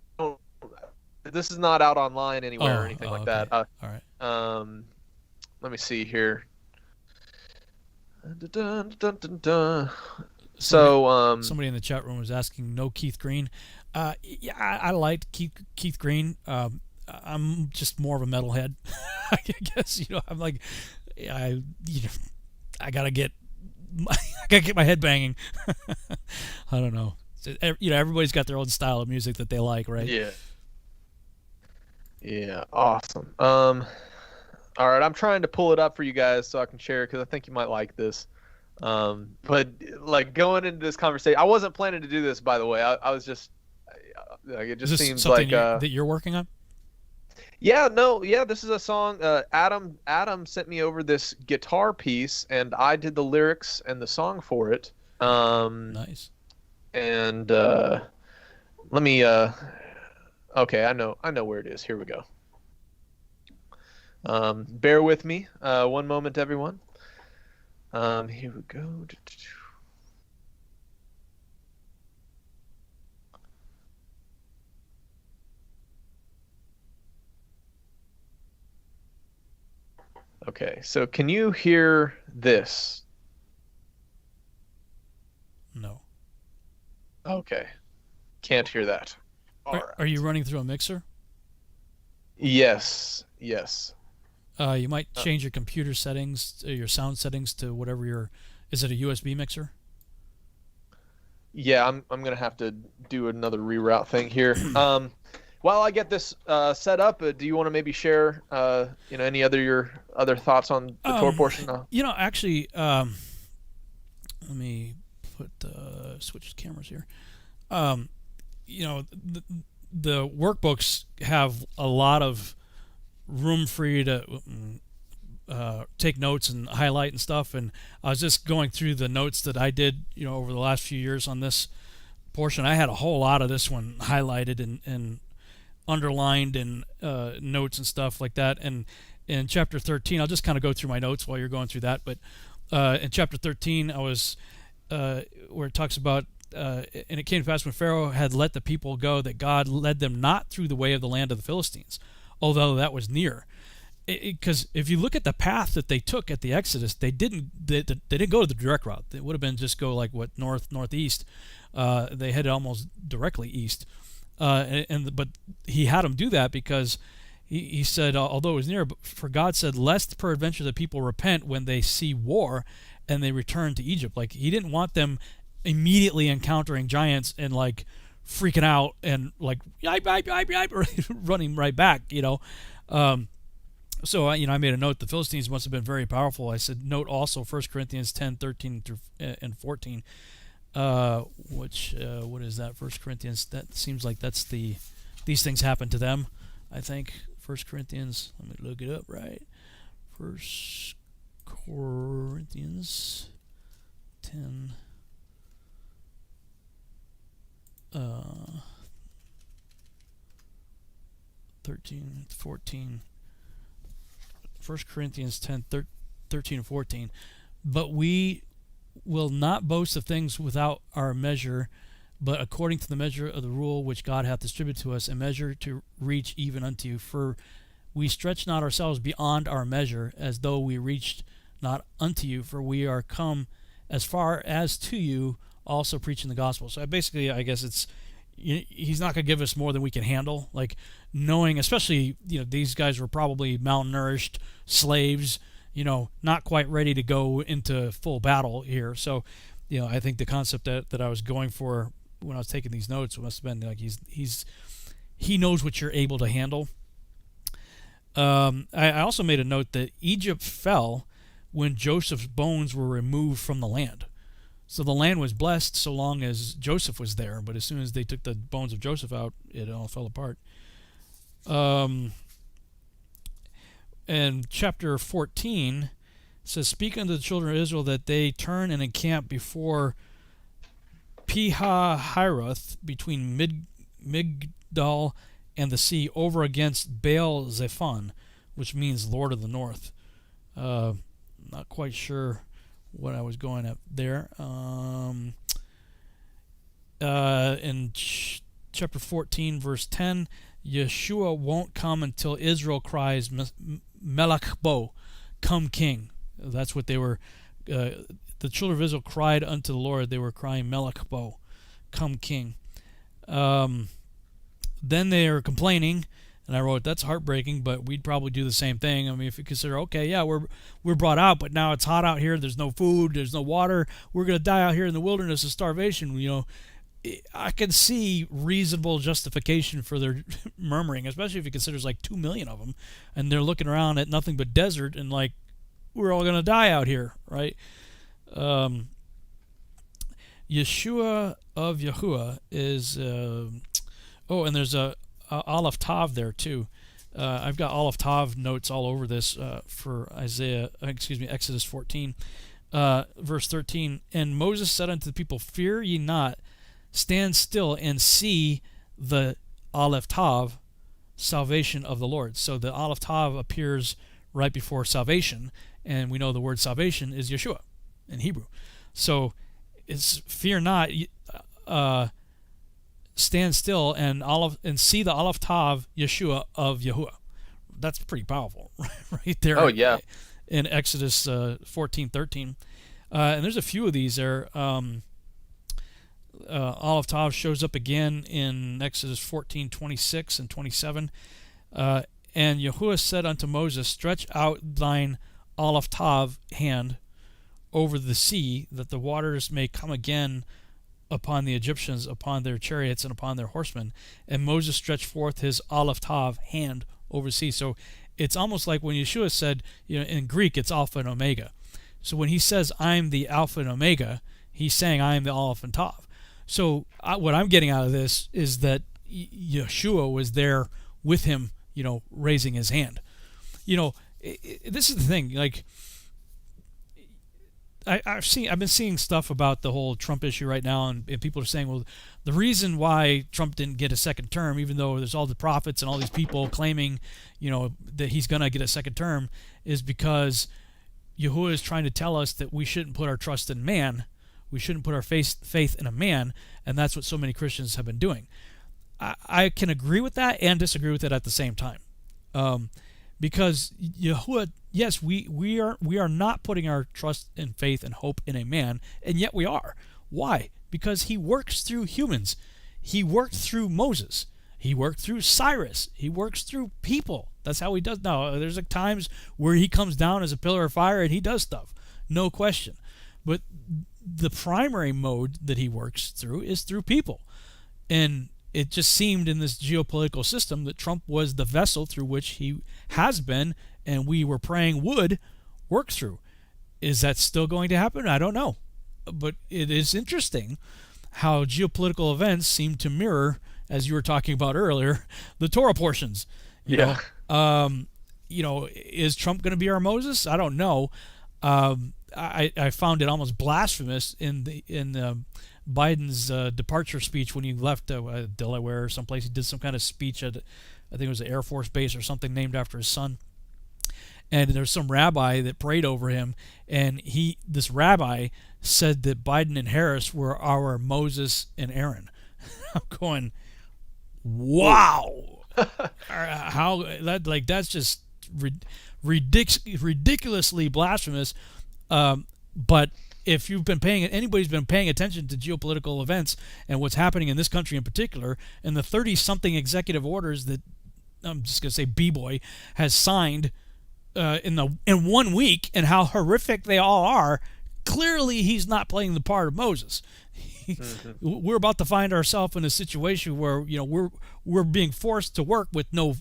This is not out online anywhere or anything like that. All right. Let me see here. So somebody in the chat room was asking, no Keith Green. Yeah, I liked Keith Green. I'm just more of a metalhead. I guess I'm like, I gotta get my head banging. I don't know. Everybody's got their own style of music that they like, right? Yeah, awesome. All right, I'm trying to pull it up for you guys so I can share it, because I think you might like this. But like going into this conversation, I wasn't planning to do this, by the way. I was just like, it just seems like that you're working on. This is a song. Adam sent me over this guitar piece, and I did the lyrics and the song for it. Nice. And let me. Okay, I know where it is. Here we go. Bear with me. One moment, everyone. Here we go. Okay, so can you hear this? No. Okay. Can't hear that. Are you running through a mixer? Yes. You might change your computer settings, your sound settings to whatever is it a USB mixer? Yeah, I'm gonna have to do another reroute thing here. While I get this set up, do you want to maybe share any your other thoughts on the tour portion? Actually, let me switch cameras here. the workbooks have a lot of room for you to take notes and highlight and stuff. And I was just going through the notes that I did, over the last few years on this portion. I had a whole lot of this one highlighted and underlined and notes and stuff like that. And in chapter 13, I'll just kind of go through my notes while you're going through that. But in chapter 13, I was where it talks about, and it came to pass when Pharaoh had let the people go that God led them not through the way of the land of the Philistines, although that was near. Because if you look at the path that they took at the Exodus, they didn't go to the direct route. It would have been just go like northeast. They headed almost directly east, but he had them do that because he said, although it was near, but for God said, lest peradventure the people repent when they see war and they return to Egypt. Like, he didn't want them immediately encountering giants and like freaking out and like running right back. So I made a note. The Philistines must have been very powerful. I said, note also 1 Corinthians 10, 13 and 14. What is that? 1 Corinthians. That seems like that's these things happen to them. I think 1 Corinthians. Let me look it up. Right. 1 Corinthians 10. 13, 14. 1 Corinthians 10, 13 and 14. But we will not boast of things without our measure, but according to the measure of the rule which God hath distributed to us, a measure to reach even unto you. For we stretch not ourselves beyond our measure, as though we reached not unto you, for we are come as far as to you, also preaching the gospel. So basically, I guess it's, he's not going to give us more than we can handle. Like, knowing, especially, these guys were probably malnourished slaves, not quite ready to go into full battle here. So, I think the concept that I was going for when I was taking these notes must have been like he knows what you're able to handle. I also made a note that Egypt fell when Joseph's bones were removed from the land. So the land was blessed so long as Joseph was there, but as soon as they took the bones of Joseph out, it all fell apart. And chapter 14 says, speak unto the children of Israel that they turn and encamp before Pihahiroth, between Migdal and the sea, over against Baal Zephon, which means Lord of the North. Not quite sure what I was going at there. In chapter 14, verse 10, Yeshua won't come until Israel cries, Melech Bo, come King. That's what they were. The children of Israel cried unto the Lord. They were crying, Melech Bo, come King. Then they are complaining, and I wrote, that's heartbreaking, but we'd probably do the same thing. I mean, if you consider, okay, yeah, we're brought out, but now it's hot out here. There's no food. There's no water. We're going to die out here in the wilderness of starvation. I can see reasonable justification for their murmuring, especially if you consider there's like 2 million of them, and they're looking around at nothing but desert and like, we're all going to die out here, right? Yeshua of Yahuwah is, and there's a Aleph Tav there too. I've got Aleph Tav notes all over this for Exodus 14, verse 13. And Moses said unto the people, fear ye not, stand still and see the Aleph Tav, salvation of the Lord. So the Aleph Tav appears right before salvation, and we know the word salvation is Yeshua in Hebrew. So it's fear not, stand still and see the Aleph Tav, Yeshua of Yahuwah. That's pretty powerful, right there. Oh yeah. In Exodus 14:13, and there's a few of these there. Aleph Tav shows up again in Exodus 14:26 and 27. And Yahuwah said unto Moses, stretch out thine Aleph Tav hand over the sea, that the waters may come again upon the Egyptians, upon their chariots, and upon their horsemen. And Moses stretched forth his Aleph Tav hand over the sea. So it's almost like when Yeshua said, in Greek, it's Alpha and Omega. So when he says, I'm the Alpha and Omega, he's saying, I am the Aleph and Tav. So what I'm getting out of this is that Yeshua was there with him, raising his hand. This is the thing. Like, I've been seeing stuff about the whole Trump issue right now, and people are saying, well, the reason why Trump didn't get a second term, even though there's all the prophets and all these people claiming, that he's gonna get a second term, is because Yahuwah is trying to tell us that we shouldn't put our trust in man, we shouldn't put our faith in a man, and that's what so many Christians have been doing. I can agree with that and disagree with it at the same time, because Yahuwah, yes, we are not putting our trust and faith and hope in a man, and yet we are. Why? Because he works through humans. He worked through Moses. He worked through Cyrus. He works through people. That's how he does. Now, there's times where he comes down as a pillar of fire and he does stuff, no question. But the primary mode that he works through is through people. And it just seemed in this geopolitical system that Trump was the vessel through which he has been, and we were praying would work through. Is that still going to happen? I don't know. But it is interesting how geopolitical events seem to mirror, as you were talking about earlier, the Torah portions. Is Trump going to be our Moses? I don't know. I found it almost blasphemous in Biden's departure speech when he left Delaware or someplace. He did some kind of speech at, I think it was an Air Force base or something named after his son. And there was some rabbi that prayed over him, and this rabbi said that Biden and Harris were our Moses and Aaron. I'm going, wow. How that's just ridiculously blasphemous. But if anybody's been paying attention to geopolitical events and what's happening in this country in particular, and the 30-something executive orders that, I'm just going to say B-boy, has signed in 1 week, and how horrific they all are, clearly he's not playing the part of Moses. We're about to find ourselves in a situation where we're being forced to work with no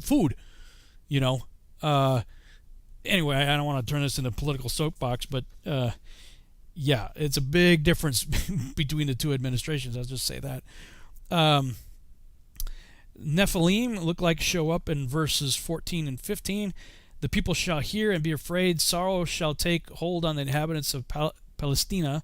food. Anyway, I don't want to turn this into a political soapbox, but yeah, it's a big difference between the two administrations. I'll just say that. Nephilim look like show up in verses 14 and 15. The people shall hear and be afraid. Sorrow shall take hold on the inhabitants of Palestina,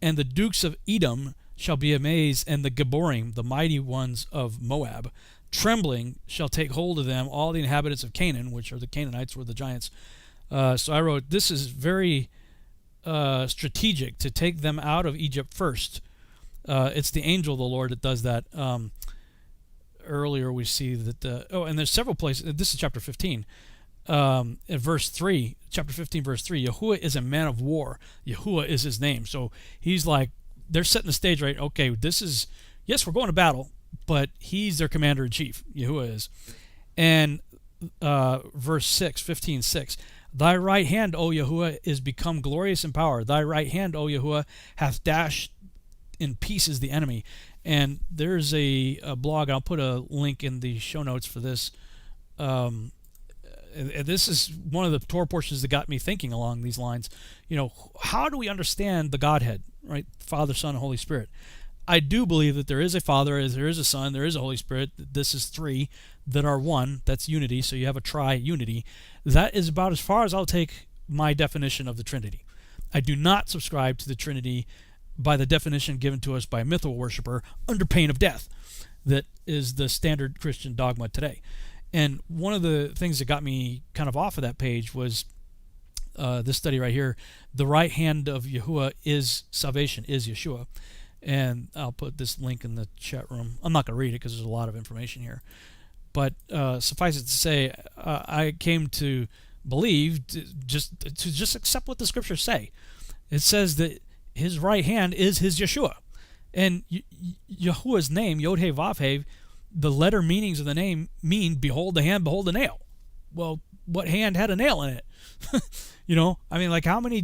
and the dukes of Edom shall be amazed, and the Geborim, the mighty ones of Moab, trembling shall take hold of them, all the inhabitants of Canaan, which are the Canaanites, were the giants. So I wrote, this is very strategic to take them out of Egypt first. It's the angel of the Lord that does that. Earlier we see that, and there's several places, this is chapter 15. In verse 3, chapter 15, verse 3, Yahuwah is a man of war. Yahuwah is his name. So he's like, they're setting the stage right. Okay, yes, we're going to battle, but he's their commander-in-chief. Yahuwah is. And verse 6, 15:6, thy right hand, O Yahuwah, is become glorious in power. Thy right hand, O Yahuwah, hath dashed in pieces the enemy. And there's a blog, I'll put a link in the show notes for this. This is one of the Torah portions that got me thinking along these lines. How do we understand the Godhead, right? Father, Son, and Holy Spirit. I do believe that there is a Father, there is a Son, there is a Holy Spirit. This is three that are one. That's unity. So you have a tri-unity. That is about as far as I'll take my definition of the Trinity. I do not subscribe to the Trinity by the definition given to us by a mythical worshiper under pain of death. That is the standard Christian dogma today. And one of the things that got me kind of off of that page was this study right here. The right hand of Yahuwah is salvation, is Yeshua. And I'll put this link in the chat room. I'm not going to read it because there's a lot of information here. But suffice it to say, I came to believe, to just accept what the scriptures say. It says that his right hand is his Yeshua. And Yahuwah's name, Yod He Vav He, the letter meanings of the name mean, behold the hand, behold the nail. Well, what hand had a nail in it? How many,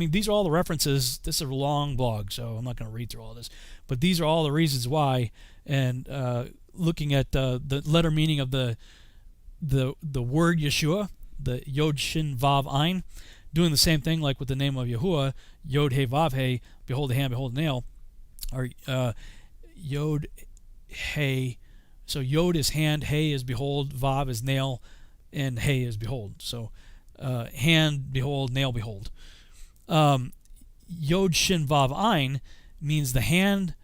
these are all the references. This is a long blog, so I'm not going to read through all this. But these are all the reasons why, and looking at the letter meaning of the word Yeshua, the Yod Shin Vav Ein, doing the same thing like with the name of Yahuwah, Yod He Vav He, behold the hand, behold the nail. or Yod, Hey. So Yod is hand, Hey is behold, Vav is nail, and Hey is behold. So hand, behold, nail, behold. Yod Shin Vav Ein means the hand,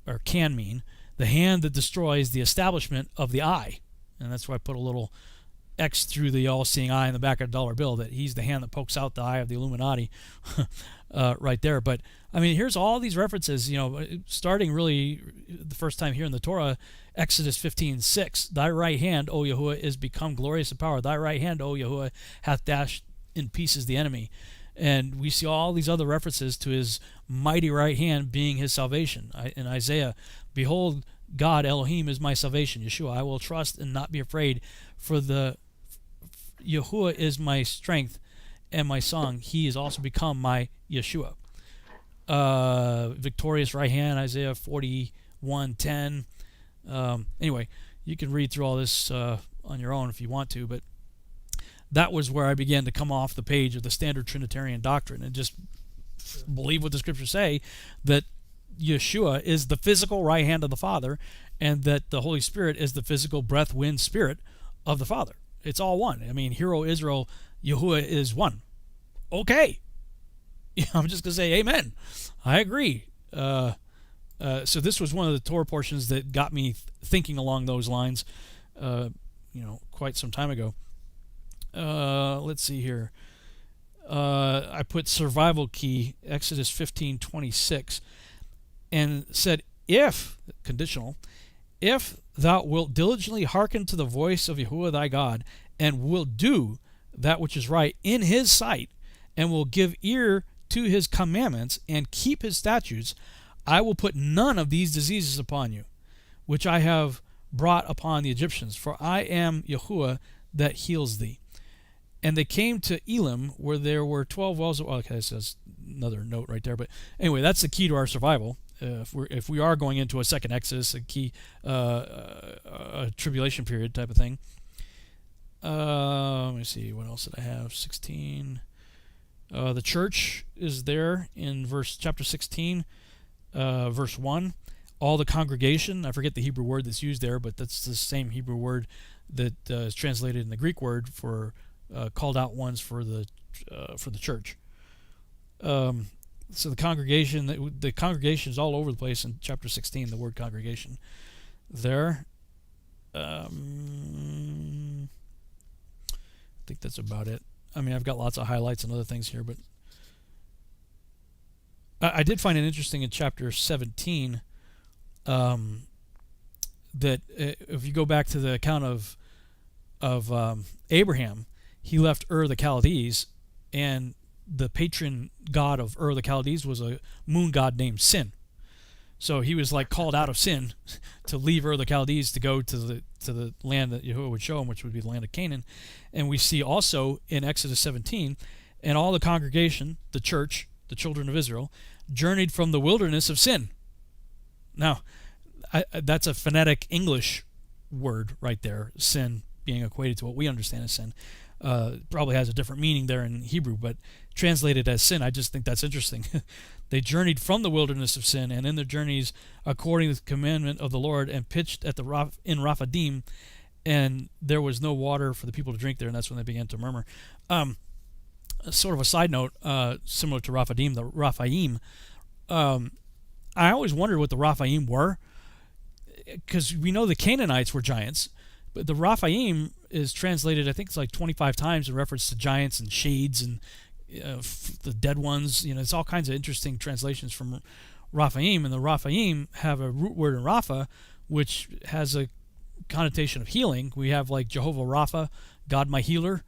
or can mean, the hand that destroys the establishment of the eye. And that's why I put a little X through the all-seeing eye in the back of the dollar bill, that he's the hand that pokes out the eye of the Illuminati right there. But, I mean, here's all these references, starting really the first time here in the Torah, Exodus 15:6. Thy right hand, O Yahuwah, is become glorious in power. Thy right hand, O Yahuwah, hath dashed in pieces the enemy. And we see all these other references to his mighty right hand being his salvation. In Isaiah, behold, God Elohim is my salvation. Yeshua, I will trust and not be afraid, for the Yahuwah is my strength and my song. He has also become my Yeshua. Victorious right hand, Isaiah 41:10. Anyway, you can read through all this on your own if you want to, but that was where I began to come off the page of the standard Trinitarian doctrine and just believe what the scriptures say, that Yeshua is the physical right hand of the Father, and that the Holy Spirit is the physical breath, wind, spirit of the Father. It's all one. I mean, Hero Israel, Yahuwah is one. Okay. I'm just going to say amen. I agree. So this was one of the Torah portions that got me thinking along those lines, quite some time ago. Let's see here. I put survival key, Exodus 15:26, and said, if, conditional, if thou wilt diligently hearken to the voice of Yahuwah thy God, and wilt do that which is right in his sight, and will give ear to his commandments, and keep his statutes, I will put none of these diseases upon you, which I have brought upon the Egyptians, for I am Yahuwah that heals thee. And they came to Elim, where there were 12 wells of oil. Okay, this is another note right there. But anyway, that's the key to our survival. If we are going into a second Exodus, a key a tribulation period type of thing. Let me see, what else did I have? 16. The church is there in chapter 16, verse 1. All the congregation, I forget the Hebrew word that's used there, but that's the same Hebrew word that is translated in the Greek word for called out ones for the church. So the congregation is all over the place in chapter 16. The word congregation there. I think that's about it. I mean, I've got lots of highlights and other things here, but I did find it interesting in chapter 17 that if you go back to the account of Abraham, he left Ur the Chaldees, and the patron god of Ur the Chaldees was a moon god named Sin. So he was like called out of sin to leave Ur the Chaldees to go to the land that Yahuwah would show him, which would be the land of Canaan. And we see also in Exodus 17, and all the congregation, the church, the children of Israel, journeyed from the wilderness of Sin. Now, that's a phonetic English word right there, sin being equated to what we understand as sin. Probably has a different meaning there in Hebrew, but translated as sin, I just think that's interesting. They journeyed from the wilderness of Sin, and in their journeys, according to the commandment of the Lord, and pitched at in Raphadim, and there was no water for the people to drink there, and that's when they began to murmur. Sort of a side note, similar to Raphadim, the Raphaim. I always wondered what the Raphaim were, because we know the Canaanites were giants, but the Raphaim is translated, I think it's like 25 times in reference to giants and shades and the dead ones. It's all kinds of interesting translations from Raphaim, and the Raphaim have a root word in Rapha, which has a connotation of healing. We have like Jehovah Rapha, God my healer.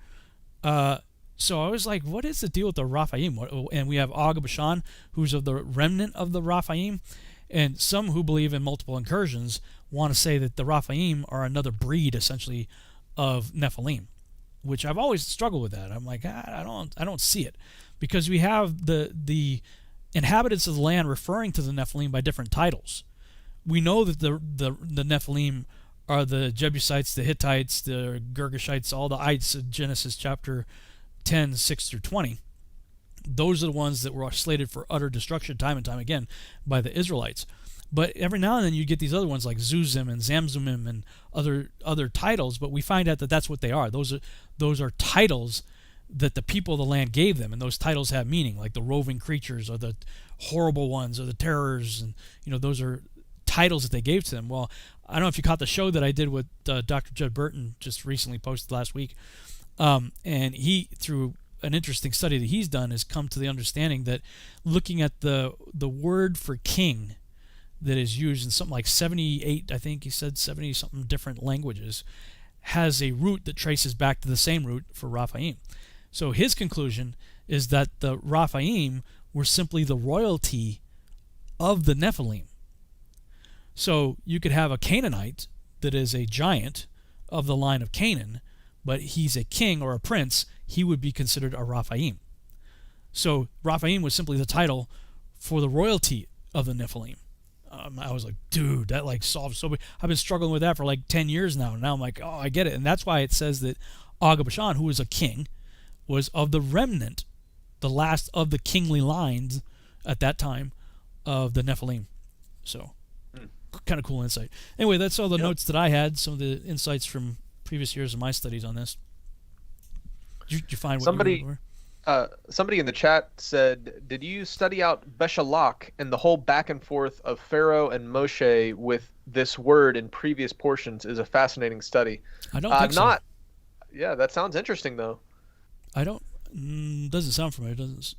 So I was like, what is the deal with the Raphaim? And we have Og Bashan, who's of the remnant of the Raphaim. And some who believe in multiple incursions want to say that the Raphaim are another breed, essentially, of Nephilim, which I've always struggled with that. I'm like, I don't see it, because we have the inhabitants of the land referring to the Nephilim by different titles. We know that the Nephilim are the Jebusites, the Hittites, the Girgashites, all the ites of Genesis chapter 10, 6 through 20. Those are the ones that were slated for utter destruction time and time again by the Israelites. But every now and then you get these other ones like Zuzim and Zamzumim and other titles, but we find out that that's what they are. Those are titles that the people of the land gave them, and those titles have meaning, like the roving creatures or the horrible ones or the terrors, and those are titles that they gave to them. Well, I don't know if you caught the show that I did with Dr. Judd Burton, just recently posted last week, and he, through an interesting study that he's done, has come to the understanding that looking at the word for king that is used in something like 78, I think he said 70 something different languages, has a root that traces back to the same root for Raphaim. So his conclusion is that the Raphaim were simply the royalty of the Nephilim. So you could have a Canaanite that is a giant of the line of Canaan, but he's a king or a prince, he would be considered a Raphaim. So Raphaim was simply the title for the royalty of the Nephilim. I was like, dude, that like solves so much. I've been struggling with that for like 10 years now. Now I'm like, oh, I get it. And that's why it says that Aga Bashan, who was a king, was of the remnant, the last of the kingly lines at that time of the Nephilim. So, kind of cool insight. Anyway, that's all the notes that I had, some of the insights from previous years of my studies on this. Did you find what you were? Somebody in the chat said, did you study out Beshalach and the whole back and forth of Pharaoh and Moshe with this word in previous portions is a fascinating study. I don't think so. Yeah, that sounds interesting, though. I don't... doesn't sound familiar. Doesn't...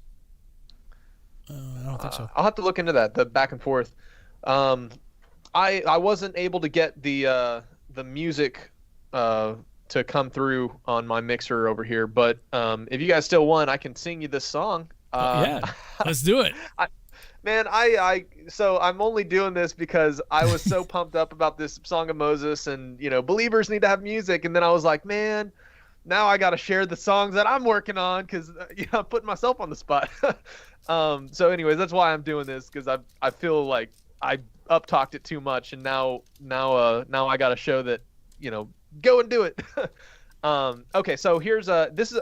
I don't think so. I'll have to look into that, the back and forth. I wasn't able to get the music to come through on my mixer over here, but if you guys still want, I can sing you this song. Yeah, let's do it. So I'm only doing this because I was so pumped up about this Song of Moses, and believers need to have music, and then I was like, man, now I got to share the songs that I'm working on because I'm putting myself on the spot. So anyways, that's why I'm doing this, because I feel like I up talked it too much, and now I got to show that go and do it. Okay, so here's this is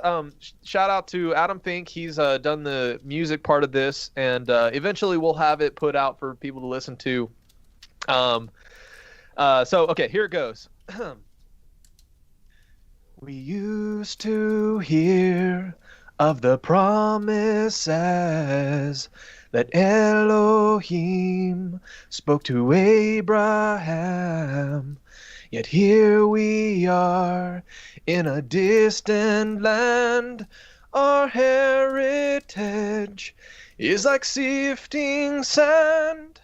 shout out to Adam Fink. He's done the music part of this, and eventually we'll have it put out for people to listen to. So okay, here it goes. We used to hear of the promises that Elohim spoke to Abraham. Yet here we are in a distant land. Our heritage is like sifting sand.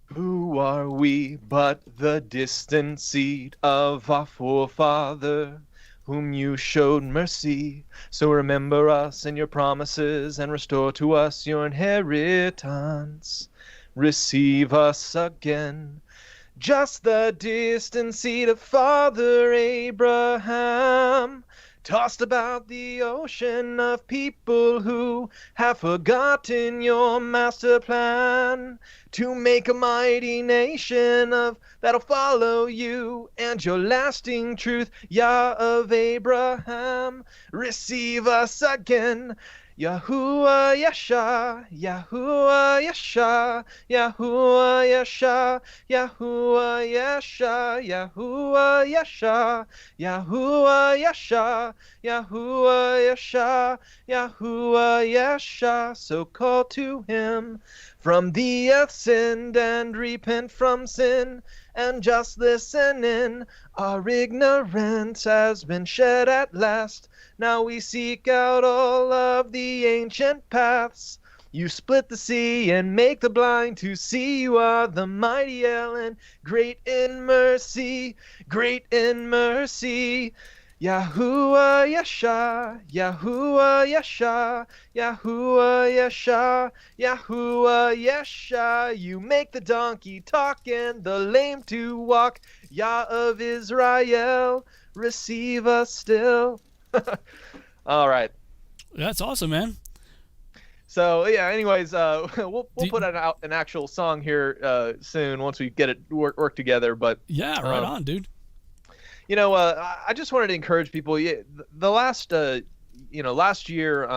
Who are we but the distant seed of our forefather, whom you showed mercy? So remember us in your promises and restore to us your inheritance. Receive us again, just the distant seed of Father Abraham, tossed about the ocean of people who have forgotten your master plan to make a mighty nation that'll follow you and your lasting truth, Yah of Abraham. Receive us again, Yahuwah Yasha, Yahuwah Yasha, Yahuwah Yasha, Yahuwah Yasha, Yahuwah Yasha, Yahuwah Yasha, Yahuwah Yasha, Yahuwah Yasha. So call to him from the earth sinned and repent from sin, and just listen in. Our ignorance has been shed at last. Now we seek out all of the ancient paths. You split the sea and make the blind to see. You are the mighty El and great in mercy, great in mercy. Yahuwah Yasha, Yahuwah Yasha, Yahuwah Yasha, Yahuwah Yasha. You make the donkey talk and the lame to walk. Yah of Israel, receive us still. All right. That's awesome, man. So yeah. Anyways, we'll put out an actual song here soon once we get it work together. But yeah, right on, dude. I just wanted to encourage people. Yeah, the last last year,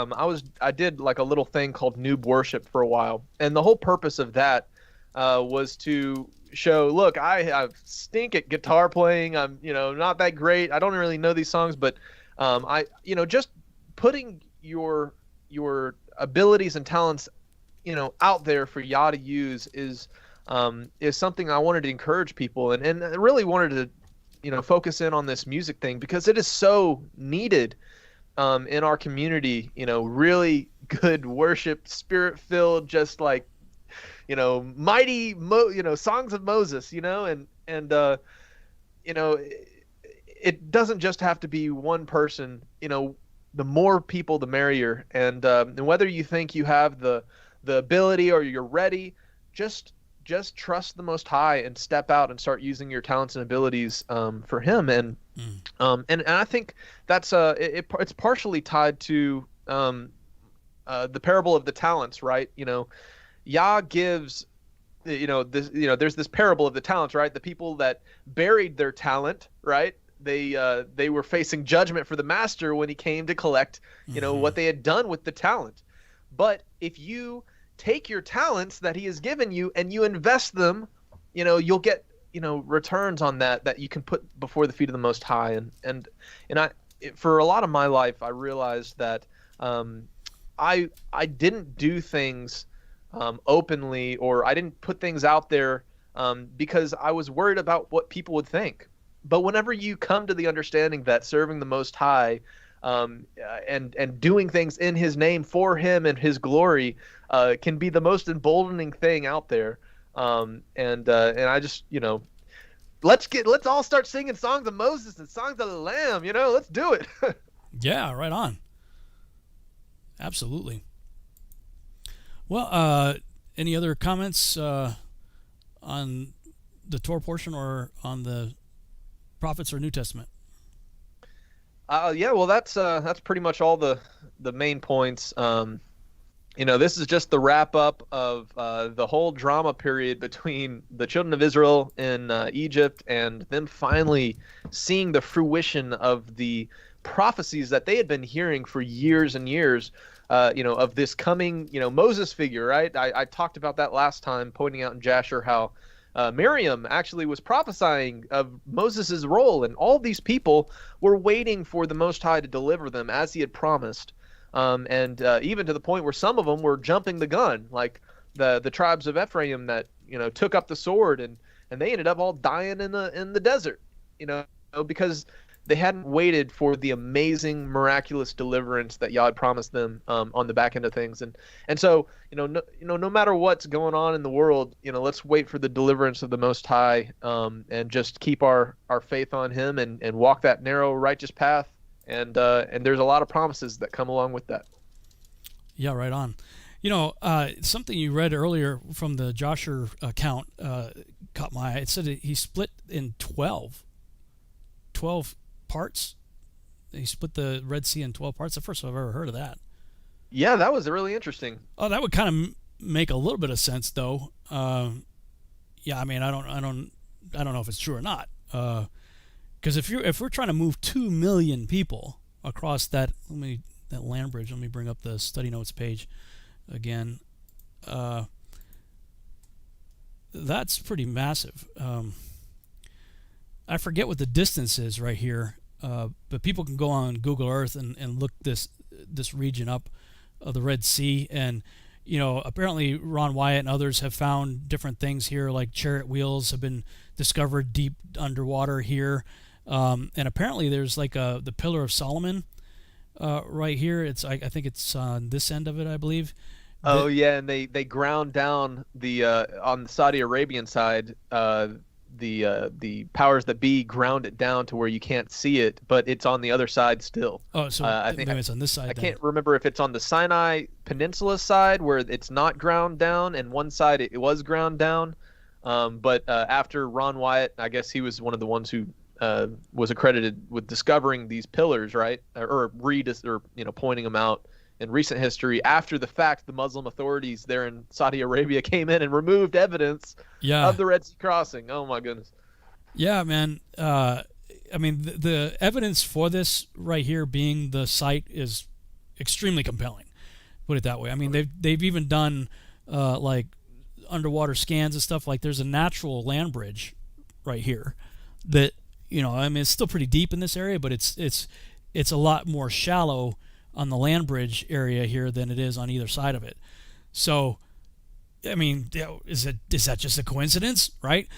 I did like a little thing called noob worship for a while, and the whole purpose of that was to show, look, I stink at guitar playing. I'm, not that great. I don't really know these songs, but just putting your abilities and talents, out there for Yah to use is something I wanted to encourage people, and I really wanted to, focus in on this music thing because it is so needed in our community. Really good worship, spirit-filled, just like, mighty, songs of Moses, and it doesn't just have to be one person. The more people, the merrier. And whether you think you have the ability or you're ready, just trust the Most High and step out and start using your talents and abilities for Him. And I think that's it's partially tied to the parable of the talents, right? Yah gives, there's this parable of the talents, right? The people that buried their talent, right? They were facing judgment for the master when he came to collect, what they had done with the talent. But if you take your talents that he has given you and you invest them, you'll get, returns on that you can put before the feet of the Most High. And for a lot of my life, I realized that I didn't do things openly, or I didn't put things out there because I was worried about what people would think. But whenever you come to the understanding that serving the Most High and doing things in His name for Him and His glory can be the most emboldening thing out there, and I just, let's all start singing songs of Moses and songs of the Lamb. Let's do it. Yeah, right on. Absolutely. Well, any other comments on the Torah portion or on the prophets or New Testament? Yeah, well, that's pretty much all the main points. This is just the wrap up of the whole drama period between the children of Israel in Egypt and them finally seeing the fruition of the prophecies that they had been hearing for years and years. Of this coming, Moses figure, right? I talked about that last time, pointing out in Jasher how Miriam actually was prophesying of Moses' role, and all these people were waiting for the Most High to deliver them as He had promised, and even to the point where some of them were jumping the gun, like the tribes of Ephraim that took up the sword, and they ended up all dying in the desert, because they hadn't waited for the amazing, miraculous deliverance that Yah had promised them on the back end of things. And so, no matter what's going on in the world, let's wait for the deliverance of the Most High, and just keep our faith on Him and walk that narrow, righteous path. And there's a lot of promises that come along with that. Yeah, right on. Something you read earlier from the Joshua account caught my eye. It said he split in 12 parts. He split the Red Sea in 12 parts. The first time I've ever heard of that. Yeah, that was really interesting. Oh, that would kind of make a little bit of sense, though. Yeah, I mean, I don't know if it's true or not. Because if we're trying to move 2 million people across that land bridge, let me bring up the study notes page again. That's pretty massive. I forget what the distance is right here, but people can go on Google Earth and look this region up of the Red Sea, and apparently Ron Wyatt and others have found different things here, like chariot wheels have been discovered deep underwater here, and apparently there's like the Pillar of Solomon right here. I think it's on this end of it, I believe. Oh yeah, and they ground down the on the Saudi Arabian side. The powers that be ground it down to where you can't see it, but it's on the other side still. Oh, so I think maybe it's on this side. I can't remember if it's on the Sinai Peninsula side where it's not ground down, and one side it was ground down. But after Ron Wyatt, I guess he was one of the ones who was accredited with discovering these pillars, right? Or pointing them out in recent history. After the fact, the Muslim authorities there in Saudi Arabia came in and removed evidence of the Red Sea crossing. Oh my goodness. Yeah, man. I mean, the evidence for this right here being the site is extremely compelling. Put it that way. I mean, they've even done underwater scans and stuff, like there's a natural land bridge right here that, I mean, it's still pretty deep in this area, but it's a lot more shallow on the land bridge area here than it is on either side of it. So, I mean, is that just a coincidence, right?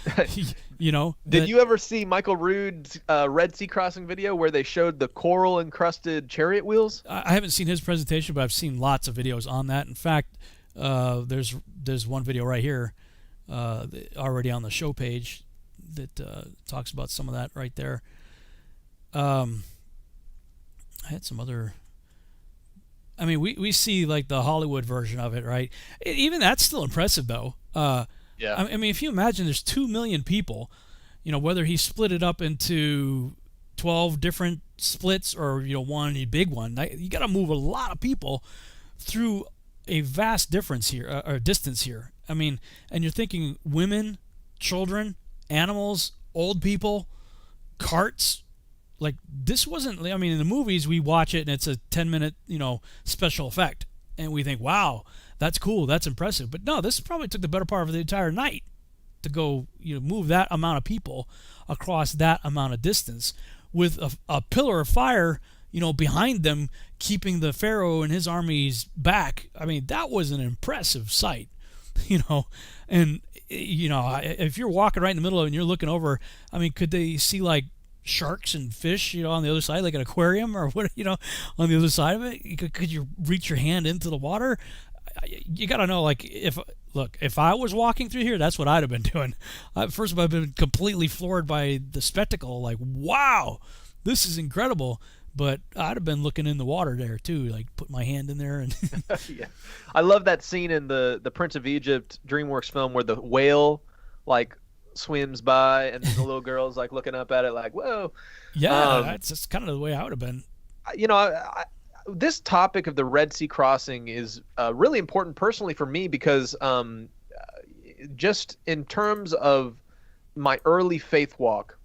Did you ever see Michael Rood's Red Sea crossing video where they showed the coral encrusted chariot wheels? I haven't seen his presentation, but I've seen lots of videos on that. In fact, there's one video right here already on the show page that talks about some of that right there. I had some other. I mean, we see like the Hollywood version of it, right? Even that's still impressive, though. Yeah. I mean, if you imagine there's 2 million people, whether he split it up into 12 different splits or one big one, you got to move a lot of people through a vast difference here or distance here. I mean, and you're thinking women, children, animals, old people, carts. Like, this wasn't, I mean, in the movies we watch it and it's a 10-minute, special effect, and we think, wow, that's cool, that's impressive. But no, this probably took the better part of the entire night to go, move that amount of people across that amount of distance with a pillar of fire, behind them, keeping the Pharaoh and his armies back. I mean, that was an impressive sight, and if you're walking right in the middle of it and you're looking over, I mean, could they see like sharks and fish, on the other side, like an aquarium or what, on the other side of it? Could you reach your hand into the water? You got to know, like, if I was walking through here, that's what I'd have been doing. First of all, I've been completely floored by the spectacle. Like, wow, this is incredible. But I'd have been looking in the water there too, like put my hand in there and. Yeah, I love that scene in the Prince of Egypt DreamWorks film where the whale, like, swims by and the little girl's like looking up at it like, whoa. Yeah, that's kind of the way I would have been. This topic of the Red Sea crossing is really important personally for me because just in terms of my early faith walk,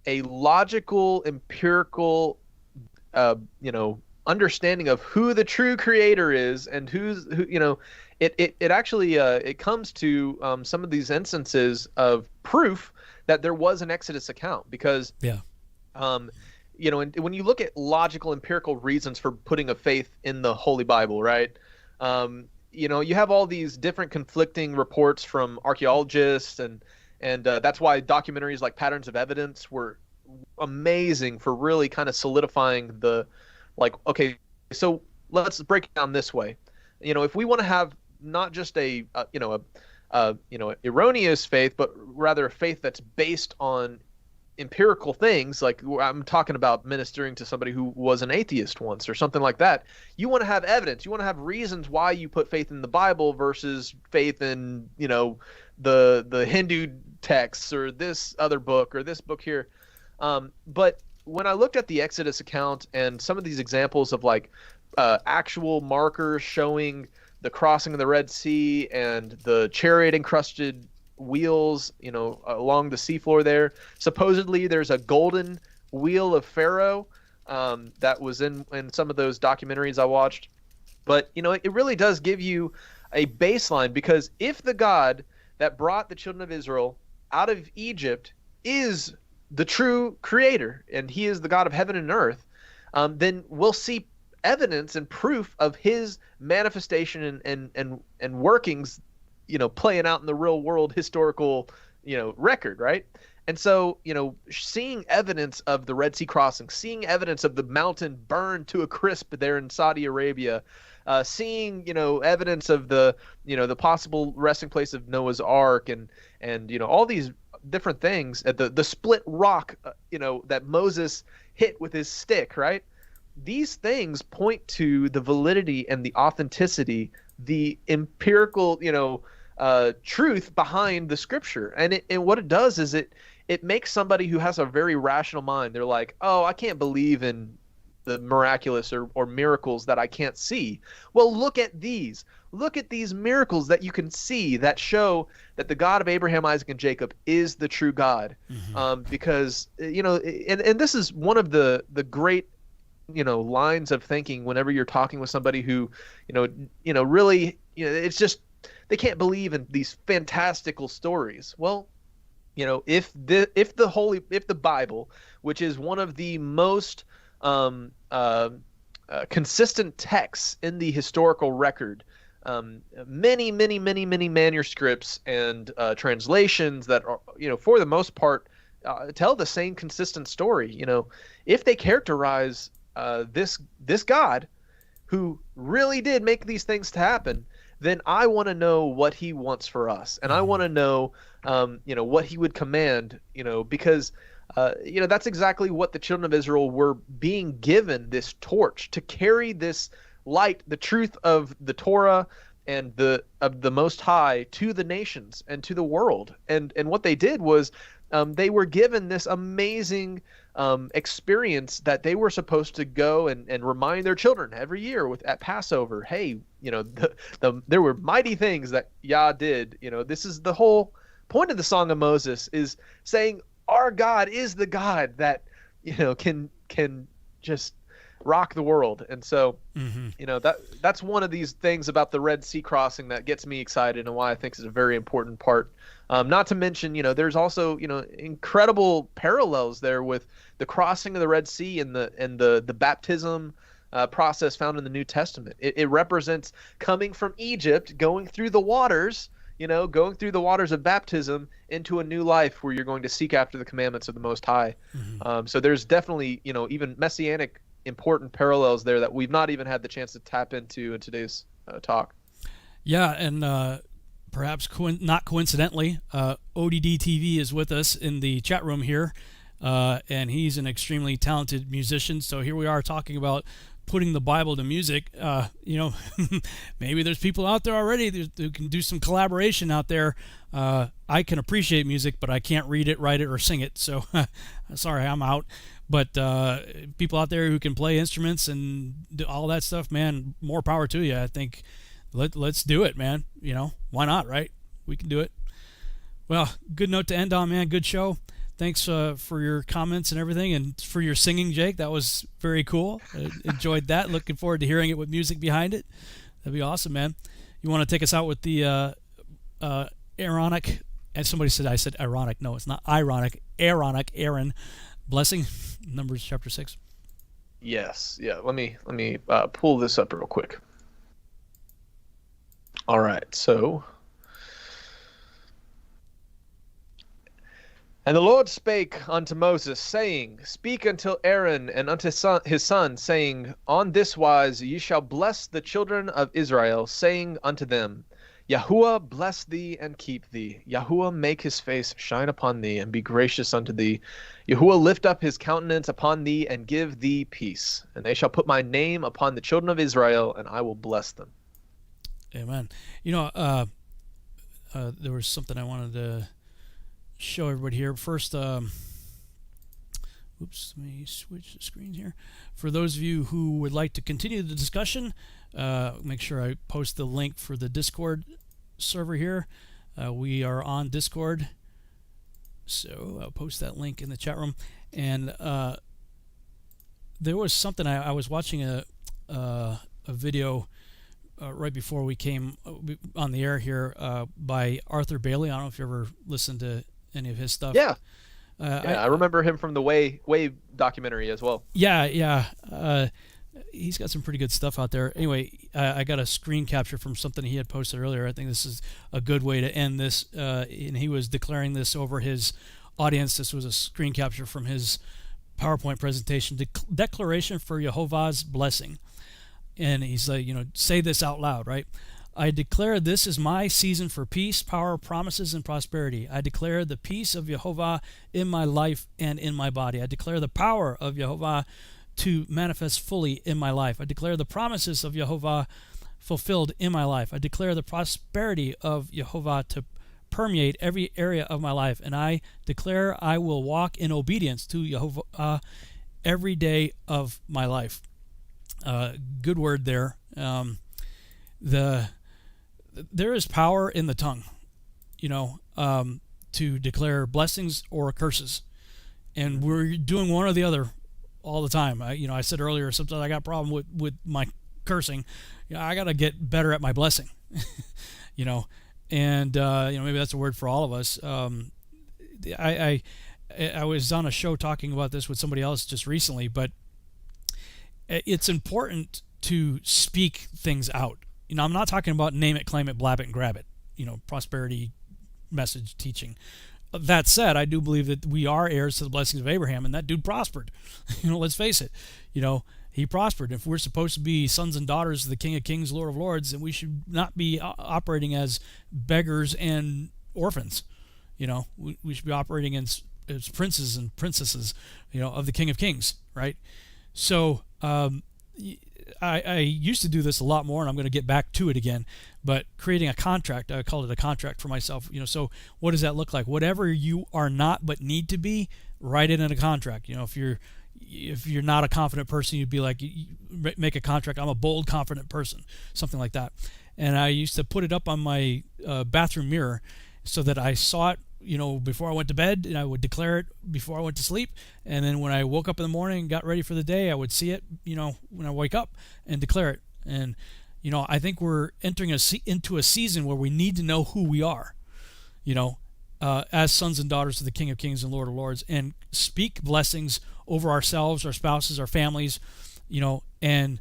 a logical, empirical, understanding of who the true creator is and it actually it comes to some of these instances of proof that there was an Exodus account because and when you look at logical empirical reasons for putting a faith in the Holy Bible, right? You have all these different conflicting reports from archaeologists and that's why documentaries like Patterns of Evidence were amazing for really kind of solidifying the, like, okay, so let's break it down this way. If we want to have not just a erroneous faith, but rather a faith that's based on empirical things, like I'm talking about ministering to somebody who was an atheist once or something like that. You want to have evidence. You want to have reasons why you put faith in the Bible versus faith in, the Hindu texts or this other book or this book here. But when I looked at the Exodus account and some of these examples of like actual markers showing the crossing of the Red Sea and the chariot encrusted wheels, along the seafloor there, supposedly there's a golden wheel of Pharaoh that was in some of those documentaries I watched. But, it really does give you a baseline because if the God that brought the children of Israel out of Egypt is the true creator and he is the God of heaven and earth, then we'll see evidence and proof of his manifestation and workings, playing out in the real world historical, record, right? And so, seeing evidence of the Red Sea crossing, seeing evidence of the mountain burned to a crisp there in Saudi Arabia, seeing, evidence of the possible resting place of Noah's Ark and all these different things at the split rock, that Moses hit with his stick, right? These things point to the validity and the authenticity, the empirical, truth behind the scripture. And what it does is it makes somebody who has a very rational mind, they're like, oh, I can't believe in the miraculous or miracles that I can't see. Well, look at these miracles that you can see that show that the God of Abraham, Isaac, and Jacob is the true God. Mm-hmm. Because, and this is one of the great, lines of thinking whenever you're talking with somebody who, really, it's just, they can't believe in these fantastical stories. Well, if the Bible, which is one of the most consistent texts in the historical record, many manuscripts and translations that are, for the most part, tell the same consistent story. If they characterize this God who really did make these things to happen, then I want to know what he wants for us, and I want to know, what he would command, because, that's exactly what the children of Israel were being given, this torch to carry this light, the truth of the Torah and of the Most High to the nations and to the world. And what they did was, they were given this amazing experience that they were supposed to go and remind their children every year at Passover. Hey, there were mighty things that Yah did. This is the whole point of the Song of Moses, is saying our God is the God that can just rock the world. And so that's one of these things about the Red Sea crossing that gets me excited, and why I think is a very important part. Not to mention, there's also incredible parallels there with the crossing of the Red Sea and the baptism process found in the New Testament. It represents coming from Egypt, going through the waters, going through the waters of baptism into a new life where you're going to seek after the commandments of the Most High. So there's definitely, even messianic important parallels there that we've not even had the chance to tap into in today's talk. Yeah, and perhaps not coincidentally, ODD TV is with us in the chat room here, and he's an extremely talented musician. So here we are talking about putting the Bible to music. Maybe there's people out there already who can do some collaboration out there. I can appreciate music, but I can't read it, write it, or sing it. So sorry, I'm out. But people out there who can play instruments and do all that stuff, man, more power to you. I think let's do it, man. Why not, right? We can do it. Well, good note to end on, man. Good show. Thanks for your comments and everything, and for your singing, Jake. That was very cool. I enjoyed that. Looking forward to hearing it with music behind it. That'd be awesome, man. You want to take us out with the Aaronic, and somebody said I said ironic. No, it's not ironic. Aaronic, Aaron blessing, Numbers chapter 6. Yes. Yeah. Let me pull this up real quick. All right. So, and the Lord spake unto Moses, saying, Speak unto Aaron and unto his son, saying, On this wise ye shall bless the children of Israel, saying unto them, Yahuwah bless thee and keep thee. Yahuwah make his face shine upon thee and be gracious unto thee. Yahuwah lift up his countenance upon thee and give thee peace. And they shall put my name upon the children of Israel, and I will bless them. Amen. There was something I wanted to show everybody here. First, let me switch the screen here. For those of you who would like to continue the discussion, make sure I post the link for the Discord server here. We are on Discord, so I'll post that link in the chat room. And there was something I was watching a video right before we came on the air here by Arthur Bailey. I don't know if you ever listened to any of his stuff. Yeah. I remember him from the Wave documentary as well. Yeah. He's got some pretty good stuff out there. Anyway, I got a screen capture from something he had posted earlier. I think this is a good way to end this. And he was declaring this over his audience. This was a screen capture from his PowerPoint presentation, Declaration for Jehovah's Blessing. And he's like, say this out loud, right? I declare this is my season for peace, power, promises, and prosperity. I declare the peace of Jehovah in my life and in my body. I declare the power of Jehovah to manifest fully in my life. I declare the promises of Jehovah fulfilled in my life. I declare the prosperity of Jehovah to permeate every area of my life. And I declare I will walk in obedience to Jehovah every day of my life. Good word there. There is power in the tongue, to declare blessings or curses, and we're doing one or the other all the time. I said earlier, sometimes I got a problem with my cursing. I got to get better at my blessing. you know, and maybe that's a word for all of us. I was on a show talking about this with somebody else just recently, but it's important to speak things out. I'm not talking about name it, claim it, blab it, and grab it. Prosperity message teaching. That said, I do believe that we are heirs to the blessings of Abraham, and that dude prospered. Let's face it. He prospered. If we're supposed to be sons and daughters of the King of Kings, Lord of Lords, then we should not be operating as beggars and orphans. We should be operating as princes and princesses, of the King of Kings, right? So I used to do this a lot more, and I'm going to get back to it again. But creating a contract, I called it a contract for myself. So what does that look like? Whatever you are not but need to be, write it in a contract. If you're not a confident person, you'd be like, make a contract. I'm a bold, confident person, something like that. And I used to put it up on my bathroom mirror so that I saw it, before I went to bed, and I would declare it before I went to sleep. And then when I woke up in the morning and got ready for the day, I would see it, when I wake up and declare it. And, I think we're entering into a season where we need to know who we are, as sons and daughters of the King of Kings and Lord of Lords, and speak blessings over ourselves, our spouses, our families, and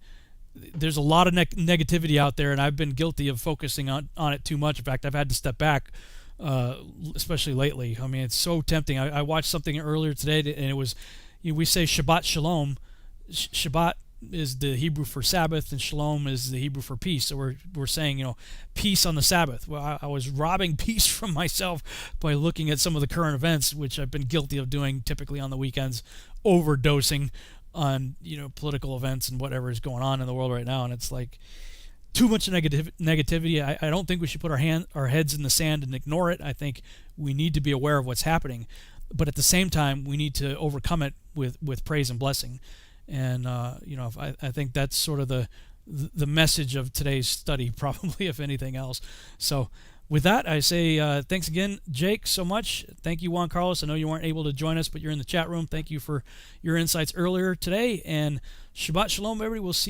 there's a lot of negativity out there, and I've been guilty of focusing on it too much. In fact, I've had to step back, especially lately. I mean, it's so tempting. I watched something earlier today, and it was, we say Shabbat Shalom. Shabbat is the Hebrew for Sabbath, and Shalom is the Hebrew for peace. So we're saying, peace on the Sabbath. Well, I was robbing peace from myself by looking at some of the current events, which I've been guilty of doing typically on the weekends, overdosing on political events and whatever is going on in the world right now. And it's like too much negativity. I don't think we should put our heads in the sand and ignore it. I think we need to be aware of what's happening, but at the same time we need to overcome it with praise and blessing. And I think that's sort of the message of today's study, probably, if anything else. So with that, I say thanks again, Jake, so much. Thank you, Juan Carlos. I know you weren't able to join us, but you're in the chat room. Thank you for your insights earlier today. And Shabbat Shalom, everybody. We'll see